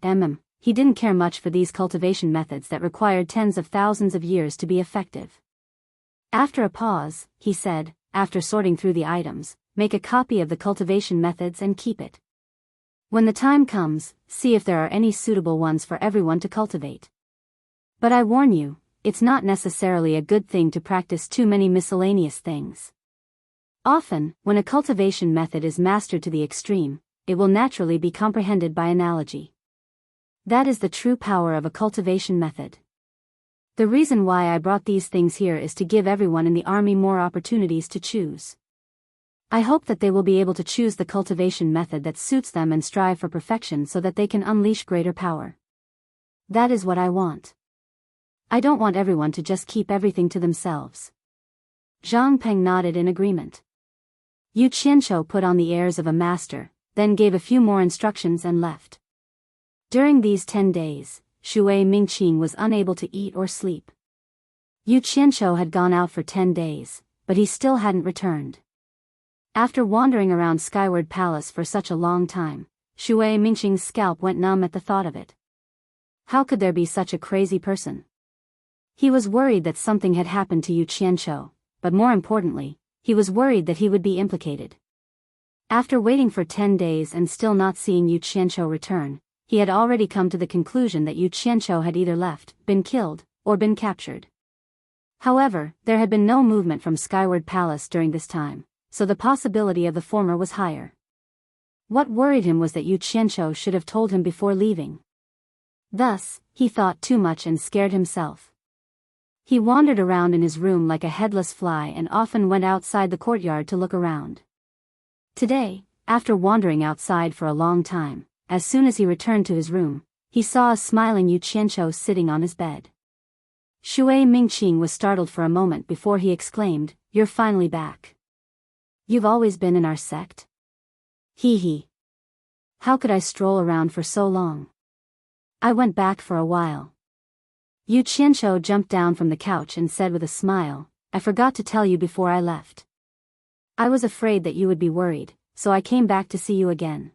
He didn't care much for these cultivation methods that required tens of thousands of years to be effective. After a pause, he said, "After sorting through the items, make a copy of the cultivation methods and keep it. When the time comes, see if there are any suitable ones for everyone to cultivate. But I warn you, it's not necessarily a good thing to practice too many miscellaneous things. Often, when a cultivation method is mastered to the extreme, it will naturally be comprehended by analogy. That is the true power of a cultivation method. The reason why I brought these things here is to give everyone in the army more opportunities to choose. I hope that they will be able to choose the cultivation method that suits them and strive for perfection so that they can unleash greater power. That is what I want. I don't want everyone to just keep everything to themselves." Zhang Peng nodded in agreement. Yu Qianqiu put on the airs of a master, then gave a few more instructions and left. During these 10 days, Shui Mingqing was unable to eat or sleep. Yu Qianqiu had gone out for 10 days, but he still hadn't returned. After wandering around Skyward Palace for such a long time, Shui Mingqing's scalp went numb at the thought of it. How could there be such a crazy person? He was worried that something had happened to Yu Qianqiu, but more importantly, he was worried that he would be implicated. After waiting for 10 days and still not seeing Yu Qianqiu return, he had already come to the conclusion that Yu Qianqiu had either left, been killed, or been captured. However, there had been no movement from Skyward Palace during this time, so the possibility of the former was higher. What worried him was that Yu Qianqiu should have told him before leaving. Thus, he thought too much and scared himself. He wandered around in his room like a headless fly and often went outside the courtyard to look around. Today, after wandering outside for a long time, as soon as he returned to his room, he saw a smiling Yu Qianqiu sitting on his bed. Shui Mingqing was startled for a moment before he exclaimed, "You're finally back. You've always been in our sect?" He. How could I stroll around for so long? I went back for a while." Yu Qianqiu jumped down from the couch and said with a smile, "I forgot to tell you before I left. I was afraid that you would be worried, so I came back to see you again.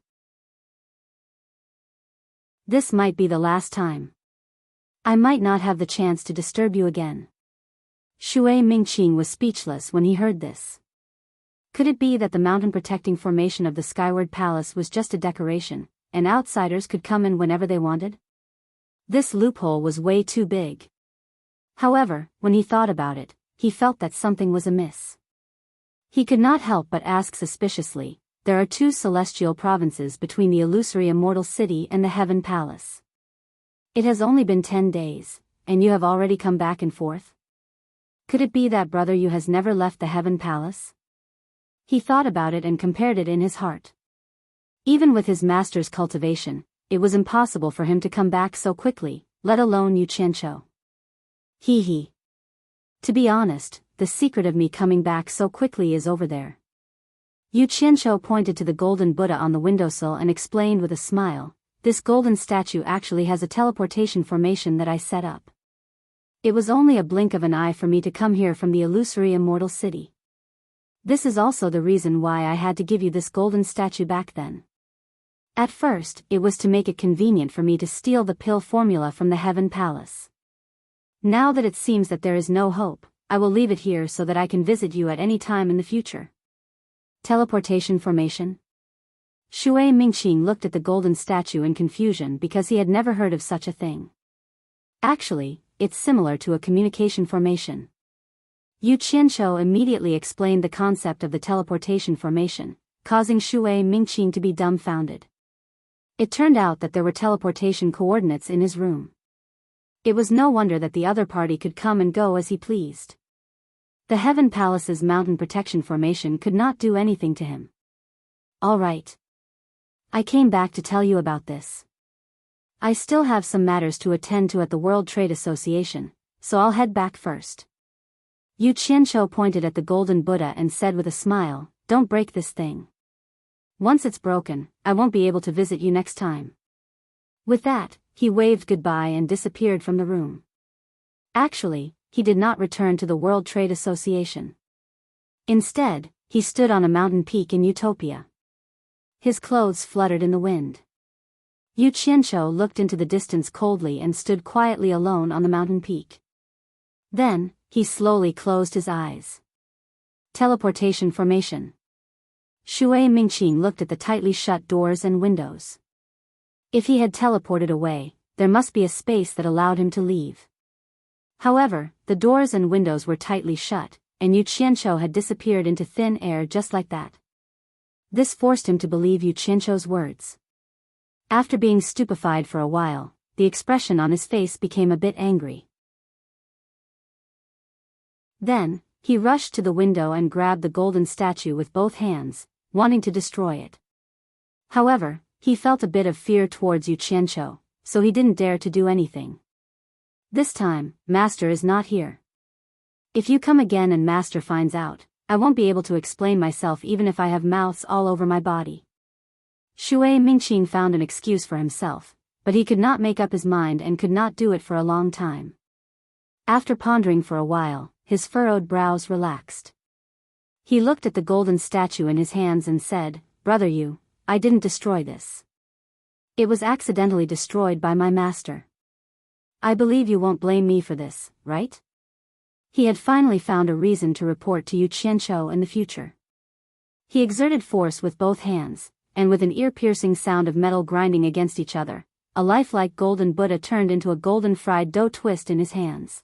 This might be the last time. I might not have the chance to disturb you again." Shui Mingqing was speechless when he heard this. Could it be that the mountain protecting formation of the Skyward Palace was just a decoration, and outsiders could come in whenever they wanted? This loophole was way too big. However, when he thought about it, he felt that something was amiss. He could not help but ask suspiciously, "There are 2 celestial provinces between the illusory immortal city and the Heaven Palace. It has only been 10 days, and you have already come back and forth? Could it be that brother Yu has never left the Heaven Palace?" He thought about it and compared it in his heart. Even with his master's cultivation, it was impossible for him to come back so quickly, let alone Yu Qianqiu. He. To be honest, the secret of me coming back so quickly is over there. Yu Qianqiu pointed to the golden Buddha on the windowsill and explained with a smile, "This golden statue actually has a teleportation formation that I set up. It was only a blink of an eye for me to come here from the illusory immortal city. This is also the reason why I had to give you this golden statue back then." At first, it was to make it convenient for me to steal the pill formula from the Heaven Palace. Now that it seems that there is no hope, I will leave it here so that I can visit you at any time in the future. Teleportation formation? Shui Mingqing looked at the golden statue in confusion because he had never heard of such a thing. Actually, it's similar to a communication formation. Yu Qianqiu immediately explained the concept of the teleportation formation, causing Shui Mingqing to be dumbfounded. It turned out that there were teleportation coordinates in his room. It was no wonder that the other party could come and go as he pleased. The Heaven Palace's mountain protection formation could not do anything to him. All right. I came back to tell you about this. I still have some matters to attend to at the World Trade Association, so I'll head back first. Yu Qianqiu pointed at the golden Buddha and said with a smile, "Don't break this thing. Once it's broken, I won't be able to visit you next time." With that, he waved goodbye and disappeared from the room. Actually, he did not return to the World Trade Association. Instead, he stood on a mountain peak in Utopia. His clothes fluttered in the wind. Yu Qianqiu looked into the distance coldly and stood quietly alone on the mountain peak. Then, he slowly closed his eyes. Teleportation formation. Shui Mingqing looked at the tightly shut doors and windows. If he had teleported away, there must be a space that allowed him to leave. However, the doors and windows were tightly shut, and Yu Qianqiu had disappeared into thin air just like that. This forced him to believe Yu Qianqiu's words. After being stupefied for a while, the expression on his face became a bit angry. Then, he rushed to the window and grabbed the golden statue with both hands, wanting to destroy it. However, he felt a bit of fear towards Yu Qianqiu, so he didn't dare to do anything. This time, Master is not here. If you come again and Master finds out, I won't be able to explain myself even if I have mouths all over my body. Shui Mingqing found an excuse for himself, but he could not make up his mind and could not do it for a long time. After pondering for a while, his furrowed brows relaxed. He looked at the golden statue in his hands and said, "Brother Yu, I didn't destroy this. It was accidentally destroyed by my master. I believe you won't blame me for this, right?" He had finally found a reason to report to Yu Qianqiu in the future. He exerted force with both hands, and with an ear-piercing sound of metal grinding against each other, a lifelike golden Buddha turned into a golden fried dough twist in his hands.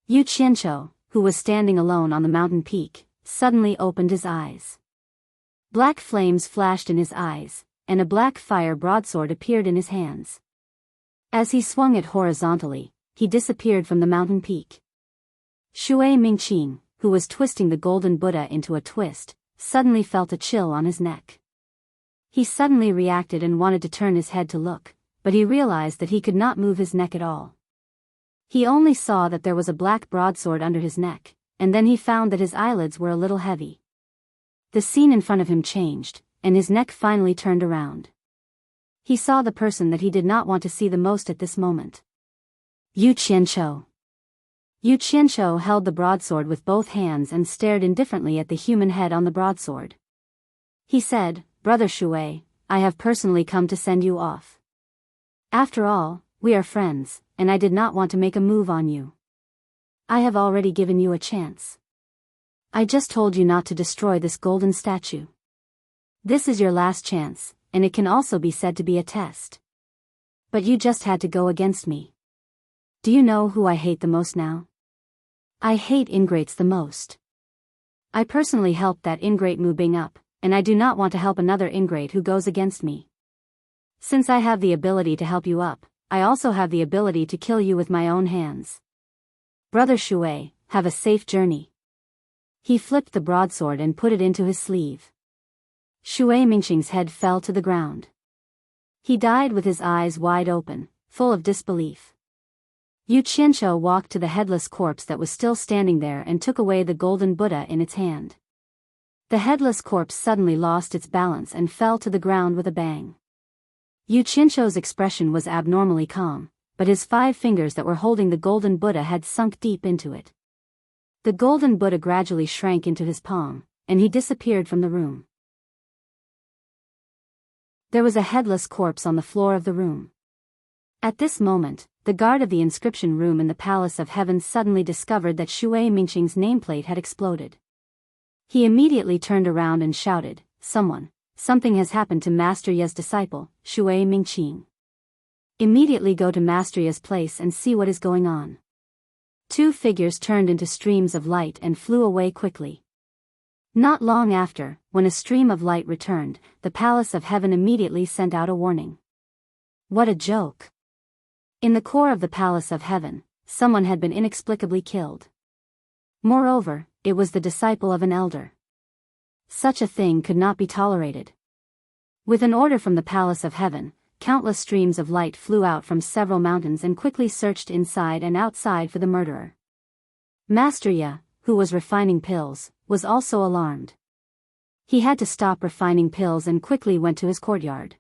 Yu Qianqiu, who was standing alone on the mountain peak, suddenly opened his eyes. Black flames flashed in his eyes, and a black fire broadsword appeared in his hands. As he swung it horizontally, he disappeared from the mountain peak. Shui Mingqing, who was twisting the golden Buddha into a twist, suddenly felt a chill on his neck. He suddenly reacted and wanted to turn his head to look, but he realized that he could not move his neck at all. He only saw that there was a black broadsword under his neck, and then he found that his eyelids were a little heavy. The scene in front of him changed, and his neck finally turned around. He saw the person that he did not want to see the most at this moment. Yu Qianqiu. Yu Qianqiu held the broadsword with both hands and stared indifferently at the human head on the broadsword. He said, "Brother Shui, I have personally come to send you off. After all, we are friends, and I did not want to make a move on you. I have already given you a chance. I just told you not to destroy this golden statue. This is your last chance, and it can also be said to be a test. But you just had to go against me. Do you know who I hate the most now? I hate ingrates the most. I personally helped that ingrate moving up, and I do not want to help another ingrate who goes against me. Since I have the ability to help you up, I also have the ability to kill you with my own hands. Brother Shui, have a safe journey." He flipped the broadsword and put it into his sleeve. Shui Mingqing's head fell to the ground. He died with his eyes wide open, full of disbelief. Yu Qianqiu walked to the headless corpse that was still standing there and took away the golden Buddha in its hand. The headless corpse suddenly lost its balance and fell to the ground with a bang. Yu Qianqiu's expression was abnormally calm, but his 5 fingers that were holding the golden Buddha had sunk deep into it. The golden Buddha gradually shrank into his palm, and he disappeared from the room. There was a headless corpse on the floor of the room. At this moment, the guard of the inscription room in the Palace of Heaven suddenly discovered that Shui Mingqing's nameplate had exploded. He immediately turned around and shouted, Something has happened to Master Ye's disciple, Shui Mingqing. Immediately go to Master Ye's place and see what is going on. Two figures turned into streams of light and flew away quickly. Not long after, when a stream of light returned, the Palace of Heaven immediately sent out a warning. What a joke! In the core of the Palace of Heaven, someone had been inexplicably killed. Moreover, it was the disciple of an elder. Such a thing could not be tolerated. With an order from the Palace of Heaven, countless streams of light flew out from several mountains and quickly searched inside and outside for the murderer. Master Ye, who was refining pills, was also alarmed. He had to stop refining pills and quickly went to his courtyard.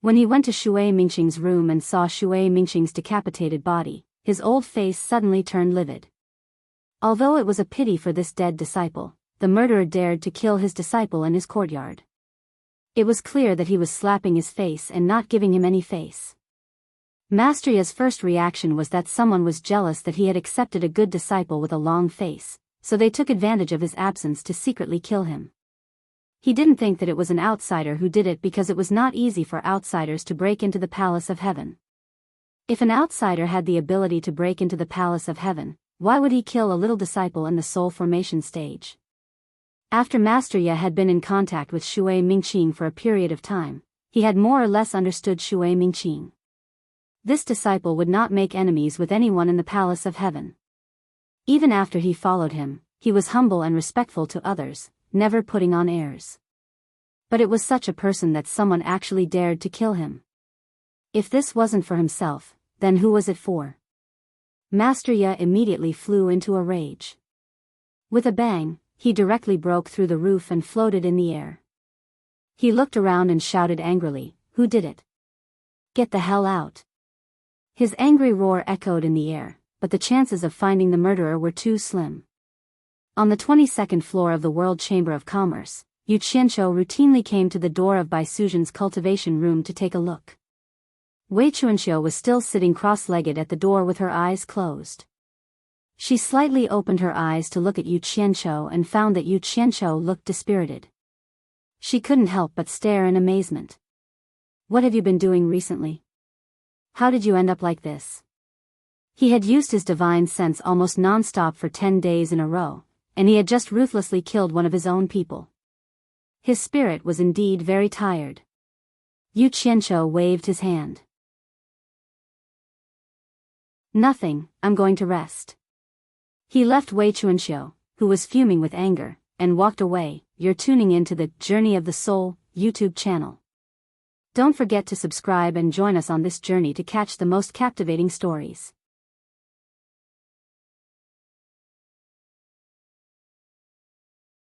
When he went to Shui Mingqing's room and saw Shui Mingqing's decapitated body, his old face suddenly turned livid. Although it was a pity for this dead disciple, the murderer dared to kill his disciple in his courtyard. It was clear that he was slapping his face and not giving him any face. Master Ye's first reaction was that someone was jealous that he had accepted a good disciple with a long face, so they took advantage of his absence to secretly kill him. He didn't think that it was an outsider who did it because it was not easy for outsiders to break into the Palace of Heaven. If an outsider had the ability to break into the Palace of Heaven, why would he kill a little disciple in the soul formation stage? After Master Ye had been in contact with Shui Mingqing for a period of time, he had more or less understood Shui Mingqing. This disciple would not make enemies with anyone in the Palace of Heaven. Even after he followed him, he was humble and respectful to others, never putting on airs. But it was such a person that someone actually dared to kill him. If this wasn't for himself, then who was it for? Master Ye immediately flew into a rage. With a bang, he directly broke through the roof and floated in the air. He looked around and shouted angrily, "Who did it? Get the hell out!" His angry roar echoed in the air, but the chances of finding the murderer were too slim. On the 22nd floor of the World Chamber of Commerce, Yu Qianqiu routinely came to the door of Bai Suzhen's cultivation room to take a look. Wei Chuanqiu was still sitting cross-legged at the door with her eyes closed. She slightly opened her eyes to look at Yu Qianqiu and found that Yu Qianqiu looked dispirited. She couldn't help but stare in amazement. "What have you been doing recently? How did you end up like this?" He had used his divine sense almost non-stop for 10 days in a row, and he had just ruthlessly killed one of his own people. His spirit was indeed very tired. Yu Qianqiu waved his hand. "Nothing, I'm going to rest." He left Wei Chuanqiu, who was fuming with anger, and walked away. You're tuning in to the Journey of the Soul YouTube channel. Don't forget to subscribe and join us on this journey to catch the most captivating stories.